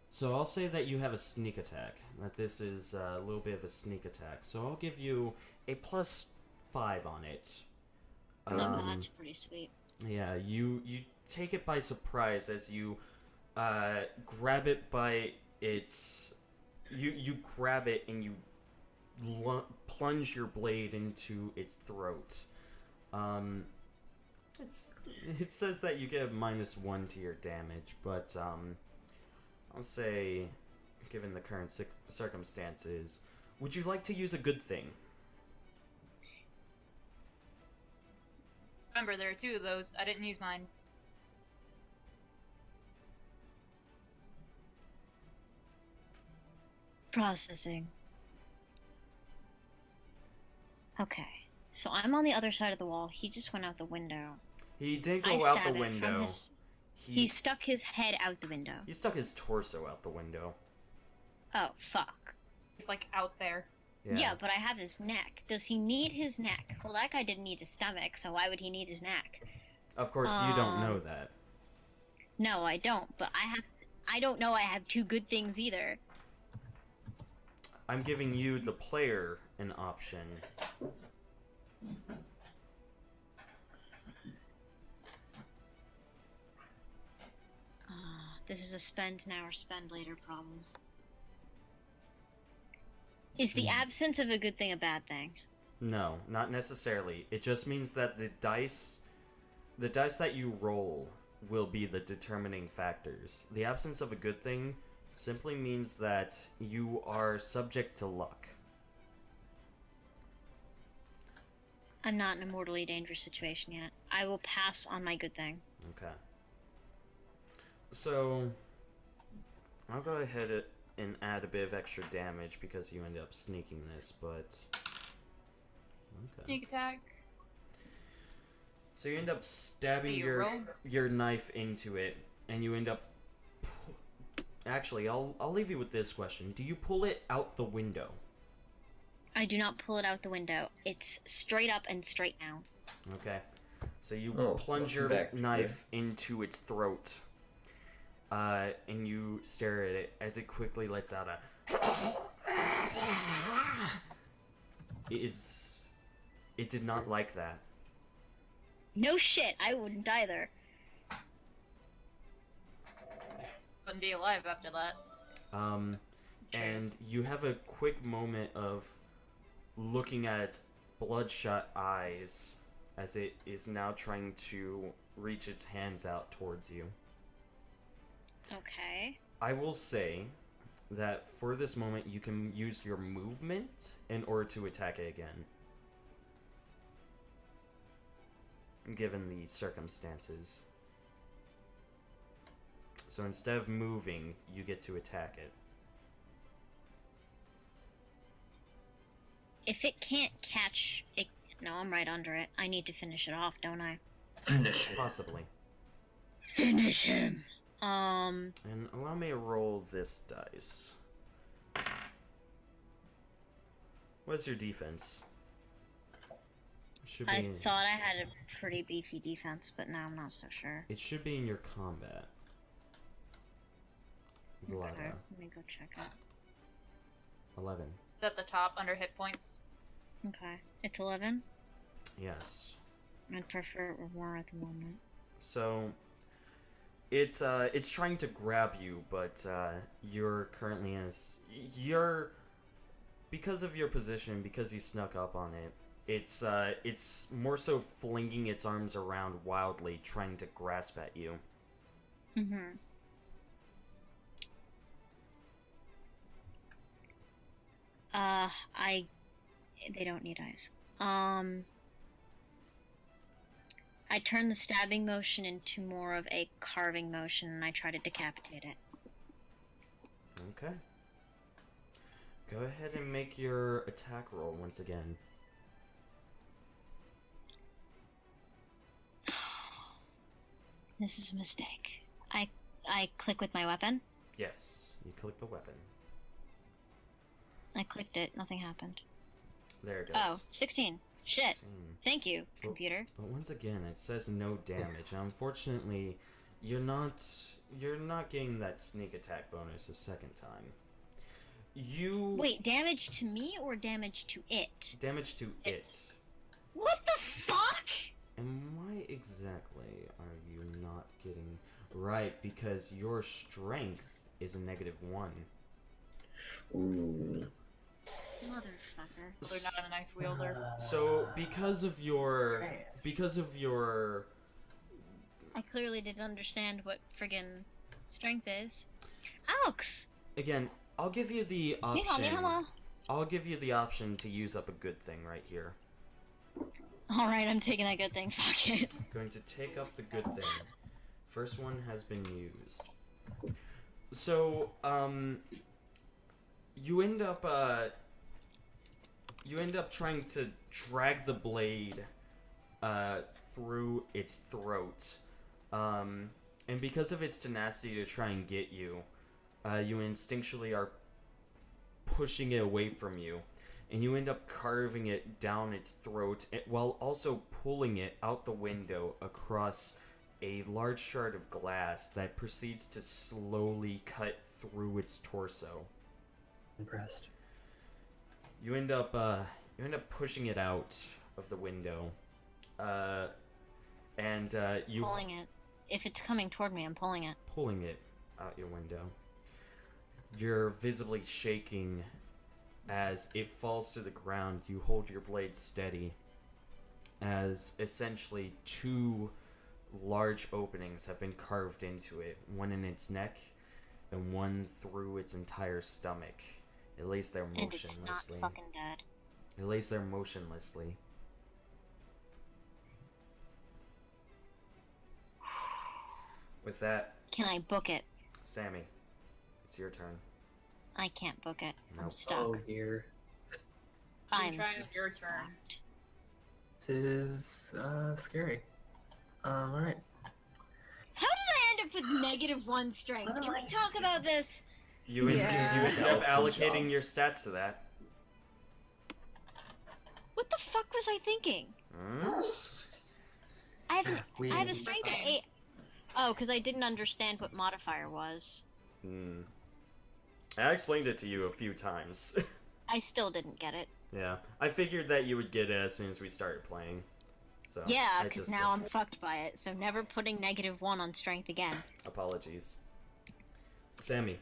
So I'll say that you have a sneak attack. That this is a little bit of a sneak attack. So I'll give you a +5 on it.
That's pretty sweet.
Yeah, you take it by surprise as you grab it by its... You grab it and you plunge your blade into its throat. It says that you get a -1 to your damage, but I'll say, given the current circumstances, would you like to use a good thing?
Remember, there are 2 of those. I didn't use mine.
Processing. Okay. So I'm on the other side of the wall. He just went out the window.
He didn't go out the window.
He stuck his head out the window.
He stuck his torso out the window.
Oh, fuck.
It's like out there.
Yeah, but I have his neck. Does he need his neck? Well, that guy didn't need his stomach, so why would he need his neck?
Of course, you don't know that.
No, I don't, but I don't know I have 2 good things either.
I'm giving you, the player, an option.
This is a spend now or spend later problem. Is the absence of a good thing a bad thing?
No, not necessarily. It just means that the dice that you roll will be the determining factors. The absence of a good thing simply means that you are subject to luck.
I'm not in a mortally dangerous situation yet. I will pass on my good thing.
Okay. So, I'll go ahead and add a bit of extra damage because you ended up sneaking this, but... Okay.
Sneak attack.
So you end up stabbing
rogue?
your knife into it, and you end up... Actually, I'll leave you with this question. Do you pull it out the window?
I do not pull it out the window. It's straight up and straight down.
Okay. So you plunge your knife into its throat, and you stare at it as it quickly lets out a... It did not like that.
No shit, I wouldn't either.
Wouldn't be alive after that.
And you have a quick moment of looking at its bloodshot eyes as it is now trying to reach its hands out towards you.
Okay.
I will say that for this moment you can use your movement in order to attack it again. Given the circumstances. So instead of moving, you get to attack it.
If it can't catch it, no, I'm right under it. I need to finish it off, don't I?
Finish it.
Possibly.
Finish him.
And allow me to roll this dice. What's your defense? Should be
I thought I had a pretty beefy defense, but now I'm not so sure.
It should be in your combat. Vlada.
Okay, let me go check it.
11.
It's at the top under hit points.
Okay, it's 11.
Yes.
I'd prefer more at the moment.
So it's trying to grab you, but you're currently you're because of your position, because you snuck up on it. It's more so flinging its arms around wildly, trying to grasp at you.
Mm-hmm. They don't need eyes. I turn the stabbing motion into more of a carving motion, and I try to decapitate it.
Okay. Go ahead and make your attack roll once again.
This is a mistake. I click with my weapon.
Yes, you click the weapon.
I clicked it. Nothing happened.
There it goes.
Oh, 16. Shit.
16.
Thank you, computer.
But once again, it says no damage. Now, unfortunately, you're not getting that sneak attack bonus a second time. You
Wait, damage to me or damage to it?
damage to it.
What the fuck?
And why exactly are you not getting right? Because your strength is a -1.
Ooh.
Motherfucker.
They're not a knife wielder.
So because of your
I clearly didn't understand what friggin' strength is. Alex!
again, I'll give you the option.
Mihama.
I'll give you the option to use up a good thing right here.
Alright, I'm taking that good thing. Fuck it.
Going to take up the good thing. First one has been used. So, you end up trying to drag the blade through its throat. And because of its tenacity to try and get you, you instinctually are pushing it away from you. And you end up carving it down its throat while also pulling it out the window across a large shard of glass that proceeds to slowly cut through its torso.
Impressed.
You end up pushing it out of the window, and you
Pulling it. If it's coming toward me, I'm pulling it.
pulling it out your window. You're visibly shaking as it falls to the ground. You hold your blade steady as essentially 2 large openings have been carved into it, one in its neck and one through its entire stomach. It lays there
And it's not
motionlessly.
fucking dead.
It lays there motionlessly. With that,
Can I book it?
Sammy, it's your turn.
I can't book it. I'm
Nope.
stuck.
Oh dear.
I'm
trying your turn.
fucked.
This is scary. Alright.
How did I end up with -1 strength? Can we talk about this?
You
Yeah.
end up allocating your stats to that.
What the fuck was I thinking?
Hmm?
I have a strength of
Same.
8. Oh, because I didn't understand what modifier was.
Hmm. I explained it to you a few times.
I still didn't get it.
Yeah, I figured that you would get it as soon as we started playing. So
Yeah,
I
because
just
now I'm fucked by it, so never putting -1 on strength again.
apologies. Sammy,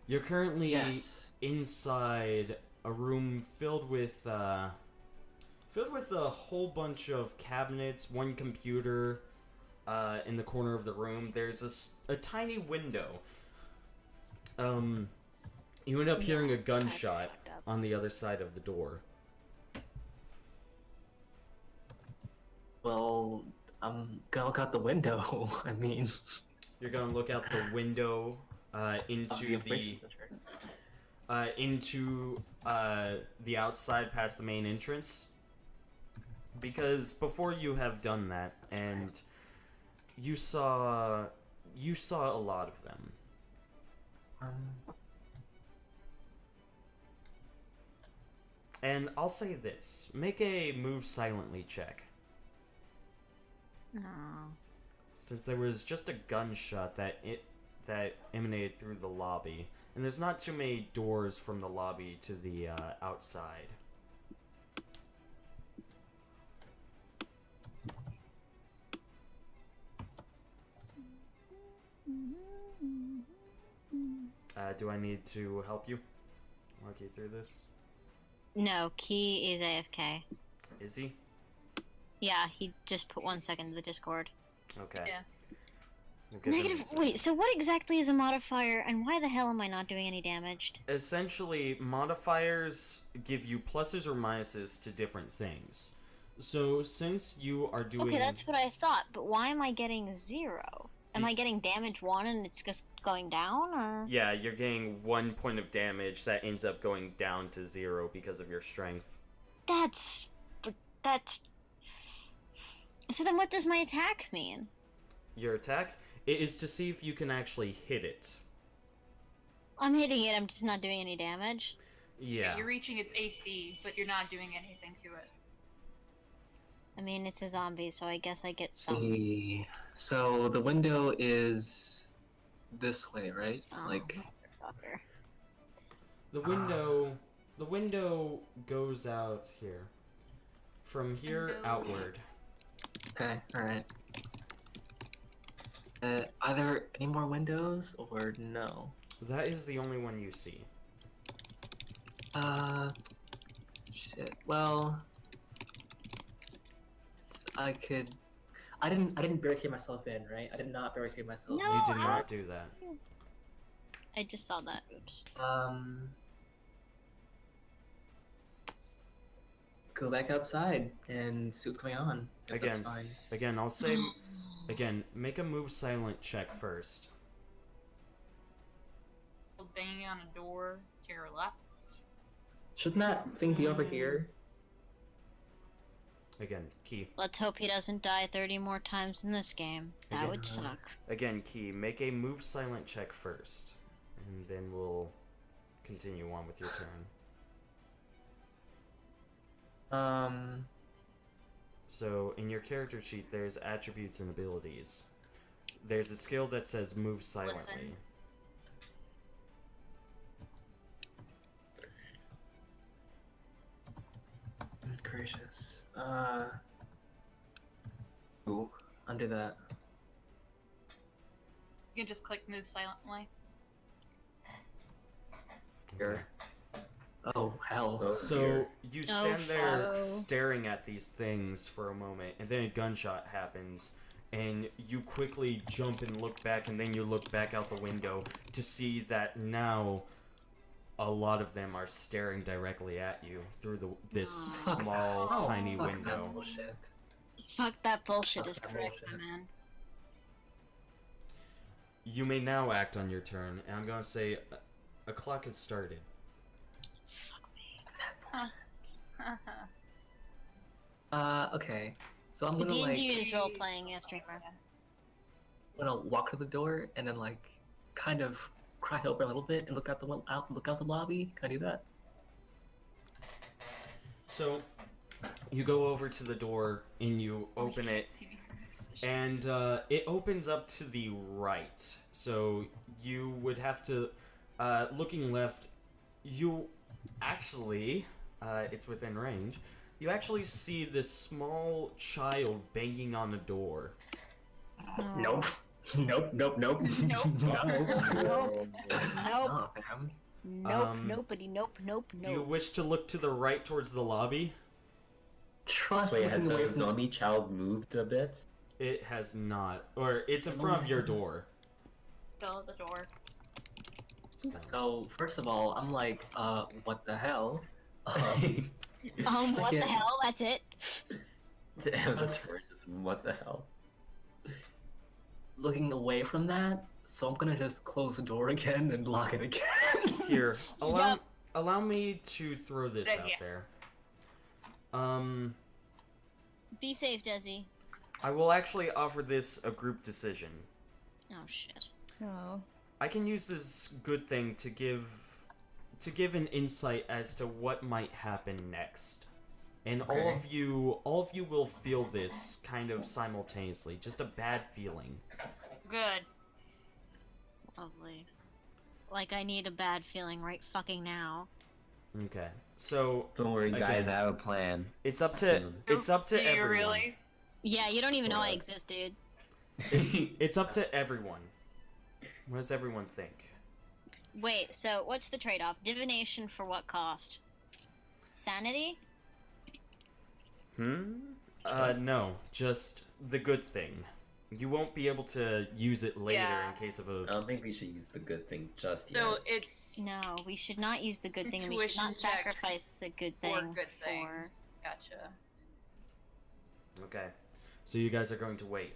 you're currently
Yes.
inside a room filled with a whole bunch of cabinets, one computer in the corner of the room. There's a tiny window You end up hearing a
That's
gunshot
fucked up.
on the other side of the door.
Well, I'm gonna look out the window. I mean,
You're gonna look out the window into the outside past the main entrance. Because before you have done that, and you saw a lot of them. And I'll say this: make a move silently check.
No.
Since there was just a gunshot that emanated through the lobby, and there's not too many doors from the lobby to the outside. Do I need to help you? Walk you through this?
No, Key is AFK.
Is he?
Yeah, he just put 1 second in the Discord.
Okay.
Yeah.
We'll give him a
Negative.
second.
Wait, so what exactly is a modifier, and why the hell am I not doing any damage?
Essentially, modifiers give you pluses or minuses to different things. So since you are doing...
Okay, that's what I thought, but why am I getting 0? Am I getting damage 1 and it's just going down, or...?
Yeah, you're getting 1 point of damage that ends up going down to 0 because of your strength.
That's... So then what does my attack mean?
Your attack? It is to see if you can actually hit it.
I'm hitting it, I'm just not doing any damage.
Yeah.
You're reaching its AC, but you're not doing anything to it.
I mean, it's a zombie, so I guess I get some...
see. So the window is this way, right?
Oh,
Like,
motherfucker.
The window goes out here. From here
Window.
outward.
okay, all right. Are there any more windows or no?
That is the only one you see.
Shit. Well, I could. I didn't barricade myself in, right? I did not barricade myself.
No.
You did
I-
not do that.
I just saw that, oops.
Go back outside and see what's going on. If that's
Again.
fine.
Again, I'll say... Again, make a move silent check first.
Banging on a door to your left.
Shouldn't that thing be over here?
Again, Key.
Let's hope he doesn't die 30 more times in this game. That
Again.
would suck.
Again, Key, make a move silent check first. And then we'll continue on with your turn. So, in your character sheet, there's attributes and abilities. There's a skill that says move silently.
Listen.
Gracious. Ooh, under that.
You can just click move silently.
Here. Oh, hell.
Oh,
So,
here.
you stand there
fuck.
staring at these things for a moment, and then a gunshot happens, and you quickly jump and look back, and then you look back out the window to see that now a lot of them are staring directly at you through this
Oh.
small,
Oh,
tiny
fuck that
window.
bullshit.
Fuck that bullshit
Fuck
is
that
correct, my
bullshit.
man.
You may now act on your turn, and I'm gonna say a clock has started.
Okay. So I'm gonna
D&D
like,
is role-playing, as streamer.
I'm gonna walk to the door and then like, kind of crack open a little bit and look out the lobby. Can I do that?
So, you go over to the door, and you open it, and it opens up to the right. So you would have to, looking left, you actually, it's within range, you actually see this small child banging on a door.
Nope. Nope. Nope. Nope.
Nope.
No.
Nope.
Nah, fam.
Nope,
Um,
nope, nope.
Do you wish to look to the right towards the lobby?
Trust
Wait, has
looking away
the
from
zombie child moved a bit?
It has not. Or, it's in front of your door.
Go to the door.
So first of all, I'm like, what the hell?
What the
second-
hell? That's it.
Damn, that's just what the hell.
Looking away from that, so I'm gonna just close the door again and lock it again.
Here,
Yup.
allow me to throw this
Right
out
here.
there.
Be safe, Desi.
I will actually offer this a group decision.
Oh shit.
Oh.
I can use this good thing to give an insight as to what might happen next. And all
Okay.
of you will feel this kind of simultaneously, just a bad feeling.
Good.
Lovely. Like I need a bad feeling right fucking now.
Okay. So
Don't worry, guys.
Again.
I have a plan.
it's up to
Soon.
Do you
everyone.
really?
Yeah, you don't even know I
Sorta.
exist, dude.
It's up to everyone. What does everyone think?
Wait, so what's the trade-off? Divination for what cost? Sanity?
No, just the good thing. You won't be able to use it later
Yeah.
in case of
I
a.
don't think we should use the good thing just yet.
So it's
No, we should not use the good thing, and we should not
Intuition check
sacrifice the good
for
thing
good thing.
for...
gotcha.
Okay. So you guys are going to wait.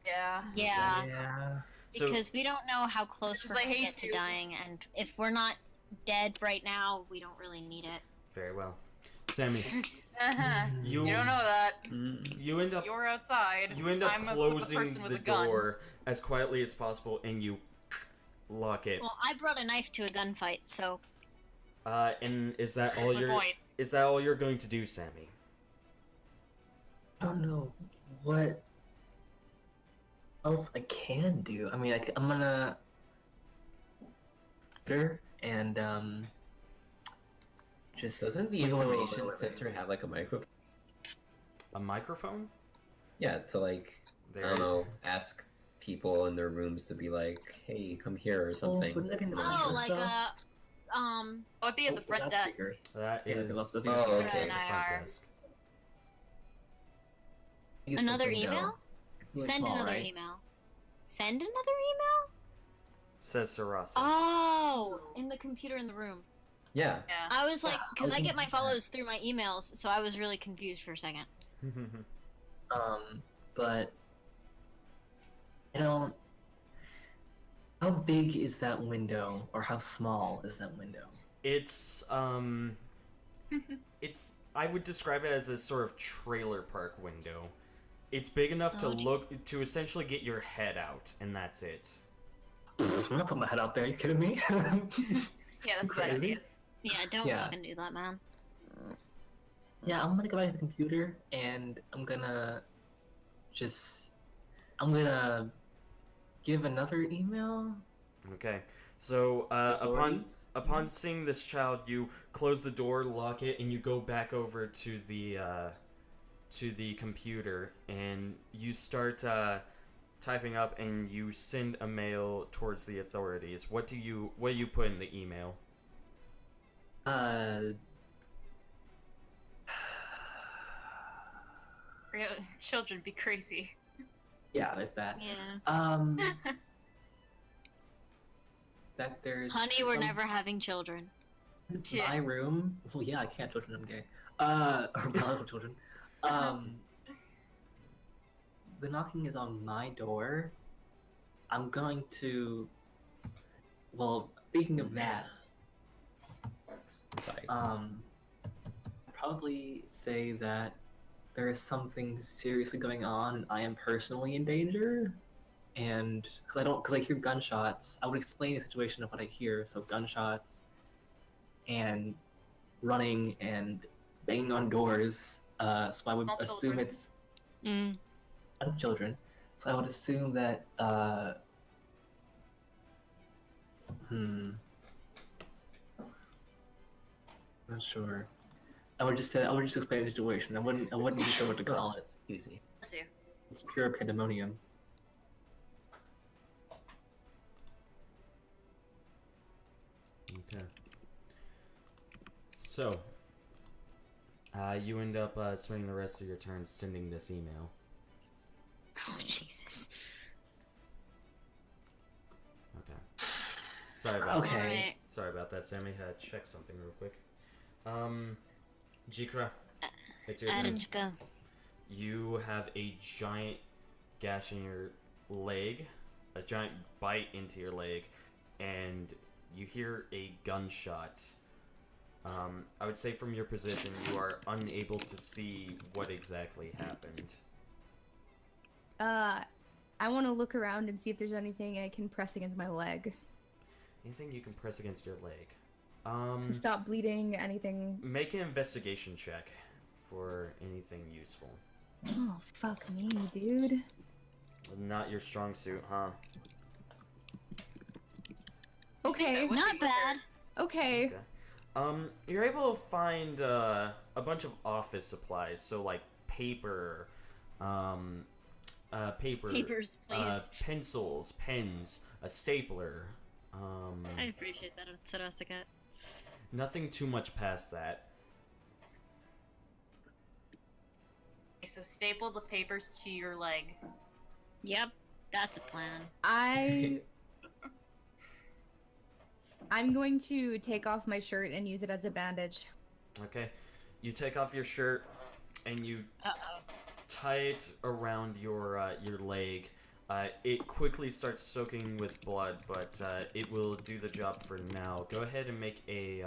Yeah.
Yeah,
Yeah.
So
because we don't know how close
Because
we're
I
gonna
hate
get to
you.
dying, and if we're not dead right now, we don't really need it.
very well, Sammy.
Uh-huh.
You
You don't know that.
you end up
You're outside.
you end up
I'm a
closing
person with
the
a gun.
door as quietly as possible, and you lock it.
Well, I brought a knife to a gunfight, so...
And is that all
Good point.
you're going to do, Sammy?
I don't know what else I can do. I mean, I'm gonna and just
Doesn't the
wait, wait, wait,
information
wait, wait,
center
wait.
have like a microphone?
A microphone?
Yeah, to like I don't know, ask people in their rooms to be like, "Hey, come here" or something.
wouldn't that be
Oh,
nice?
like
Stuff?
Oh, it'd be at the front
that's
desk.
bigger.
That
Yeah,
is
that's the
Oh,
at
okay.
the front
IR.
desk.
Use
another
something, though.
email?
It's really
Send
small,
another
right?
email. Send another email?
Says Sarasa.
Oh, in the computer in the room.
Yeah.
Yeah.
I was like, because I get my
Okay.
follows through my emails, so I was really confused for a second.
But I don't. How big is that window, or how small is that window?
It's I would describe it as a sort of trailer park window. It's big enough to
Oh,
to essentially get your head out, and that's it.
I'm gonna put my head out there. Are you kidding me?
Yeah, that's a bad
Crazy.
idea.
Yeah, don't
Yeah.
fucking do that, man.
Yeah, I'm gonna go back to the computer and I'm gonna give another email.
Okay. So
Authorities?
upon seeing this child, you close the door, lock it, and you go back over to the computer, and you start typing up, and you send a mail towards the authorities. What do you put in the email?
Children be crazy.
Yeah, there's that.
Yeah.
That there's
Honey, we're
some-
never having children.
It's
Yeah.
my room. Well, yeah, I can't children. I'm gay. Or biological children. The knocking is on my door. I'm going to. Well, speaking of that, probably say that there is something seriously going on, and I am personally in danger. And because I hear gunshots, I would explain the situation of what I hear. So gunshots, and running and banging on doors. So I would
Small
assume
children.
it's
Mm.
not children. So I would assume that. Not sure. I would just explain the situation. I wouldn't be sure what to call it.
Excuse me.
Bless you.
It's pure pandemonium.
Okay. So, you end up spending the rest of your turn sending this email.
Oh, Jesus.
Okay.
Okay.
Alright.
Sorry about that, Sammy. Had to check something real quick. Jikra, it's your turn.
Anishka.
You have a giant gash in your leg, a giant bite into your leg, and you hear a gunshot. I would say from your position, you are unable to see what exactly happened.
I want to look around and see if there's anything I can press against my leg.
Anything you can press against your leg?
To stop bleeding, anything.
Make an investigation check for anything useful.
Oh, fuck me, dude.
Not your strong suit, huh?
Okay,
would
Not
be
bad.
okay.
You're able to find a bunch of office supplies, so like paper,
Papers, please.
pencils, pens, a stapler.
I appreciate that, Sarasaka.
Nothing too much past that.
Okay, so staple the papers to your leg.
Yep, that's a plan.
I'm going to take off my shirt and use it as a bandage.
Okay, you take off your shirt and you
Uh-oh.
tie it around your leg. It quickly starts soaking with blood, but it will do the job for now. Go ahead and make a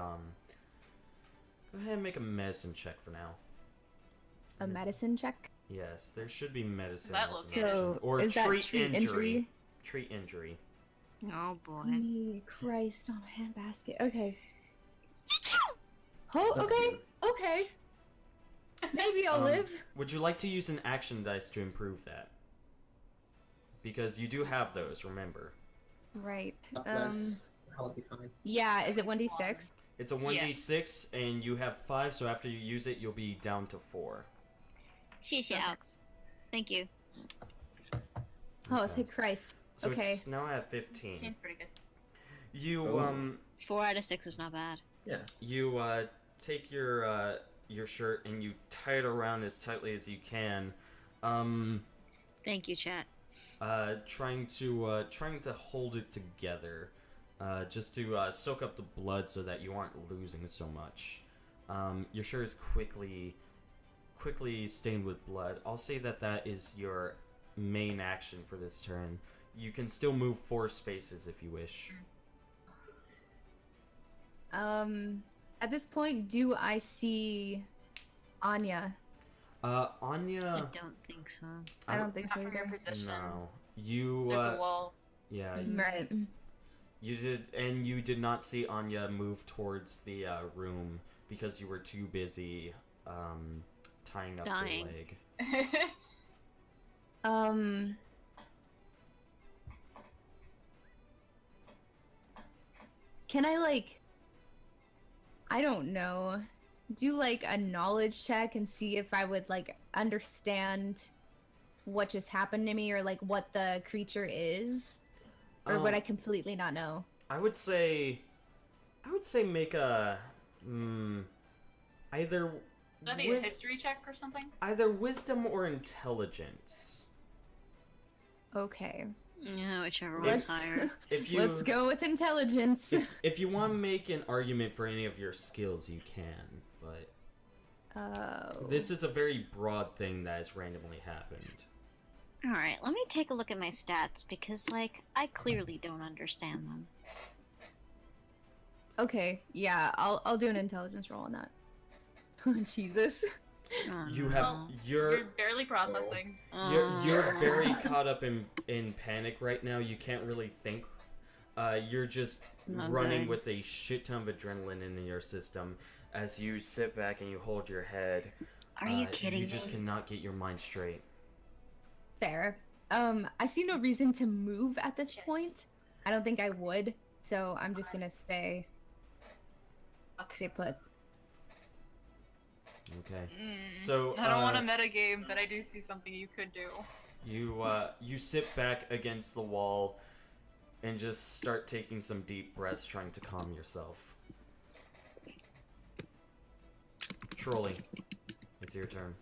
medicine check for now.
A medicine check?
Yes, there should be medicine.
That
as
looks
an
good.
option.
So,
Or
is that
treat
treat
injury.
injury?
Treat injury.
Oh boy.
Me, Christ on a handbasket. Okay. Oh,
That's
okay.
good.
Okay. Maybe I'll live.
Would you like to use an action dice to improve that? Because you do have those, remember.
Right.
I'll be fine.
Yeah, is it 1d6?
It's a 1d6, and you have 5, so after you use it, you'll be down to 4.
Sheesh, Alex. Thank you.
Oh,
Okay.
thank Christ.
So
okay.
it's now at 15.
Seems pretty good.
You,
Oh.
4 out of 6 is not bad.
Yeah.
you, take your shirt and you tie it around as tightly as you can.
Thank you, chat.
Trying to hold it together, just to soak up the blood so that you aren't losing so much. Your shirt is quickly stained with blood. I'll say that is your main action for this turn. You can still move 4 spaces if you wish.
At this point, do I see Anya?
I
Anya,
don't think so.
I don't think
Not
so
from your
either.
position.
no. You,
There's a wall.
yeah,
Right.
you did not see Anya move towards the room because you were too busy tying up
Dying.
the leg.
Can I I don't know, do a knowledge check and see if I would understand what just happened to me or what the creature is? Or would I completely not know?
I would say make a either
That'd be a history check or something?
either wisdom or intelligence.
Okay.
Yeah, whichever one's higher.
If you
Let's go with intelligence.
if you want to make an argument for any of your skills, you can, but
Oh.
this is a very broad thing that has randomly happened.
Alright, let me take a look at my stats because, I clearly don't understand them.
Okay, yeah, I'll do an intelligence roll on that. Oh, Jesus.
Oh,
You have
no.
You're barely processing.
you're very caught up in panic right now. You can't really think. You're just
Okay.
running with a shit ton of adrenaline in your system as you sit back and you hold your head.
Are you kidding
You
me?
just cannot get your mind straight.
Fair. I see no reason to move at this
Shit.
point. I don't think I would, so I'm just gonna stay put.
Okay.
Mm.
So
I don't want to metagame, but I do see something you could do.
you sit back against the wall and just start taking some deep breaths, trying to calm yourself. Trolley, it's your turn.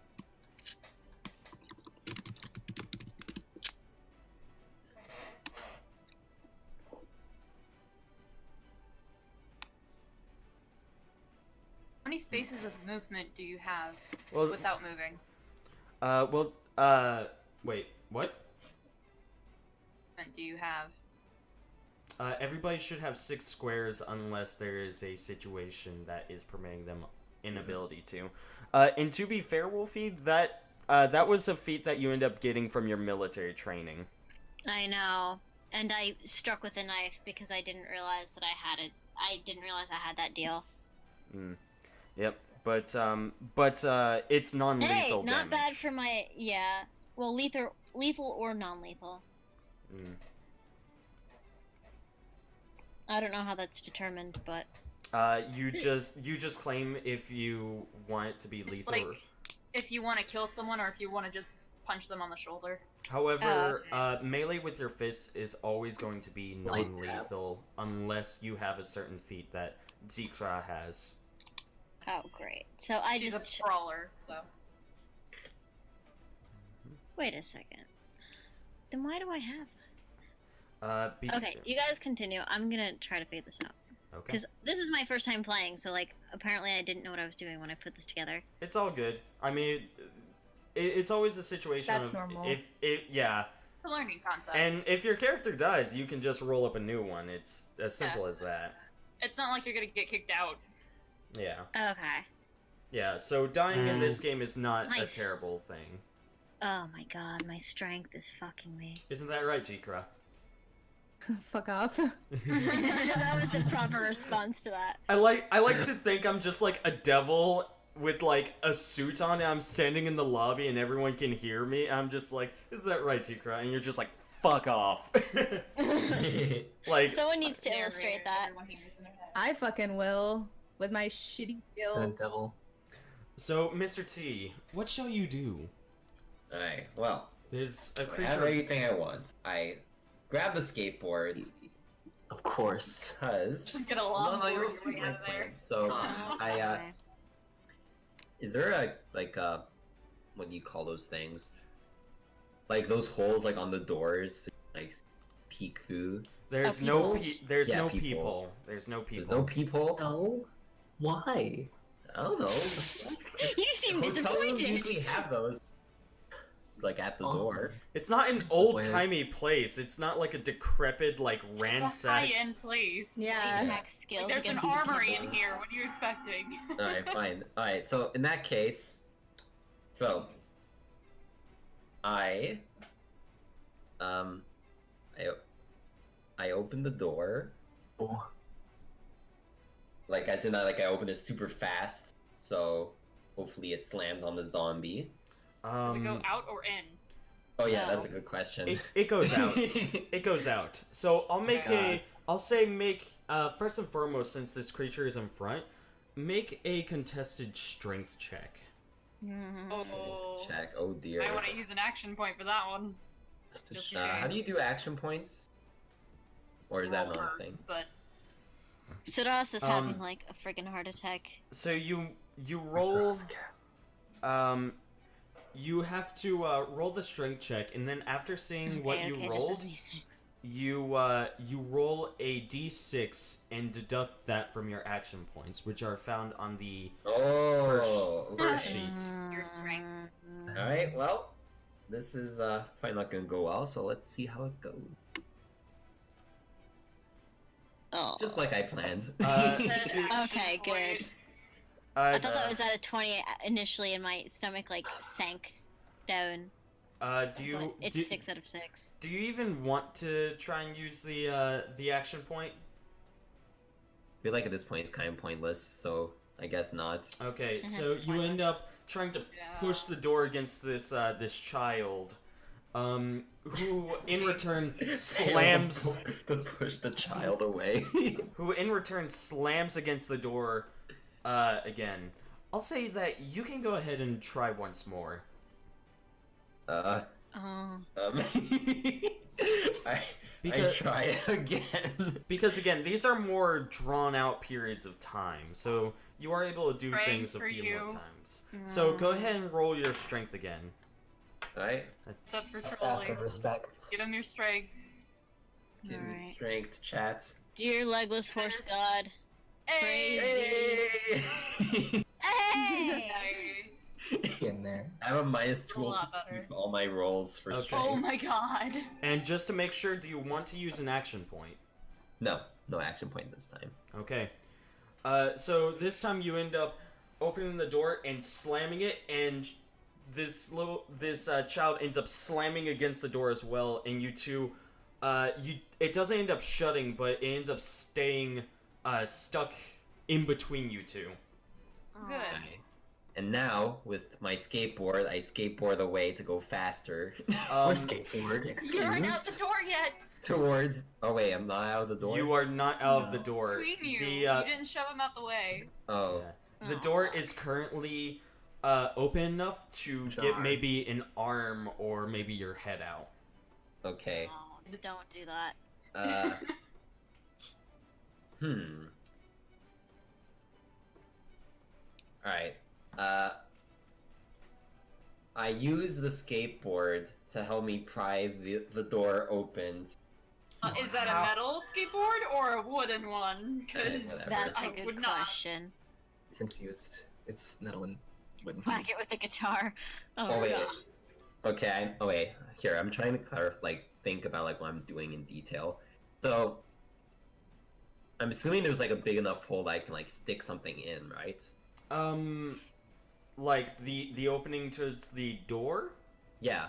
spaces of movement do you have
Well,
without moving?
wait, what?
Do you have?
Everybody should have 6 squares unless there is a situation that is permitting them inability to. And to be fair, Wolfie, that was a feat that you end up getting from your military training.
I know. And I struck with a knife because I didn't realize that I had it. I didn't realize I had that deal.
Yep. But it's non-lethal
Hey, not
damage.
bad for my well, lethal or non-lethal. I don't know how that's determined, but
you just claim if you want it to be
It's
lethal.
like if you want to kill someone or if you want to just punch them on the shoulder.
However,
okay.
Melee with your fist is always going to be non-lethal unless you have a certain feat that Zekra has.
oh great. So I
She's
just
a brawler, so.
wait a second. Then why do I have
Be-
Okay, you guys continue. I'm gonna try to figure this out.
Okay.
Because this is my first time playing, so, like, apparently I didn't know what I was doing when I put this together.
It's all good. I mean, it's always a situation
That's
of
normal.
if yeah,
It's a learning concept.
and if your character dies, you can just roll up a new one. It's as simple as that.
It's not like you're gonna get kicked out.
Yeah.
Okay.
Yeah, so dying in this game is not
Nice.
a terrible thing.
Oh my god, my strength is fucking me.
Isn't that right, Jikra?
Fuck off.
That was the proper response to that.
I like to think I'm just like a devil with like a suit on and I'm standing in the lobby and everyone can hear me. I'm just like, is that right, Jikra? And you're just like, fuck off. Like,
Someone needs to
Narrator,
illustrate that.
everyone hears in their head.
I fucking will. With my shitty skills.
Devil.
so Mr. T, what shall you do?
Alright, well,
There's a
I have
creature.
everything I want. I grab the skateboard,
Of course.
because...
Get a long
you'll
board
see
way
my
out of there.
plan. So,
Okay.
is there what do you call those things? Like those holes like on the doors, like peek through?
There's
Oh,
no
peoples?
there's
Yeah,
no
peoples.
people. There's no people.
There's no people?
No. Why?
I don't know.
You seem
Hotel rooms
disappointed.
usually have those. It's like at the door.
It's not an old-timey place. It's not like a decrepit, like
It's a
ransacked.
high-end place.
Yeah.
Hack skills
There's an
against
armory
people.
in here. What are you expecting?
Alright, fine. Alright, so in that case, I open the door,
Oh.
like as in like I open it super fast, so hopefully it slams on the zombie.
Does it go out or in?
Oh yeah,
No.
that's a good question.
It goes out. It goes out. So I'll make
God.
I'll say make first and foremost, since this creature is in front, make a contested strength check.
Mhm.
Oh,
Check. Oh dear.
I want to use an action point for that one.
Just
Just
How do you do action points? Or is that
Roll
not a
first,
thing?
But
Sidoras is
Um,
having like a friggin' heart attack.
So you roll you have to roll the strength check, and then after seeing what
Okay,
you
okay,
rolled,
This is D6.
you roll a d6 and deduct that from your action points, which are found on the
Oh.
first sheet.
Your strength.
Alright, well, this is probably not gonna go well, so let's see how it goes.
Oh.
Just like I planned.
That is
do-
action
Okay, good.
point.
I thought that was at a 20 initially, and my stomach like sank down.
do you
But it's
do,
6 out of 6.
do you even want to try and use the action point?
I feel like at this point it's kind of pointless, so I guess not.
Okay,
Mhm.
so you end up trying to push the door against this this child, who in return slams
Let's push the child away.
who in return slams against the door again. I'll say that you can go ahead and try once more.
Oh.
I
Because,
try it again.
because again, these are more drawn out periods of time, so you are able to do
Strength
things a
for
few more
you.
times. So go ahead and roll your strength again.
Alright.
That's,
That's for
Staff
trolling.
of respect.
Give him your strength.
Give me
Alright.
strength, chat.
Dear legless horse god,
Hey!
praise thee.
I have a -2
A lot better.
to all my rolls for
Okay.
strength.
Oh my god.
And just to make sure, do you want to use an action point?
No action point this time.
Okay. So this time you end up opening the door and slamming it, and this child ends up slamming against the door as well, and you two, it doesn't end up shutting, but it ends up staying stuck in between you two.
Good.
Okay. And now, with my skateboard, I skateboard away to go faster
Or skateboard,
You aren't out the
excuse.
door yet.
towards. Oh wait, I'm not out of the door.
You are not out of the
No.
door.
Between you.
The
You didn't shove him out the way.
Oh,
yeah. The door is currently open enough to get
Jar.
maybe an arm or maybe your head out.
okay.
Oh, don't do that.
Hmm. Alright. I use the skateboard to help me pry the door open.
Is that a metal skateboard or a wooden one? Because
Whatever.
That's
I
a good
would not.
question.
It's infused. It's metal and wooden.
Whack it with a guitar.
Oh
my
wait.
God.
Okay. Oh wait. Here, I'm trying to think about like what I'm doing in detail. So, I'm assuming there's like a big enough hole that I can like stick something in, right?
Like the opening to the door?
Yeah.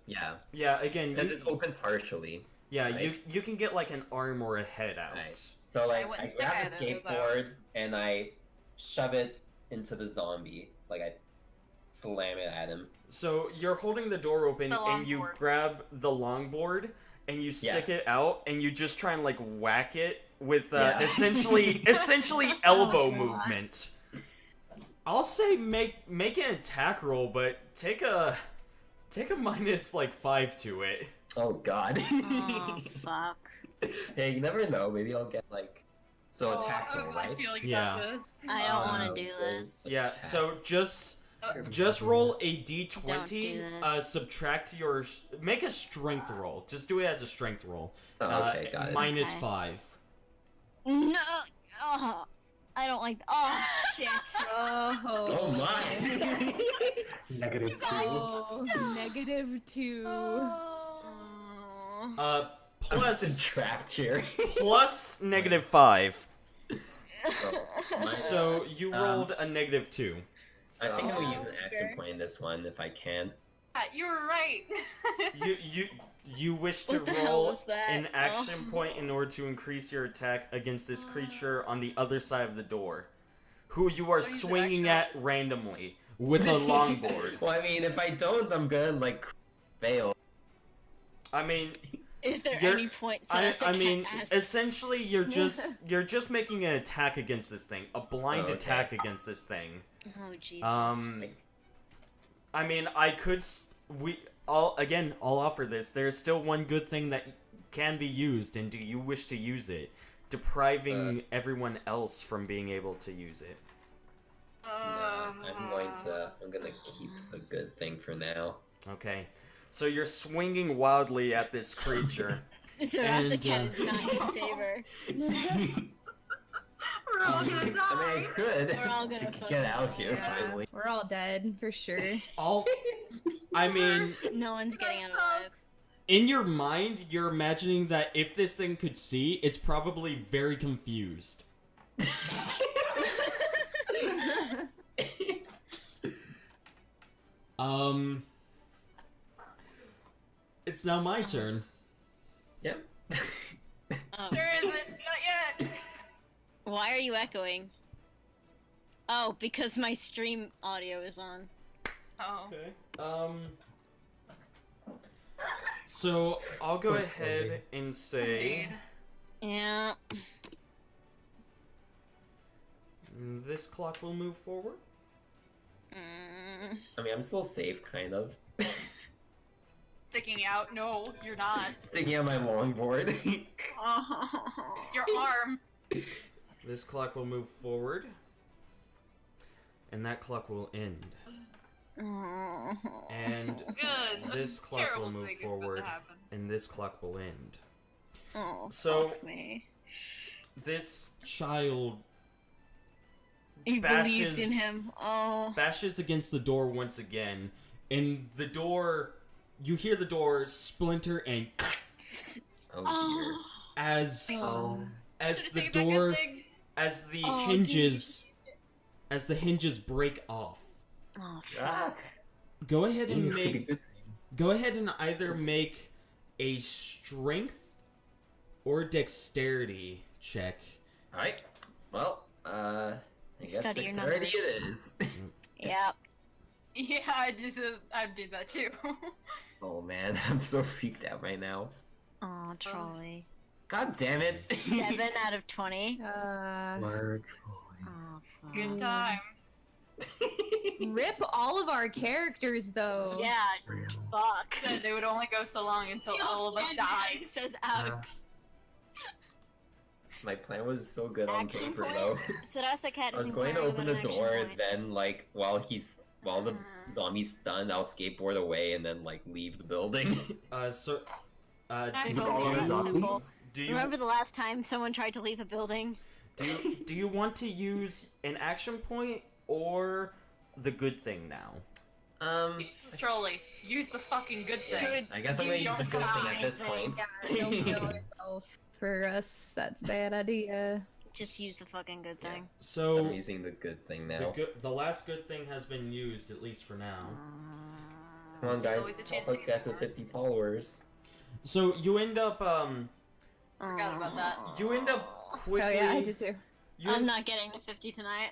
Yeah.
Yeah, again,
Because it's open partially.
yeah,
right?
you can get like an arm or a head out.
Right. So like
wouldn't
I
stick
grab
either
the
of those out.
skateboard and I shove it into the zombie. Like I slam it at him.
So you're holding the door open
The
and you
longboard.
grab the longboard and you stick it out and you just try and like whack it with
Yeah.
essentially elbow
Oh, God.
movement. I'll say make an attack roll, but take a -5 to it.
Oh god.
Oh, fuck.
Hey, you never know. Maybe I'll get like attack
I
roll, right?
feel like
Yeah.
about this.
I don't want to do this.
Yeah, so just roll a d20,
Don't do this.
subtract your make a strength roll. Just do it as a strength roll.
Oh, okay, got it.
Minus
Okay.
5.
No. Oh, I don't like. Oh shit.
Oh my!
-2.
Oh, -2.
Oh.
I'm
Plus
trapped here.
plus -5.
Oh,
So you rolled a -2.
I think
So
I'll use an action
Okay.
point in this one if I can.
You were right.
you wish to
What the hell
roll
was that?
an action
Oh.
point in order to increase your attack against this creature on the other side of the door, who you are
use an
swinging at
action.
randomly with a longboard.
Well, I mean, if I don't, I'm gonna like fail.
I mean,
Is there
You're-
any point for us to
I mean,
cast?
essentially, you're just making an attack against this thing, a blind
Oh, okay.
attack against this thing.
Oh Jesus.
I mean, I'll offer this. There's still one good thing that can be used, and do you wish to use it? Depriving everyone else from being able to use it.
Nah, I'm gonna keep a good thing for now.
Okay. So you're swinging wildly at this creature.
So that's the
and,
cat is not in favor.
We're all gonna
I mean,
die.
I could
We're all gonna fucking
get out here
die.
finally.
We're all dead for sure.
I mean,
No one's getting out alive.
in your mind, you're imagining that if this thing could see, it's probably very confused. It's now my turn.
Yep.
Oh.
Sure isn't. Not yet.
Why are you echoing? Oh, because my stream audio is on.
Oh.
Okay. So I'll go ahead and say
Indeed.
Yeah.
this clock will move forward.
Mm.
I mean, I'm still safe, kind of.
Sticking out. No, you're not.
Sticking out my longboard.
Your arm.
This clock will move forward. And that clock will end. And
Good.
this clock
Terrible
will move
thing is about to
forward.
happen.
And this clock will end.
Oh,
So-
fuck me.
This child
You believed in
bashes
him. Oh.
bashes against the door once again, and the door, you hear the door splinter and
Oh
as
Oh.
as
Should've
the
taken that good
door
thing.
as the
Oh,
hinges break off.
Oh,
Ah.
fuck.
Go ahead and
This could be
make
good.
go ahead and either make a strength or dexterity check.
dear. Alright. Well, I guess
Study your
dexterity
numbers.
it is.
Yep.
Yeah, I'd do that too.
Oh man, I'm so freaked out right now.
Oh, Trolley.
God damn it.
7 out of 20.
Word.
Oh, fuck.
Good time.
Rip all of our characters though.
Yeah, fuck.
Said they would only go so long until all of us died.
Says Alex.
My plan was so good on
Action
paper
point?
though.
Sarasa Cat
I was
is
going to
inquiring
open
about
the
an
door,
action
and
point.
then like while the zombie's stunned, I'll skateboard away and then like leave the building.
So,
Nice.
do,
With all of the
Simple.
zombies?
do you
Remember the last time someone tried to leave a building?
do you want to use an action point or the good thing now?
Trolley, use the fucking good thing.
Yeah, I guess I'm gonna
You
use the
don't
good thing
die,
at this
then.
point.
Yeah, don't kill yourself for us. That's a bad idea.
Just use the fucking good
Yeah.
thing.
So
I'm using the good thing now.
the last good thing has been used, at least for now.
Come on,
There's
guys,
always a chance
help us
to
get
get
to
more.
50 followers.
So you end up
Forgot about that.
quickly.
Oh yeah, I did too.
I'm not getting to 50 tonight.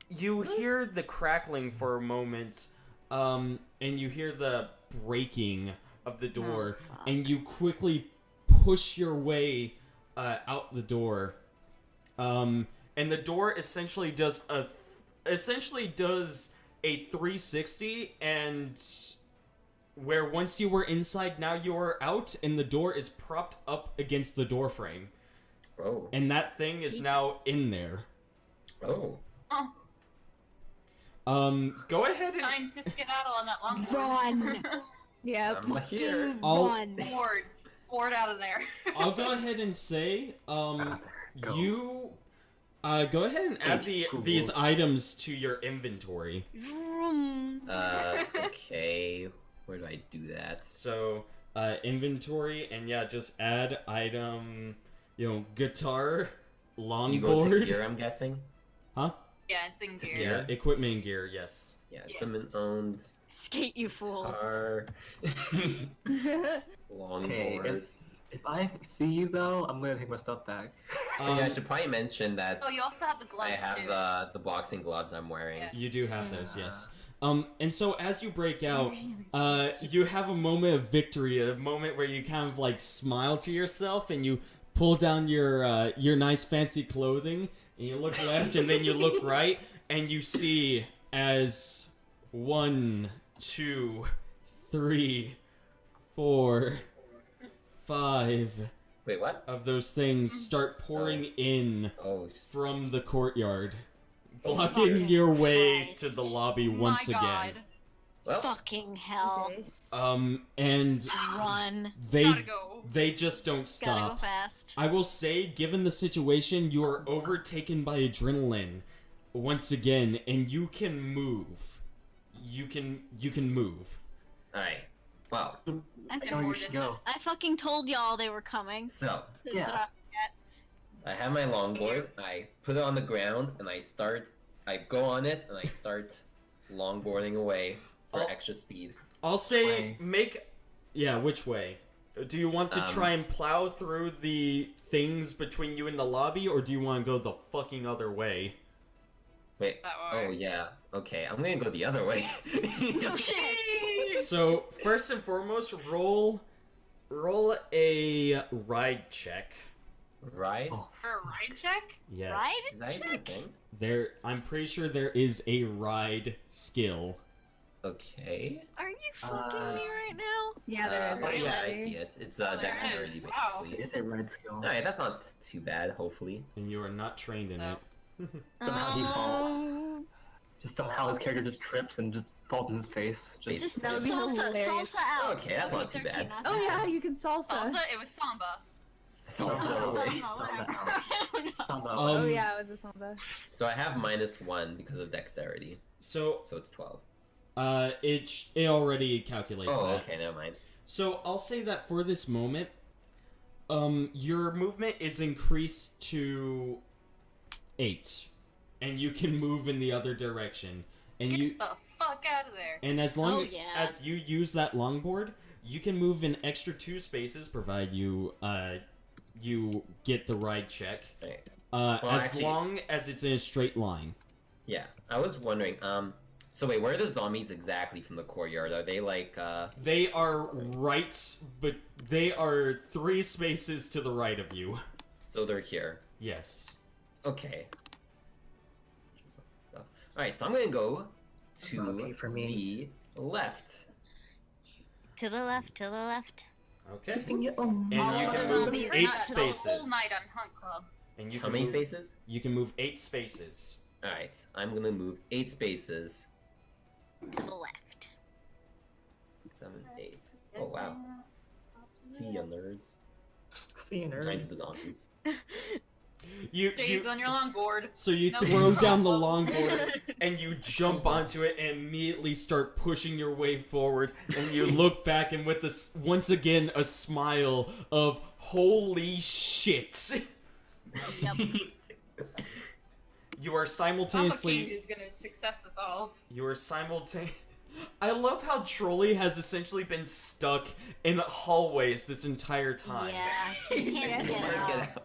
You hear the crackling for a moment, and you hear the breaking of the door,
fuck.
and you quickly push your way out the door. And the door essentially does a 360, and where once you were inside, now you are out, and the door is propped up against the door frame,
Oh.
and that thing is now in there.
Oh.
Go ahead and
Time to skedaddle on that long
Run!
Yep.
I'm here.
Run!
Board out of there.
I'll go ahead and say,
Go.
you, go ahead and add these items to your inventory.
Vroom.
Okay. Where do I do that?
So, inventory, and yeah, just add item, guitar,
You go to
longboard.
gear, I'm guessing?
Huh?
Yeah, it's in gear.
Yeah, equipment and gear, yes.
Yeah,
Yeah.
equipment owned.
Skate, you fools.
Guitar. Longboard.
If I see you though, I'm gonna take my stuff back.
Yeah, I should probably mention that
Oh, you also have the gloves
I have
too.
the boxing gloves I'm wearing.
Yeah.
You do have those, yes. And so as you break out, you have a moment of victory, a moment where you kind of like smile to yourself, and you pull down your nice fancy clothing, and you look left, and then you look right, and you see as 1, 2, 3, 4, 5
Wait, what?
of those things start pouring in
Oh,
from the courtyard,
Oh,
blocking
fucking
your way
Christ.
to the lobby once
My God.
again.
well.
Fucking hell.
Jesus.
And
Run.
Gotta go.
they just don't
Gotta go
stop.
fast.
I will say, given the situation, you are overtaken by adrenaline once again, and you can move. You can move.
Alright. Well,
Okay.
know you should go.
I fucking told y'all they were coming.
so
Says
Yeah.
Sarasa Cat.
I have my longboard. I put it on the ground and I go on it and I start longboarding away for
Oh.
extra speed.
I'll say
Way.
which way? Do you want to try and plow through the things between you and the lobby, or do you want to go the fucking other way?
Wait.
That
Oh
way.
yeah. Okay, I'm gonna go the other way.
So, first and foremost, roll a ride check.
Right?
Oh.
For a ride check?
Yes.
Ride?
Is that even a thing?
I'm pretty sure there is a ride skill.
Okay.
Are you fucking me right now?
Yeah, there is.
Oh yeah, I
actually.
see it. It's
there
dexterity
is. Wow.
basically.
It is a red skill.
Alright, that's not too bad, hopefully.
And you are not trained in
No.
it.
Somehow he falls. Just somehow his character just trips and just falls in his face.
Just
That would be
salsa,
hilarious.
salsa out.
Okay, that's not too bad.
Oh yeah, you can salsa.
Salsa? It was samba.
Salsa.
Samba.
Oh
Um,
yeah, it was a Samba.
So I have -1 because of dexterity,
So,
so it's 12.
it already calculates
Oh,
that.
okay, never mind.
So I'll say that for this moment, your movement is increased to 8, and you can move in the other direction. And
Get
you,
the fuck out of there.
and as long
Oh, yeah.
as you use that longboard, you can move an extra 2 spaces, provided you you get the ride check.
Right.
As
actually-
long as it's in a straight line.
Yeah, I was wondering. So wait, where are the zombies exactly from the courtyard? Are they like?
They are right, but they are 3 spaces to the right of you.
So they're here.
Yes.
Okay. All right, so I'm gonna go to
Okay for me.
the left.
To the left, to the left.
Okay.
Oh,
And you
All
can
of
move
them,
8
not the
spaces.
whole night on Hunt Club.
And you
How
can
many
move,
spaces?
You can move 8 spaces.
All right, I'm gonna move 8 spaces.
To the left.
7, 8. Oh wow. See ya, nerds.
See you,
Trying to
nerds.
the zombies.
Dave's on your longboard.
So you
No
throw down the
problem.
longboard and you jump onto it and immediately start pushing your way forward. And you look back and with this once again a smile of holy shit.
Yep.
You are
Papa King
simultaneously.
is gonna success us all.
You are simultaneously. I love how Trolley has essentially been stuck in hallways this entire time.
Yeah. You can't get out.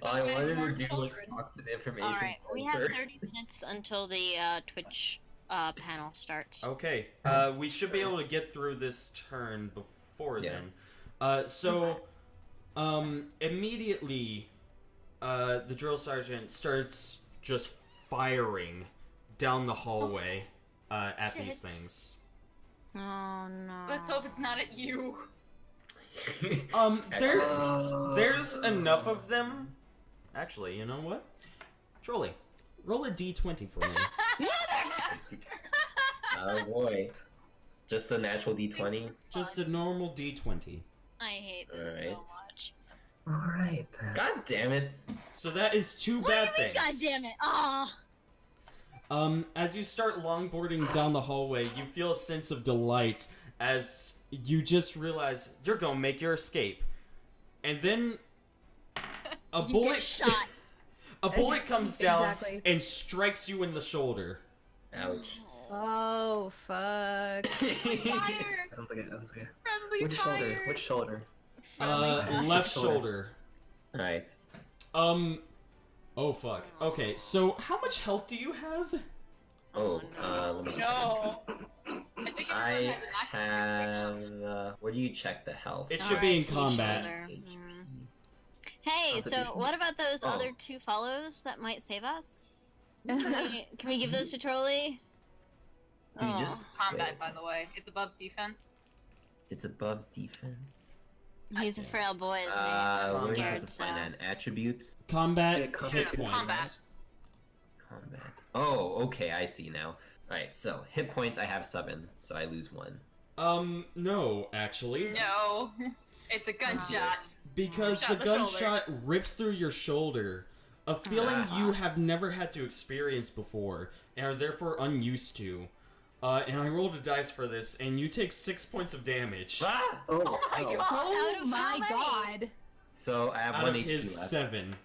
All I wanted
More
to do was
children.
talk to the information.
Alright, we have
filter.
30 minutes until the Twitch panel starts.
Okay, we should be able to get through this turn before
Yeah.
then. Immediately, the drill sergeant starts just firing down the hallway at
Shit.
these things.
Oh no.
Let's hope it's not at you.
There's enough of them. Actually, you know what? Trolley, roll a d20 for me.
Oh boy. Just a natural d20.
Just a normal d20.
I hate this so
Alright.
much.
Alright then.
God damn it.
So that is 2
What
bad
do you mean,
things.
God damn it! Ah!
As you start longboarding down the hallway, you feel a sense of delight as you just realize you're gonna make your escape. And then a
You
bullet
get shot.
a bullet comes down
Exactly.
and strikes you in the shoulder.
Ouch.
Oh fuck.
Fire!
Sounds like it. Sounds like it.
Friendly
Which
fire!
shoulder? Which shoulder?
Left shoulder.
Alright.
Oh fuck. Okay, so how much health do you have?
Oh, let me
No. I think everyone
I
has a maximum right now.
have. Where do you check the health?
It should be in
R.I.P.
combat.
shoulder.
HP.
Hey,
How's it
so
be?
what about those
Oh.
other 2 follows that might save us? Can we give those to Trolley?
You
Oh.
just
Combat,
wait.
by the way. It's above defense.
It's above defense.
He's a frail boy, isn't he?
Where
I'm
are we
scared,
supposed to find
so.
that? Attributes.
Combat
Yeah, combat
hit
too.
points.
Combat.
Combat. Oh, okay, I see now. Alright, so hit points I have 7, so I lose 1.
No, actually.
No. It's a gunshot.
Because
Shot
the
in the shoulder.
gunshot rips through your shoulder. A feeling you have never had to experience before, and are therefore unused to. And I rolled a dice for this, and you take 6 points of damage.
Ah!
Oh,
my
oh.
God.
Out
Oh
of
my
how many?
god.
So I have
Out
1
of
HP
his
left.
7.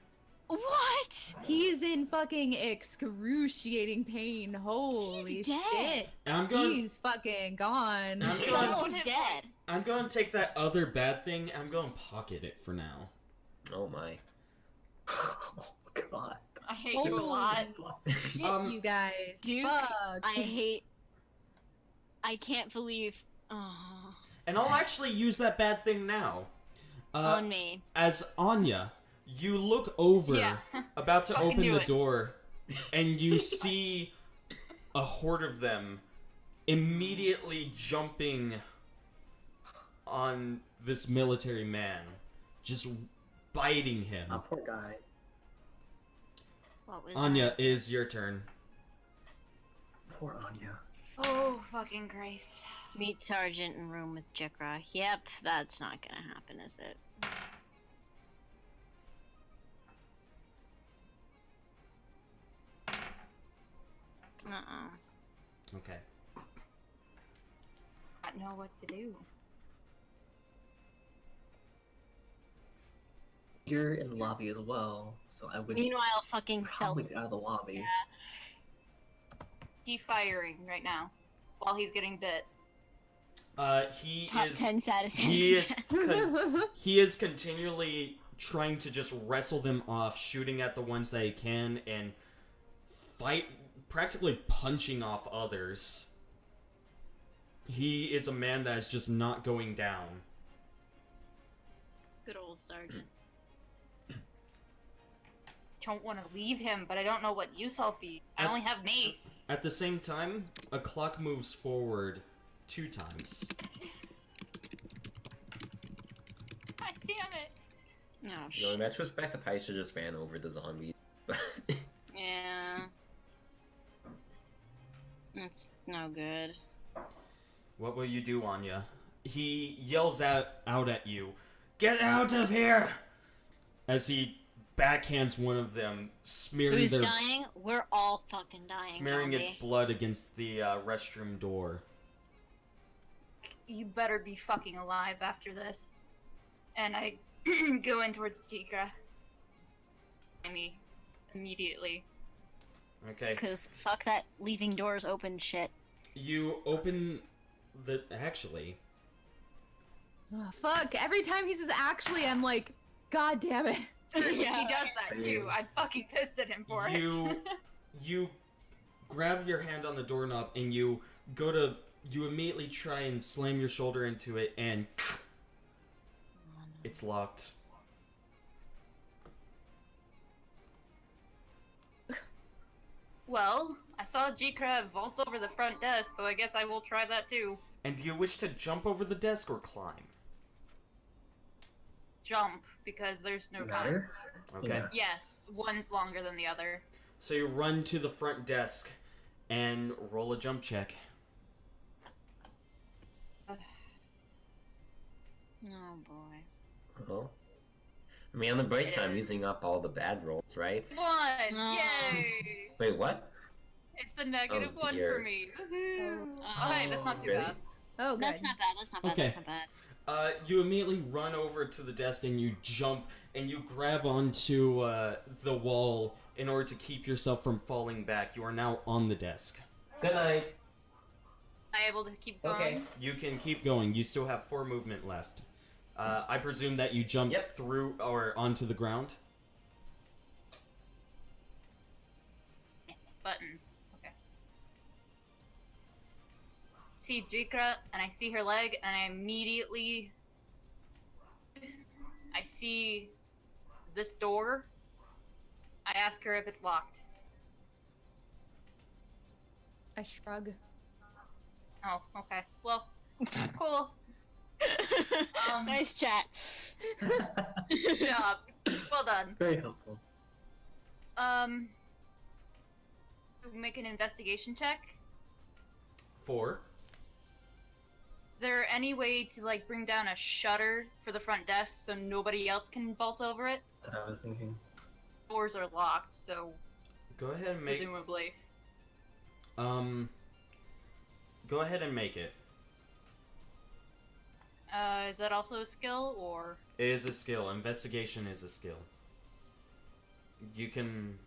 What?
He's in fucking excruciating pain. Holy
He's dead.
shit.
And I'm going.
He's fucking gone.
I'm
He's
going.
almost dead.
I'm going to take that other bad thing. I'm going to pocket it for now.
Oh my.
Oh god.
I hate you a
Holy
lot.
Shit, you guys.
Duke,
Fuck.
I can't believe. Oh,
And I'll actually use that bad thing now.
on me.
As Anya, you look over,
Yeah.
about to
Fucking
open
do
the
it.
door, and you see a horde of them immediately jumping on this military man, just biting him.
Poor guy.
What was
Anya, is your turn.
Poor Anya.
Oh, fucking Christ.
Meet Sergeant in room with Jikra. Yep, that's not gonna happen, is it?
Okay.
I don't know what to do.
You're in the lobby as well, so I would
Meanwhile, fucking
probably get out of the lobby.
He's firing right now while he's getting bit.
He
Top
is
10 saddest
he is
animation.
he is continually trying to just wrestle them off, shooting at the ones that he can, and practically punching off others. He is a man that is just not going down.
Good old Sergeant.
Don't want to leave him, but I don't know what use I'll be. I only have mace.
At the same time, a clock moves forward 2 times.
God damn it.
No,
You know, in retrospect, I should just ran over the zombies.
yeah. That's no good.
What will you do, Anya? He yells out at you, "Get out of here!" As he backhands one of them, smearing
Who's dying? We're all fucking dying.
smearing its
zombie.
blood against the restroom door.
You better be fucking alive after this. And I go in towards Jikra. Me immediately.
Okay.
Cause fuck that leaving doors open shit.
You open the... Actually...
Oh, fuck. Every time he says actually, I'm like, God damn it.
He does that
Same.
too. I'm fucking pissed at him for it.
You grab your hand on the doorknob and you immediately try and slam your shoulder into it, and it's locked.
Well, I saw Jikra vault over the front desk, so I guess I will try that too.
And do you wish to jump over the desk or climb?
Jump, because there's no time.
Matter?
Okay.
Yeah.
Yes, one's longer than the other.
So you run to the front desk and roll a jump check.
Oh boy.
Oh. I mean, on the bright side, I'm using up all the bad rolls, right?
One!
No.
Yay!
Wait, what?
It's a negative
Oh,
one
dear.
for me. Woohoo!
Oh.
Okay, that's not too
Really?
bad.
Oh, good.
That's not bad. That's not bad.
Okay.
That's not bad.
You immediately run over to the desk and you jump and you grab onto the wall in order to keep yourself from falling back. You are now on the desk.
Good night.
Am I able to keep going?
Okay.
You can keep going. You still have 4 movement left. I presume that you jumped
Yep.
through or onto the ground.
Buttons. Okay. See Jikra, and I see her leg, and I immediately... I see this door. I ask her if it's locked.
I shrug.
Oh, okay. Well, cool.
Nice chat.
Good job. Well done.
Very helpful.
Make an investigation check.
4.
Is there any way to, like, bring down a shutter for the front desk so nobody else can vault over it?
That I was thinking.
Doors are locked, so
Go ahead and make.
presumably.
Go ahead and make it.
Is that also a skill, or?
It is a skill. Investigation is a skill. You can.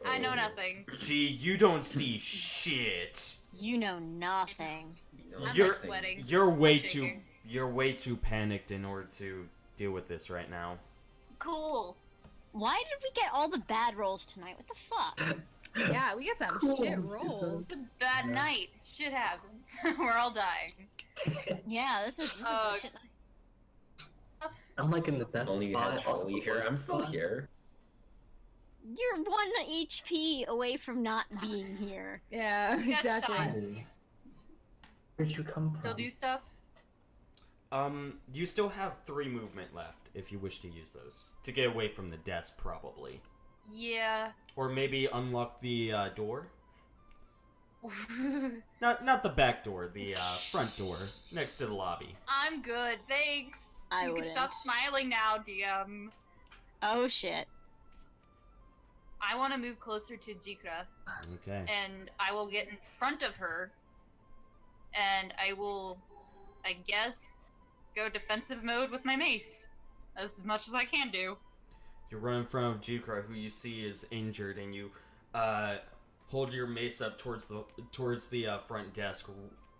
I know
Oh.
nothing.
Gee, you don't see shit.
You know nothing.
You know,
I'm
You're-
like sweating.
You're way
I'm shaking.
You're way too panicked in order to deal with this right now.
Cool.
Why did we get all the bad rolls tonight? What the fuck?
Yeah, we got some
Cool.
shit rolls.
It's a bad
Yeah.
night. Shit happens. We're all dying.
Yeah, this is
Uh,
a shit.
I'm like in the best
Only you
spot.
had
also
Charlie
the
here.
worst
I'm still
spot.
here.
You're 1 HP away from not being here.
Yeah,
We got
exactly.
shot.
Hey. Where'd you come from?
Still do stuff?
You still have 3 movement left if you wish to use those to get away from the desk, probably,
Yeah.
or maybe unlock the door. Not the back door, the front door next to the lobby.
I'm good, thanks.
I
You
wouldn't.
can stop smiling now, DM.
Oh shit.
I want to move closer to Jikra,
Okay.
and I will get in front of her, and I will, I guess, go defensive mode with my mace, as much as I can do.
You run in front of Jukra, who you see is injured, and you hold your mace up towards the front desk,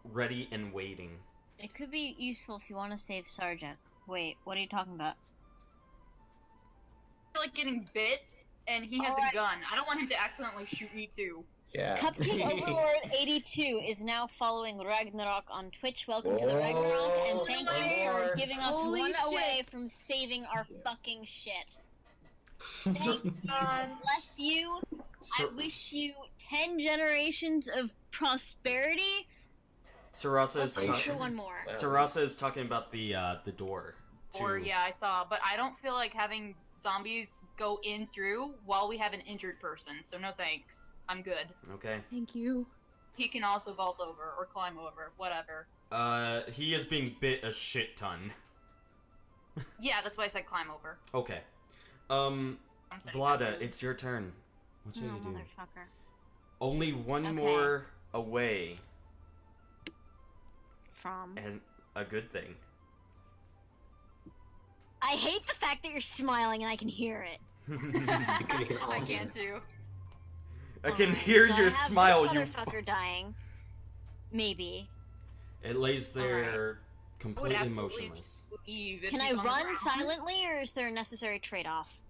ready and waiting.
It could be useful if you want to save Sergeant. Wait, what are you talking about?
I feel like getting bit, and he has a gun. I don't want him to accidentally shoot me too.
Yeah.
Cupcake Overlord 82 is now following Ragnarok on Twitch. Welcome to the Ragnarok, and thank you for giving us
Holy
one away
shit.
from saving our fucking shit.
So,
God bless you. I wish you 10 generations of prosperity.
Sarasa
Let's
is
push for
talking.
one more.
Sarasa is talking about the door.
Or yeah, I saw, but I don't feel like having zombies go in through while we have an injured person. So no thanks. I'm good.
Okay.
Thank you.
He can also vault over or climb over, whatever.
He is being bit a shit ton.
Yeah, that's why I said climb over.
Okay.
I'm saying
Vlada,
that's-
it's your turn. What should
Oh,
you do?
motherfucker.
Only one
Okay.
more away,
From.
and a good thing.
I hate the fact that you're smiling and I can hear it.
I can too.
I can hear
So I
your
have
smile.
This
You.
motherfucker dying. Maybe.
It lays there
I would
completely
absolutely
motionless.
just leave if
Can
he's
I
on the
run
ground.
silently, or is there a necessary trade-off?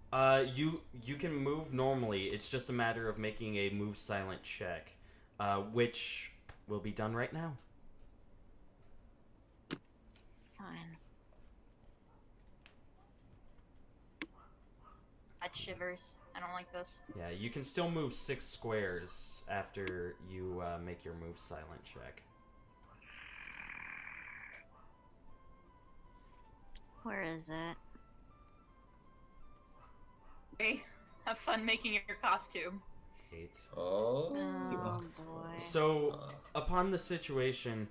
You can move normally. It's just a matter of making a move silent check, which will be done right now.
Fine.
That shivers. I don't like this.
Yeah, you can still move 6 squares after you make your move silent check.
Where is it?
Okay, have fun making your costume.
8.
Oh
Oh.
boy.
So, upon the situation,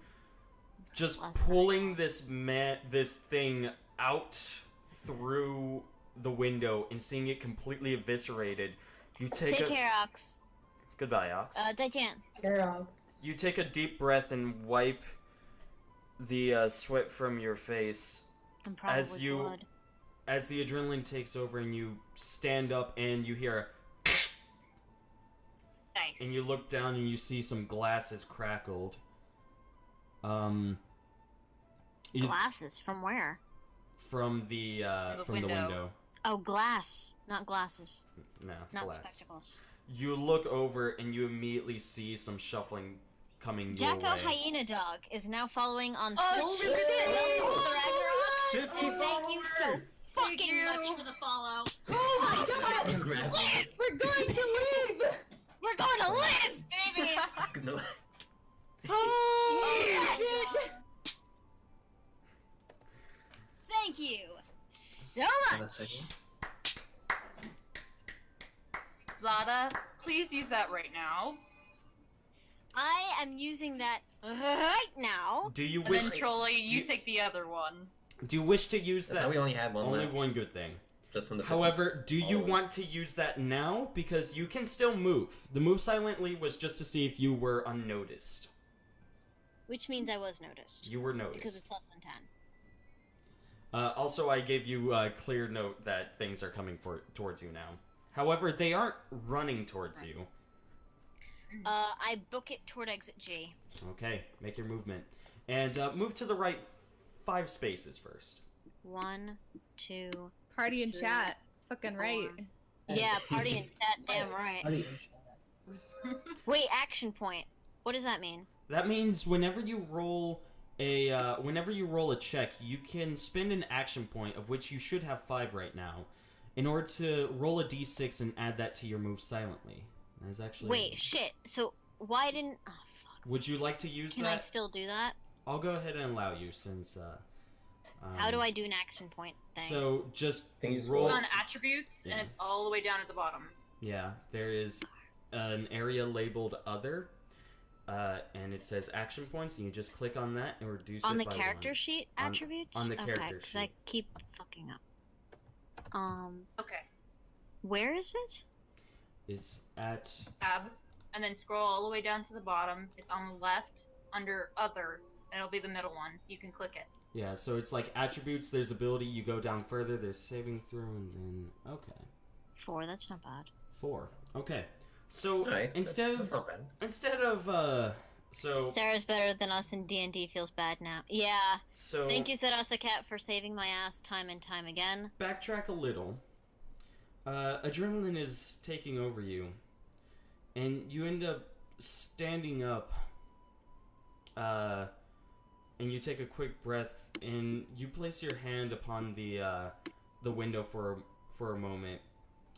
just
Less than
pulling this thing out through the window and seeing it completely eviscerated, you take
Take
a
care, Ox.
goodbye, Ox.
再见.
You take a deep breath and wipe the sweat from your face
And probably
as you
blood.
as the adrenaline takes over and you stand up and you hear a
Nice.
and you look down and you see some glasses crackled. You,
Glasses? From where?
from the window.
Oh, glass. Not glasses.
No,
Not
glass.
spectacles.
You look over and you immediately see some shuffling coming your
Jacko
way.
Hyena Dog is now following on
Oh,
Twitch.
shit!
Welcome to the
Oh,
Ragnarok. And thank you so
Thank
fucking
you.
much for the follow.
Oh my god!
Congrats.
We're going to live!
We're going to live, baby!
No.
Oh
Yes! Thank you so much.
Vlada, please use that right now.
I am using that right now.
Do you
And
wish?
then Trolley, you
do-
take the other one.
Do you wish to use
I thought
that?
we only had one
Only
left.
one good thing.
Just from the
However, do you
always.
want to use that now? Because you can still move. The move silently was just to see if you were unnoticed.
Which means I was noticed.
You were
Because
noticed.
it's less than 10.
Also, I gave you a clear note that things are coming towards you now. However, they aren't running towards you.
I book it toward exit G.
Okay, make your movement. And move to the right 5 spaces first.
1, 2.
Party and chat. Fucking right.
Yeah, party and chat, damn right. Wait, action point. What does that mean?
That means whenever you roll a check, you can spend an action point, of which you should have 5 right now, in order to roll a d6 and add that to your move silently. That is actually.
Wait, shit. So why didn't? Oh fuck.
Would you like to use
Can
that?
I still do that?
I'll go ahead and allow you since.
How do I do an action point thing?
So just
Think you just
roll.
It's on attributes,
Yeah.
and it's all the way down at the bottom.
Yeah, there is an area labeled Other,
and it says action points, and you just click on that and reduce
On
it
the
by
character
one.
sheet attributes?
on the
Okay,
character
'cause I
sheet.
keep fucking up.
Okay.
Where is it?
Is at
Tab, and then scroll all the way down to the bottom. It's on the left under Other, and it'll be the middle one. You can click it.
yeah. So it's like attributes. There's ability. You go down further. There's saving throw, and then okay.
4, that's not bad.
4. Okay. So
Alright,
instead
that's not bad.
so
Sarah's better than us in D&D feels bad now. Yeah.
so
Thank you, Cat, for saving my ass time and time again.
backtrack a little. Adrenaline is taking over you, and you end up standing up. And you take a quick breath, and you place your hand upon the window for a moment,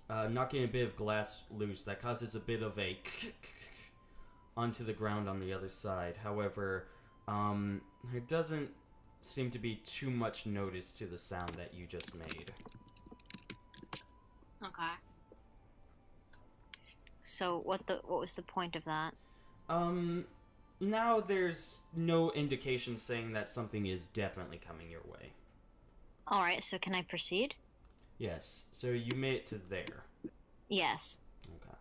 knocking a bit of glass loose that causes a bit of a onto the ground on the other side. However, there doesn't seem to be too much notice to the sound that you just made.
Okay. So what was the point of that?
Now there's no indication saying that something is definitely coming your way.
Alright, so can I proceed?
Yes, so you made it to there.
Yes.
Okay.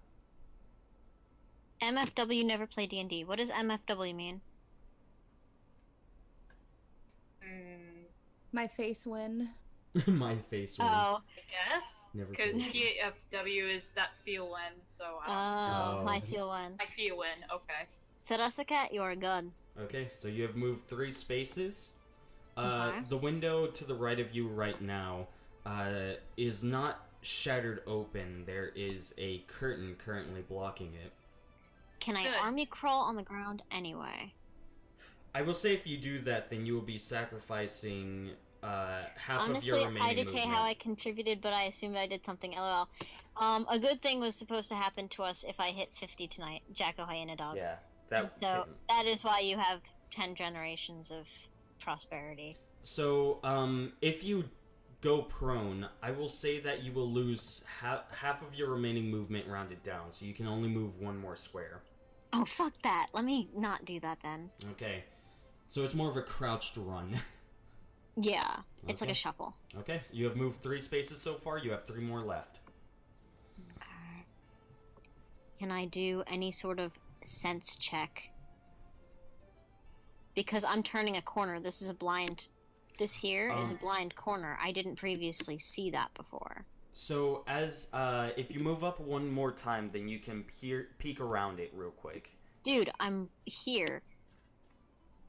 MFW never played D&D. What does MFW mean?
My face win.
My face win.
Oh.
I guess.
Never
Because
played.
TFW is that feel when, so
Oh,
Oh.
my feel one.
I feel when. Okay.
Cat, you are good.
Okay, so you have moved 3 spaces.
Okay.
The window to the right of you right now is not shattered open. There is a curtain currently blocking it.
Can I
Good.
army crawl on the ground anyway?
I will say if you do that, then you will be sacrificing half of
Honestly,
your remaining
IDK
movement.
how I contributed, but I assumed I did something. LOL. A good thing was supposed to happen to us if I hit 50 tonight. Jacko Hyena Dog.
Yeah, that.
So that is why you have 10 generations of prosperity.
So, if you go prone, I will say that you will lose half of your remaining movement rounded down, so you can only move 1 more square.
Oh, fuck that. Let me not do that then.
Okay. So it's more of a crouched run.
Yeah, it's like
Okay.
a shuffle.
Okay, so you have moved 3 spaces so far, you have 3 more left.
Okay. Can I do any sort of sense check? Because I'm turning a corner. This is a blind... This here is a blind corner. I didn't previously see that before.
So, as, if you move up 1 more time, then you can peek around it real quick.
Dude, I'm here.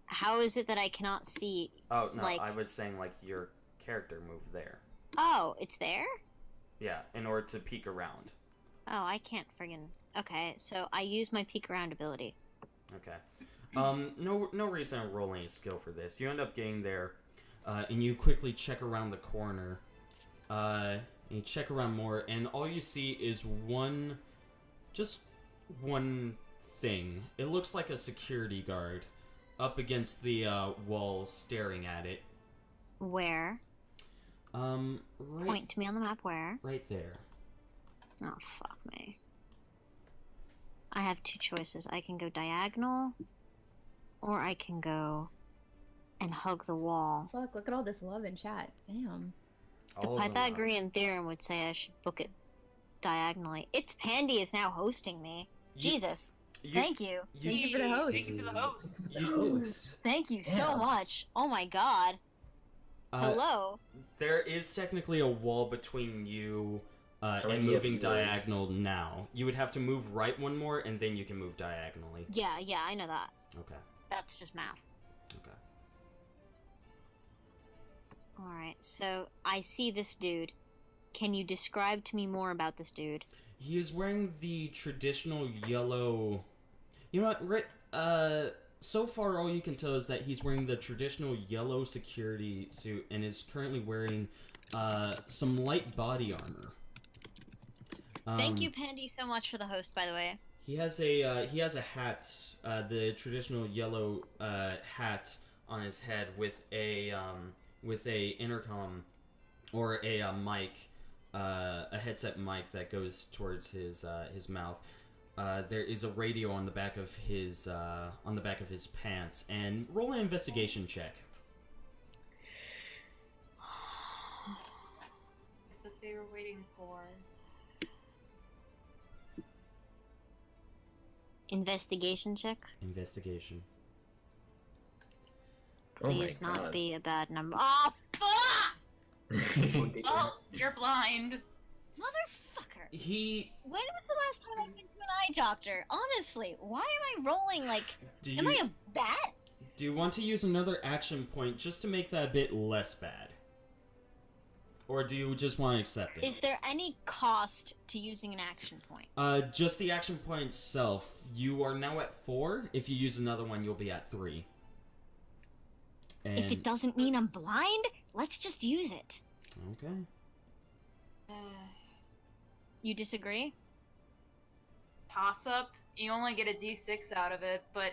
How is it that I cannot see?
Oh, no,
Like-
I was saying, like, your character moved there.
Oh, it's there?
Yeah, in order to peek around.
Oh, I can't friggin... Okay, so I use my peek around ability.
Okay. No reason to roll any skill for this. You end up getting there, and you quickly check around the corner. And you check around more, and all you see is just one thing. It looks like a security guard up against the wall staring at it.
Where?
Right,
Point to me on the map where?
right there.
Oh, fuck me. I have 2 choices. I can go diagonal, or I can go and hug the wall.
Fuck, look at all this love in chat. Damn.
The
All of them are.
Pythagorean theorem would say I should book it diagonally. It's Pandy is now hosting me.
You-
Jesus.
you-
Thank you.
Thank you for the host.
Thank you for the host.
Host.
Thank you so
Yeah.
much. Oh my god. Hello.
There is technically a wall between you
many
and
of
moving
yours?
diagonal now. You would have to move right 1 more, and then you can move diagonally.
Yeah, I know that.
Okay.
That's just math.
Okay.
Alright, so I see this dude. Can you describe to me more about this dude?
He is wearing the traditional yellow. You know what? Right. So far, all you can tell is that he's wearing the traditional yellow security suit and is currently wearing some light body armor.
Thank you, Pandy, so much for the host, by the way.
He has a hat, the traditional yellow hat on his head with a intercom or a mic, a headset mic that goes towards his mouth. there is a radio on the back of his pants, and roll an investigation check.
It's that they were waiting for.
Investigation check.
Investigation.
Oh my
Please not
God.
be a bad number. Oh, fuck!
Oh, you're blind.
Motherfucker.
He.
When was the last time I've been to an eye doctor? Honestly, why am I rolling like...
Do
Am I
you
a bat?
do you want to use another action point just to make that a bit less bad, or do you just want to accept it?
Is there any cost to using an action point?
Just the action point itself. You are now at 4. If you use another one, you'll be at 3. And
If it doesn't mean I'm blind, let's just use it.
okay.
You disagree?
Toss up. You only get a D6 out of it, but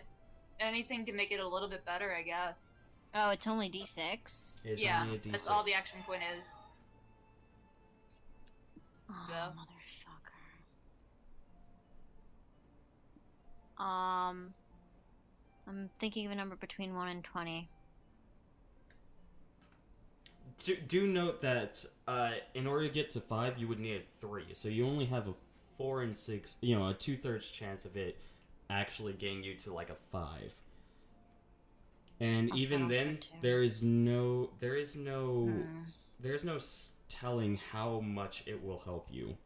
anything to make it a little bit better, I guess.
Oh, it's only D6.
It's
yeah,
only a D6.
that's all the action point is.
Oh,
Yeah.
motherfucker. I'm thinking of a number between 1 and 20.
Do note that in order to get to 5, you would need a 3. So you only have a 4 and 6, a 2/3 chance of it actually getting you to like a 5. And
I'll
even
settle for
then,
2.
there's no telling how much it will help you.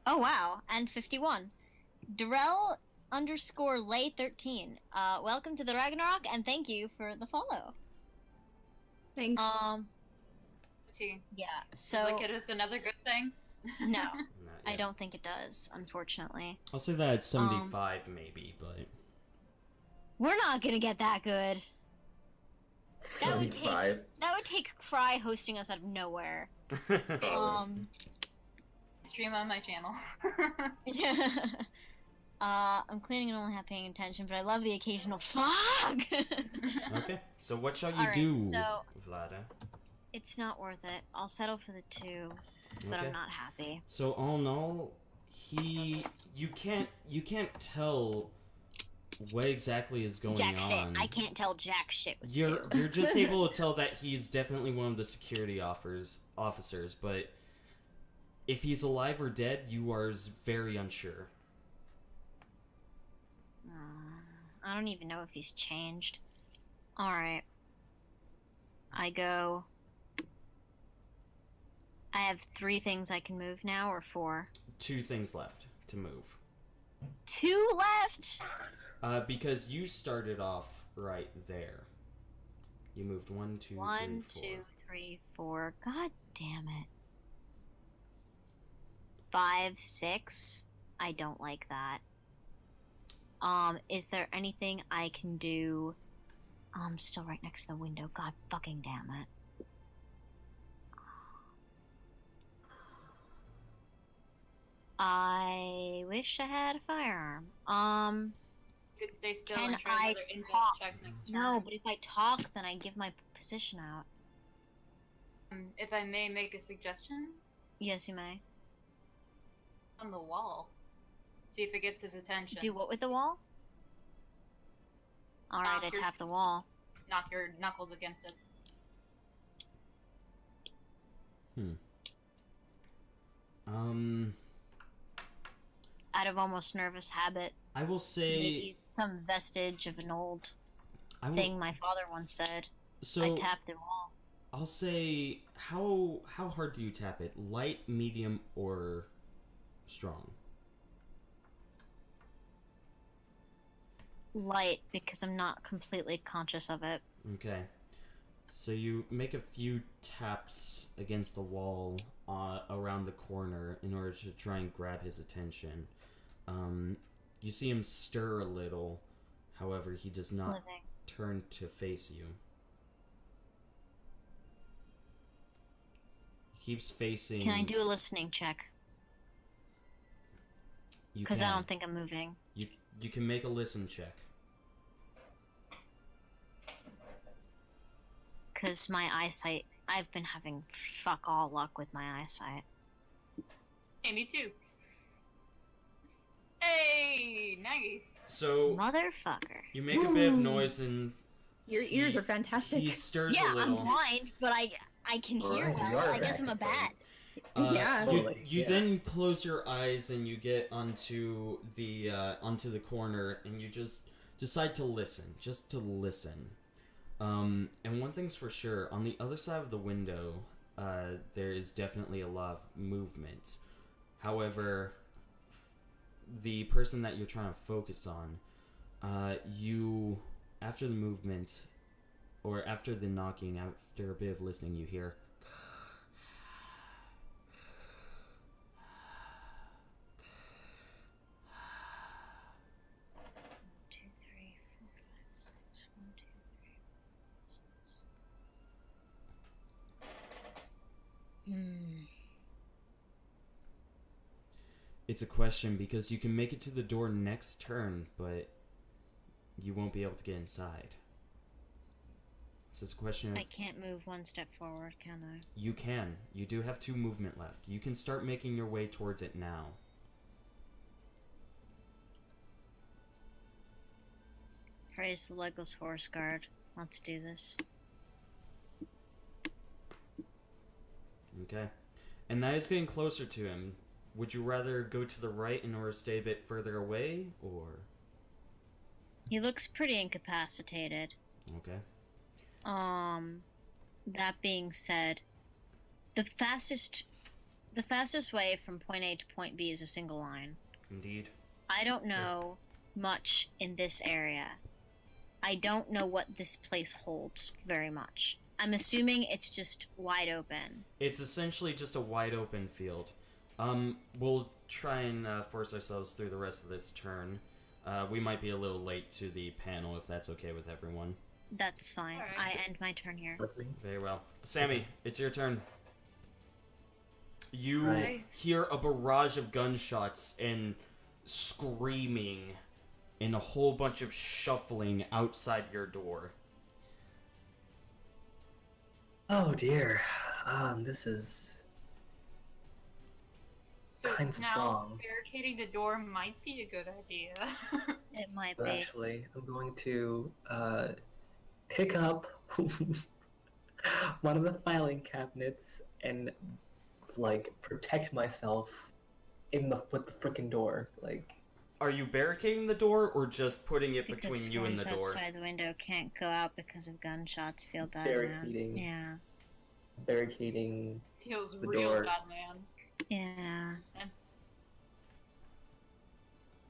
Oh wow, and 51. Darrell _lay13. Welcome to the Ragnarok, and thank you for the follow.
Thanks.
Tea.
Yeah.
Does
So
that get us another good thing?
no,
Not
I
yet.
don't think it does. Unfortunately,
I'll say that it's 75 maybe, but
we're not gonna get that good. That would take
75.
that would take Cry hosting us out of nowhere.
Stream on my channel.
Yeah. I'm cleaning and only half paying attention, but I love the occasional fog.
okay. So what shall you
Alright,
do,
so-
Vlada?
It's not worth it. I'll settle for the 2, but
Okay.
I'm not happy.
So all in all, you can't tell what exactly is going
Jack shit.
on.
I can't tell jack shit with
You're
2.
you're just able to tell that he's definitely one of the security officers, but if he's alive or dead, you are very unsure.
I don't even know if he's changed. Alright. I go... I have 3 things I can move now, or 4?
2 things left to move.
2 left!
Because you started off right there. You moved 1, 2,
1,
3,
2, 3, 4. God damn it. 5, 6. I don't like that. Is there anything I can do? I'm still right next to the window. God fucking damn it. I wish I had a firearm.
You could stay still
Can
and try
I
another in-depth
talk?
check next turn.
No, but if I talk, then I give my position out.
If I may make a suggestion,
Yes, you may.
on the wall. See if it gets his attention.
Do what with the wall? Alright, I
Knock your-
tap the wall.
Knock your knuckles against it.
Out of almost nervous habit.
I will say
Maybe some vestige of an old
I will,
thing my father once said.
so
I tapped the wall.
I'll say how hard do you tap it? Light, medium, or strong?
Light, because I'm not completely conscious of it.
Okay. So you make a few taps against the wall around the corner in order to try and grab his attention. You see him stir a little, however, he does not
Living.
turn to face you. He keeps facing.
Can I do a listening check?
You
Because I
can.
don't think I'm moving.
You can make a listen check.
Because my eyesight, I've been having fuck all luck with my eyesight.
Hey, me too. Hey! Nice.
So
Motherfucker.
you make a bit of noise and
Your ears are fantastic.
he stirs
Yeah,
a little.
I'm blind, but I can hear
Alright,
well.
you are
I guess I'm a
practically.
bat.
Yeah.
You,
Totally,
you
yeah.
then close your eyes and you get onto the corner and you just decide to listen, just to listen. And one thing's for sure, on the other side of the window, there is definitely a lot of movement. However, the person that you're trying to focus on, you, after the movement, or after the knocking, after a bit of listening, you hear. It's a question because you can make it to the door next turn, but you won't be able to get inside. So it's a question of...
I can't move one step forward, can I?
You can. You do have 2 movement left. You can start making your way towards it now.
Praise the Legless Horse Guard. Let's do this.
Okay. And that is getting closer to him. Would you rather go to the right in order to stay a bit further away, or...
He looks pretty incapacitated.
Okay.
That being said, the fastest way from point A to point B is a single line.
Indeed.
I don't know much in this area. I don't know what this place holds very much. I'm assuming it's just wide open.
It's essentially just a wide open field. We'll try and force ourselves through the rest of this turn. We might be a little late to the panel, if that's okay with everyone.
That's fine.
Alright.
I end my turn here.
Very well. Sammy, it's your turn. You
Right.
hear a barrage of gunshots and screaming and a whole bunch of shuffling outside your door.
Oh dear. This is
So
Kinds of
now
long.
barricading the door might be a good idea.
It might
but
be.
actually I'm going to pick up one of the filing cabinets and like protect myself with the freaking door. Like
Are you barricading the door or just putting it
Because
between you and the
swarms
door?
outside the window can't go out because of gunshots. Feel bad,
Barricading.
man.
barricading
Feels
The
real
door.
bad, man.
Yeah.
Sense.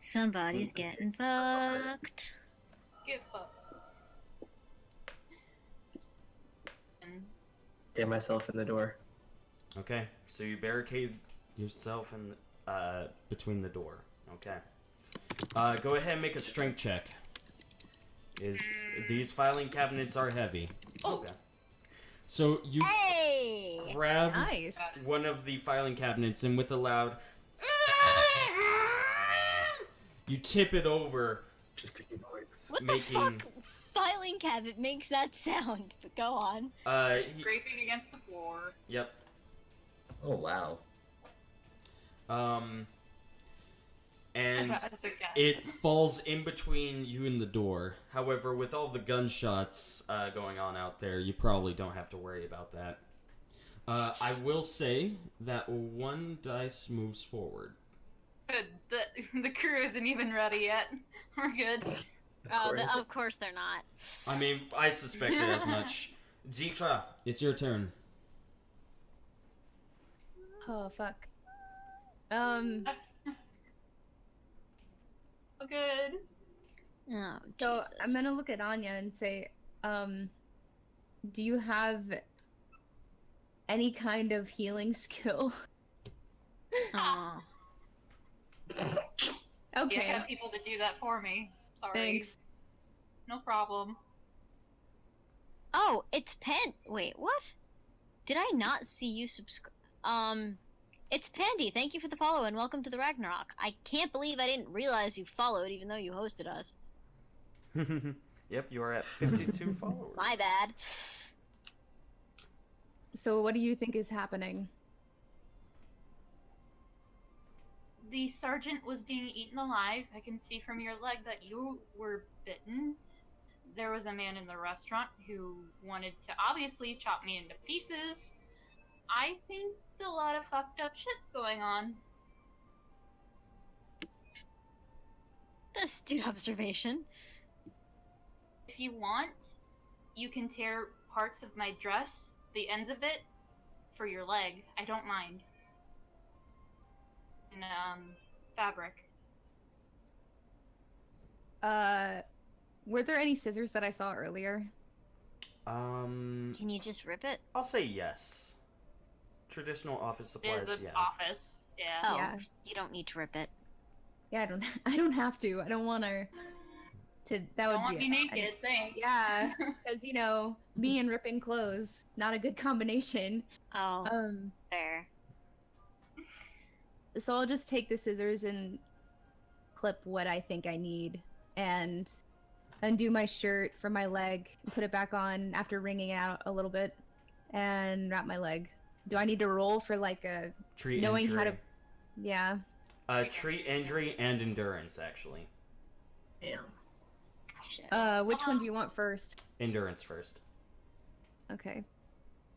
Somebody's getting fucked.
Get fucked. And
get myself in the door.
Okay, so you barricade yourself in between the door. Okay. Go ahead and make a strength check. These filing cabinets are heavy.
Oh.
Okay. So you
Hey!
grab
Nice.
one of the filing cabinets and with a loud you tip it over,
Just to keep noise.
What
making
the fuck filing cabinet makes that sound? But go on.
scraping against the floor.
Yep.
Oh wow.
And
As a guy.
it falls in between you and the door. However, with all the gunshots going on out there, you probably don't have to worry about that. I will say that 1 dice moves forward.
Good. The crew isn't even ready yet. We're good.
Of course they're not.
I mean, I suspected as much. Zikra, it's your turn.
Oh fuck.
Oh, good.
Oh,
So
Jesus.
I'm gonna look at Anya and say, do you have any kind of healing skill?
Aw.
Okay.
Yeah, I have people to do that for me. Sorry.
Thanks.
No problem.
Oh, it's Wait, what? Did I not see you subscribe? It's Pandy. Thank you for the follow and welcome to the Ragnarok. I can't believe I didn't realize you followed even though you hosted us.
Yep, you are at 52 followers.
My bad.
So what do you think is happening?
the sergeant was being eaten alive. I can see from your leg that you were bitten. There was a man in the restaurant who wanted to obviously chop me into pieces. I think a lot of fucked up shit's going on.
Astute observation.
If you want, you can tear parts of my dress, the ends of it, for your leg. I don't mind. And, fabric.
Were there any scissors that I saw earlier?
Can you just rip it?
I'll say yes. Traditional office
It
supplies,
is an
yeah.
office. Yeah.
Oh,
Yeah.
you don't need to rip it.
Yeah, I don't have to. I don't want her to. That would
Don't want
be.
me naked, thanks.
Yeah, because me and ripping clothes, not a good combination.
Oh,
Um,
fair.
so I'll just take the scissors and clip what I think I need, and undo my shirt from my leg, and put it back on after wringing out a little bit, and wrap my leg. Do I need to roll for like a
Treat
knowing
injury.
how to? Yeah.
Treat injury and endurance, actually.
Damn.
Shit.
Which one do you want first?
Endurance first.
Okay.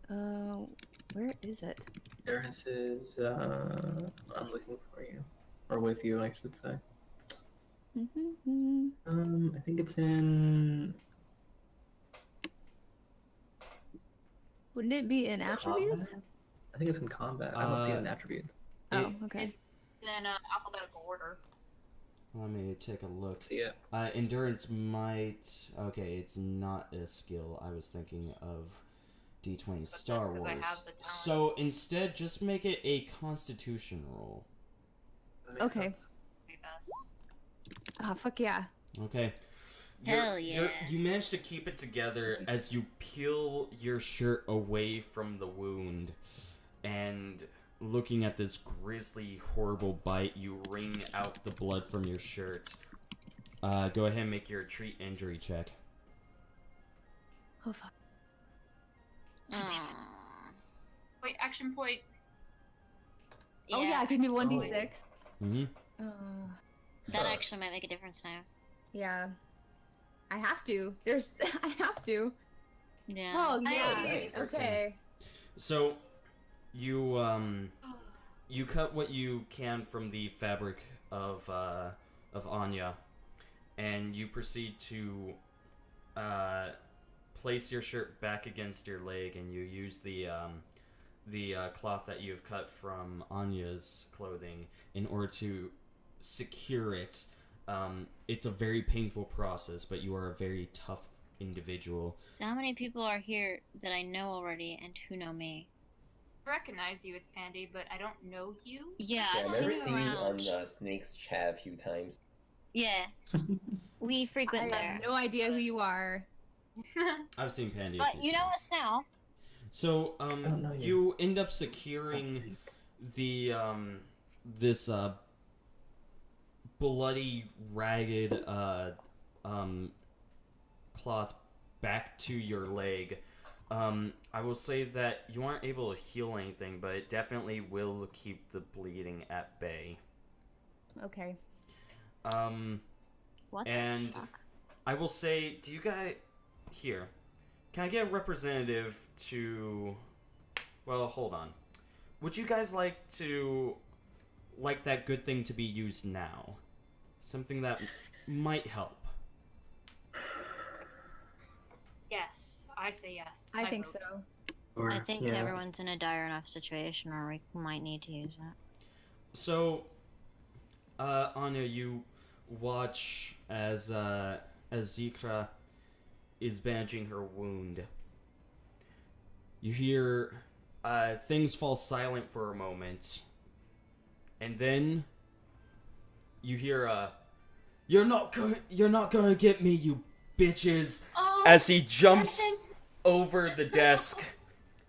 Where is it?
Endurance is, I'm looking for you. Or with you, I should say. I think it's in...
Wouldn't it be in attributes?
combat? I think it's in combat. I don't see it in attributes.
Oh, okay.
It's in alphabetical order.
Let me take a look.
See it.
Endurance might. Okay, it's not a skill. I was thinking of D20 Star
that's 'cause I
Wars.
have the talent.
So instead, just make it a Constitution roll.
That makes
Okay.
sense.
Be best.
Oh, fuck yeah.
Okay.
Hell yeah.
You manage to keep it together as you peel your shirt away from the wound, and looking at this grisly, horrible bite, you wring out the blood from your shirt. Go ahead and make your treat injury check.
Oh, fuck.
Wait, action point.
Oh, yeah, I can do 1d6.
Mm-hmm.
That actually might make a difference now.
Yeah. I have to. I have to.
Yeah.
Oh, yeah.
Nice.
Okay.
So, you cut what you can from the fabric of Anya, and you proceed to place your shirt back against your leg, and you use the cloth that you've cut from Anya's clothing in order to secure it. It's a very painful process, but you are a very tough individual.
So how many people are here that I know already and who know me?
I recognize you, it's Pandy, but I don't know you.
Yeah,
Yeah,
I've
I've
seen
never
you
seen you
around.
on Snake's chat a few times.
Yeah. We
I
frequent there.
have no idea who you are.
I've seen Pandy. a
But
few
you know
times.
us now.
So,
don't know you.
you end up securing the this bloody, ragged cloth back to your leg. I will say that you aren't able to heal anything, but it definitely will keep the bleeding at bay.
Okay.
What
And-
the fuck?
I will say, do you guys here? Can I get a representative to? Well, hold on. Would you guys like that good thing to be used now? Something that might help.
Yes, I say yes.
I think
vote.
so.
Or,
I think
yeah.
everyone's in a dire enough situation where we might need to use that.
So, Anya, you watch as Zikra is bandaging her wound. You hear things fall silent for a moment, and then you hear "You're not gonna get me, you bitches!"
Oh,
As he jumps
Vincent!
over the desk,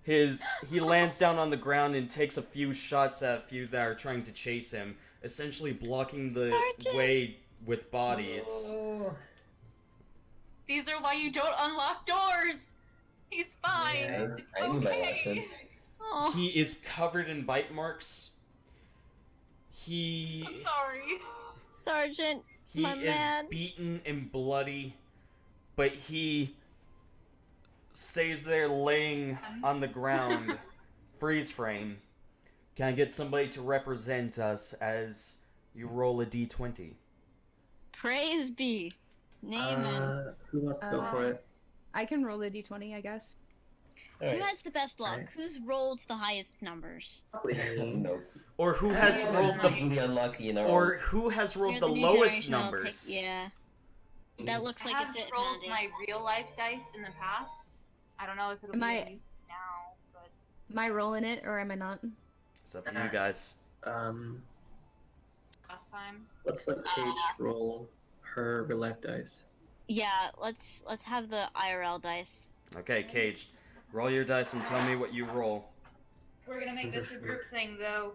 he lands down on the ground and takes a few shots at a few that are trying to chase him, essentially blocking the
Sergeant!
way with bodies.
Oh,
These are why you don't unlock doors. He's fine.
yeah,
It's
I knew my
okay.
lesson.
Oh.
He is covered in bite marks.
He
I'm sorry.
Sergeant,
He
my
is
man.
beaten and bloody, but he stays there laying on the ground, freeze frame. Can I get somebody to represent us as you roll a d20?
Praise be. Name it.
Who wants to go for it?
I can roll a d20, I guess.
Who
Alright.
has the best luck?
Alright.
Who's rolled the highest numbers?
Probably me.
No.
Or who has
Yeah.
rolled the
Really unlucky in our
or who has rolled
You're
the
new
lowest
generation, I'll take-
numbers?
yeah. That looks like
I have
it's it,
rolled
Mandy.
my real life dice in the past. I don't know if it'll
Am
be
I-
used now, but
Am I rolling it or am I not?
It's up to you guys.
last time.
Let's let Paige roll her real life dice.
Yeah, let's have the IRL dice.
Okay, Cage, roll your dice and tell me what you roll.
We're gonna make
Those
this
are
a group thing though.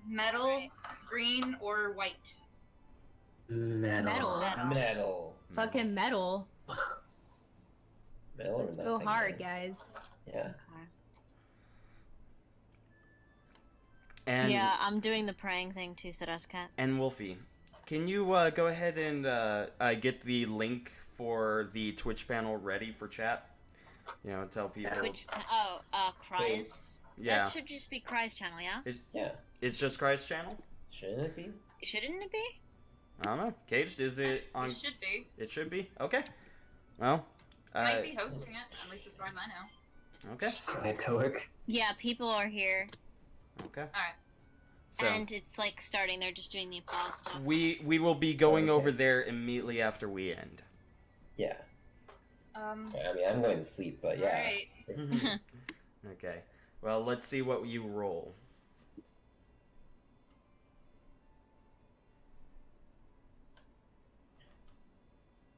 Metal, green, or white.
Metal.
Metal.
Fucking metal.
Metal or
Let's go
nothing,
hard,
man.
guys.
Yeah.
And
Yeah, I'm doing the praying thing too, said Cat.
and Wolfie, can you go ahead and get the link for the Twitch panel ready for chat? You know, tell people.
Which Cry's.
Yeah,
That should just be Cry's channel, yeah?
Yeah.
it's just Christ's channel.
Shouldn't it be?
Shouldn't it be?
I don't know. Caged, is it on?
It should be.
It should be. Okay. Well.
Might be hosting it, at least as far as I know.
Okay.
Network.
Yeah, people are here.
Okay.
Alright.
So
And it's like starting, they're just doing the applause stuff.
we will be going
Okay.
over there immediately after we end.
Yeah. I mean, I'm going to sleep, but yeah.
Alright.
It's-
Okay. Well, let's see what you roll.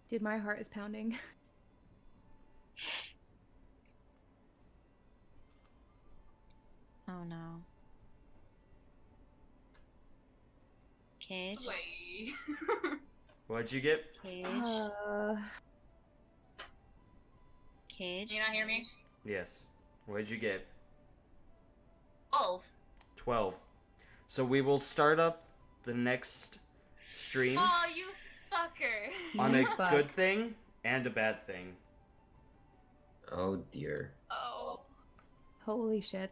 Dude, my heart is pounding.
Oh no. Cage.
Sway.
What'd you get?
Cage. Cage.
Do you not hear me?
Yes. What'd you get?
12.
12. So we will start up the next stream
Oh, you fucker.
on a
Fuck.
good thing and a bad thing.
Oh dear.
Oh.
Holy shit.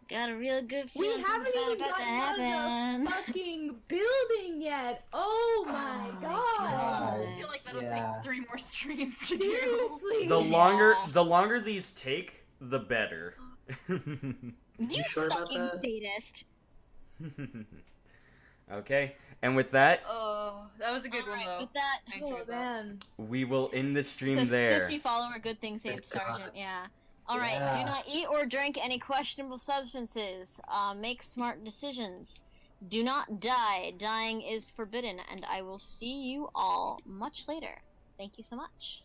Got a real good
We
feeling
haven't
something
even
bad about to
gotten out
happen.
of the fucking building yet. Oh my
Oh my
god.
God.
I feel like that'll
Yeah.
take 3 more streams to do.
Seriously.
The longer these take, the better.
You
sure about
fucking
that?
sadist.
Okay, and with that,
Oh, that was a good one though.
With that,
I
Oh
enjoyed that.
man.
we will end the stream
the
there.
50 follower good thing saved
Thank God.
Sergeant, yeah. Alright, do
Yeah.
not eat or drink any questionable substances. Make smart decisions. Do not die. Dying is forbidden, and I will see you all much later. Thank you so much.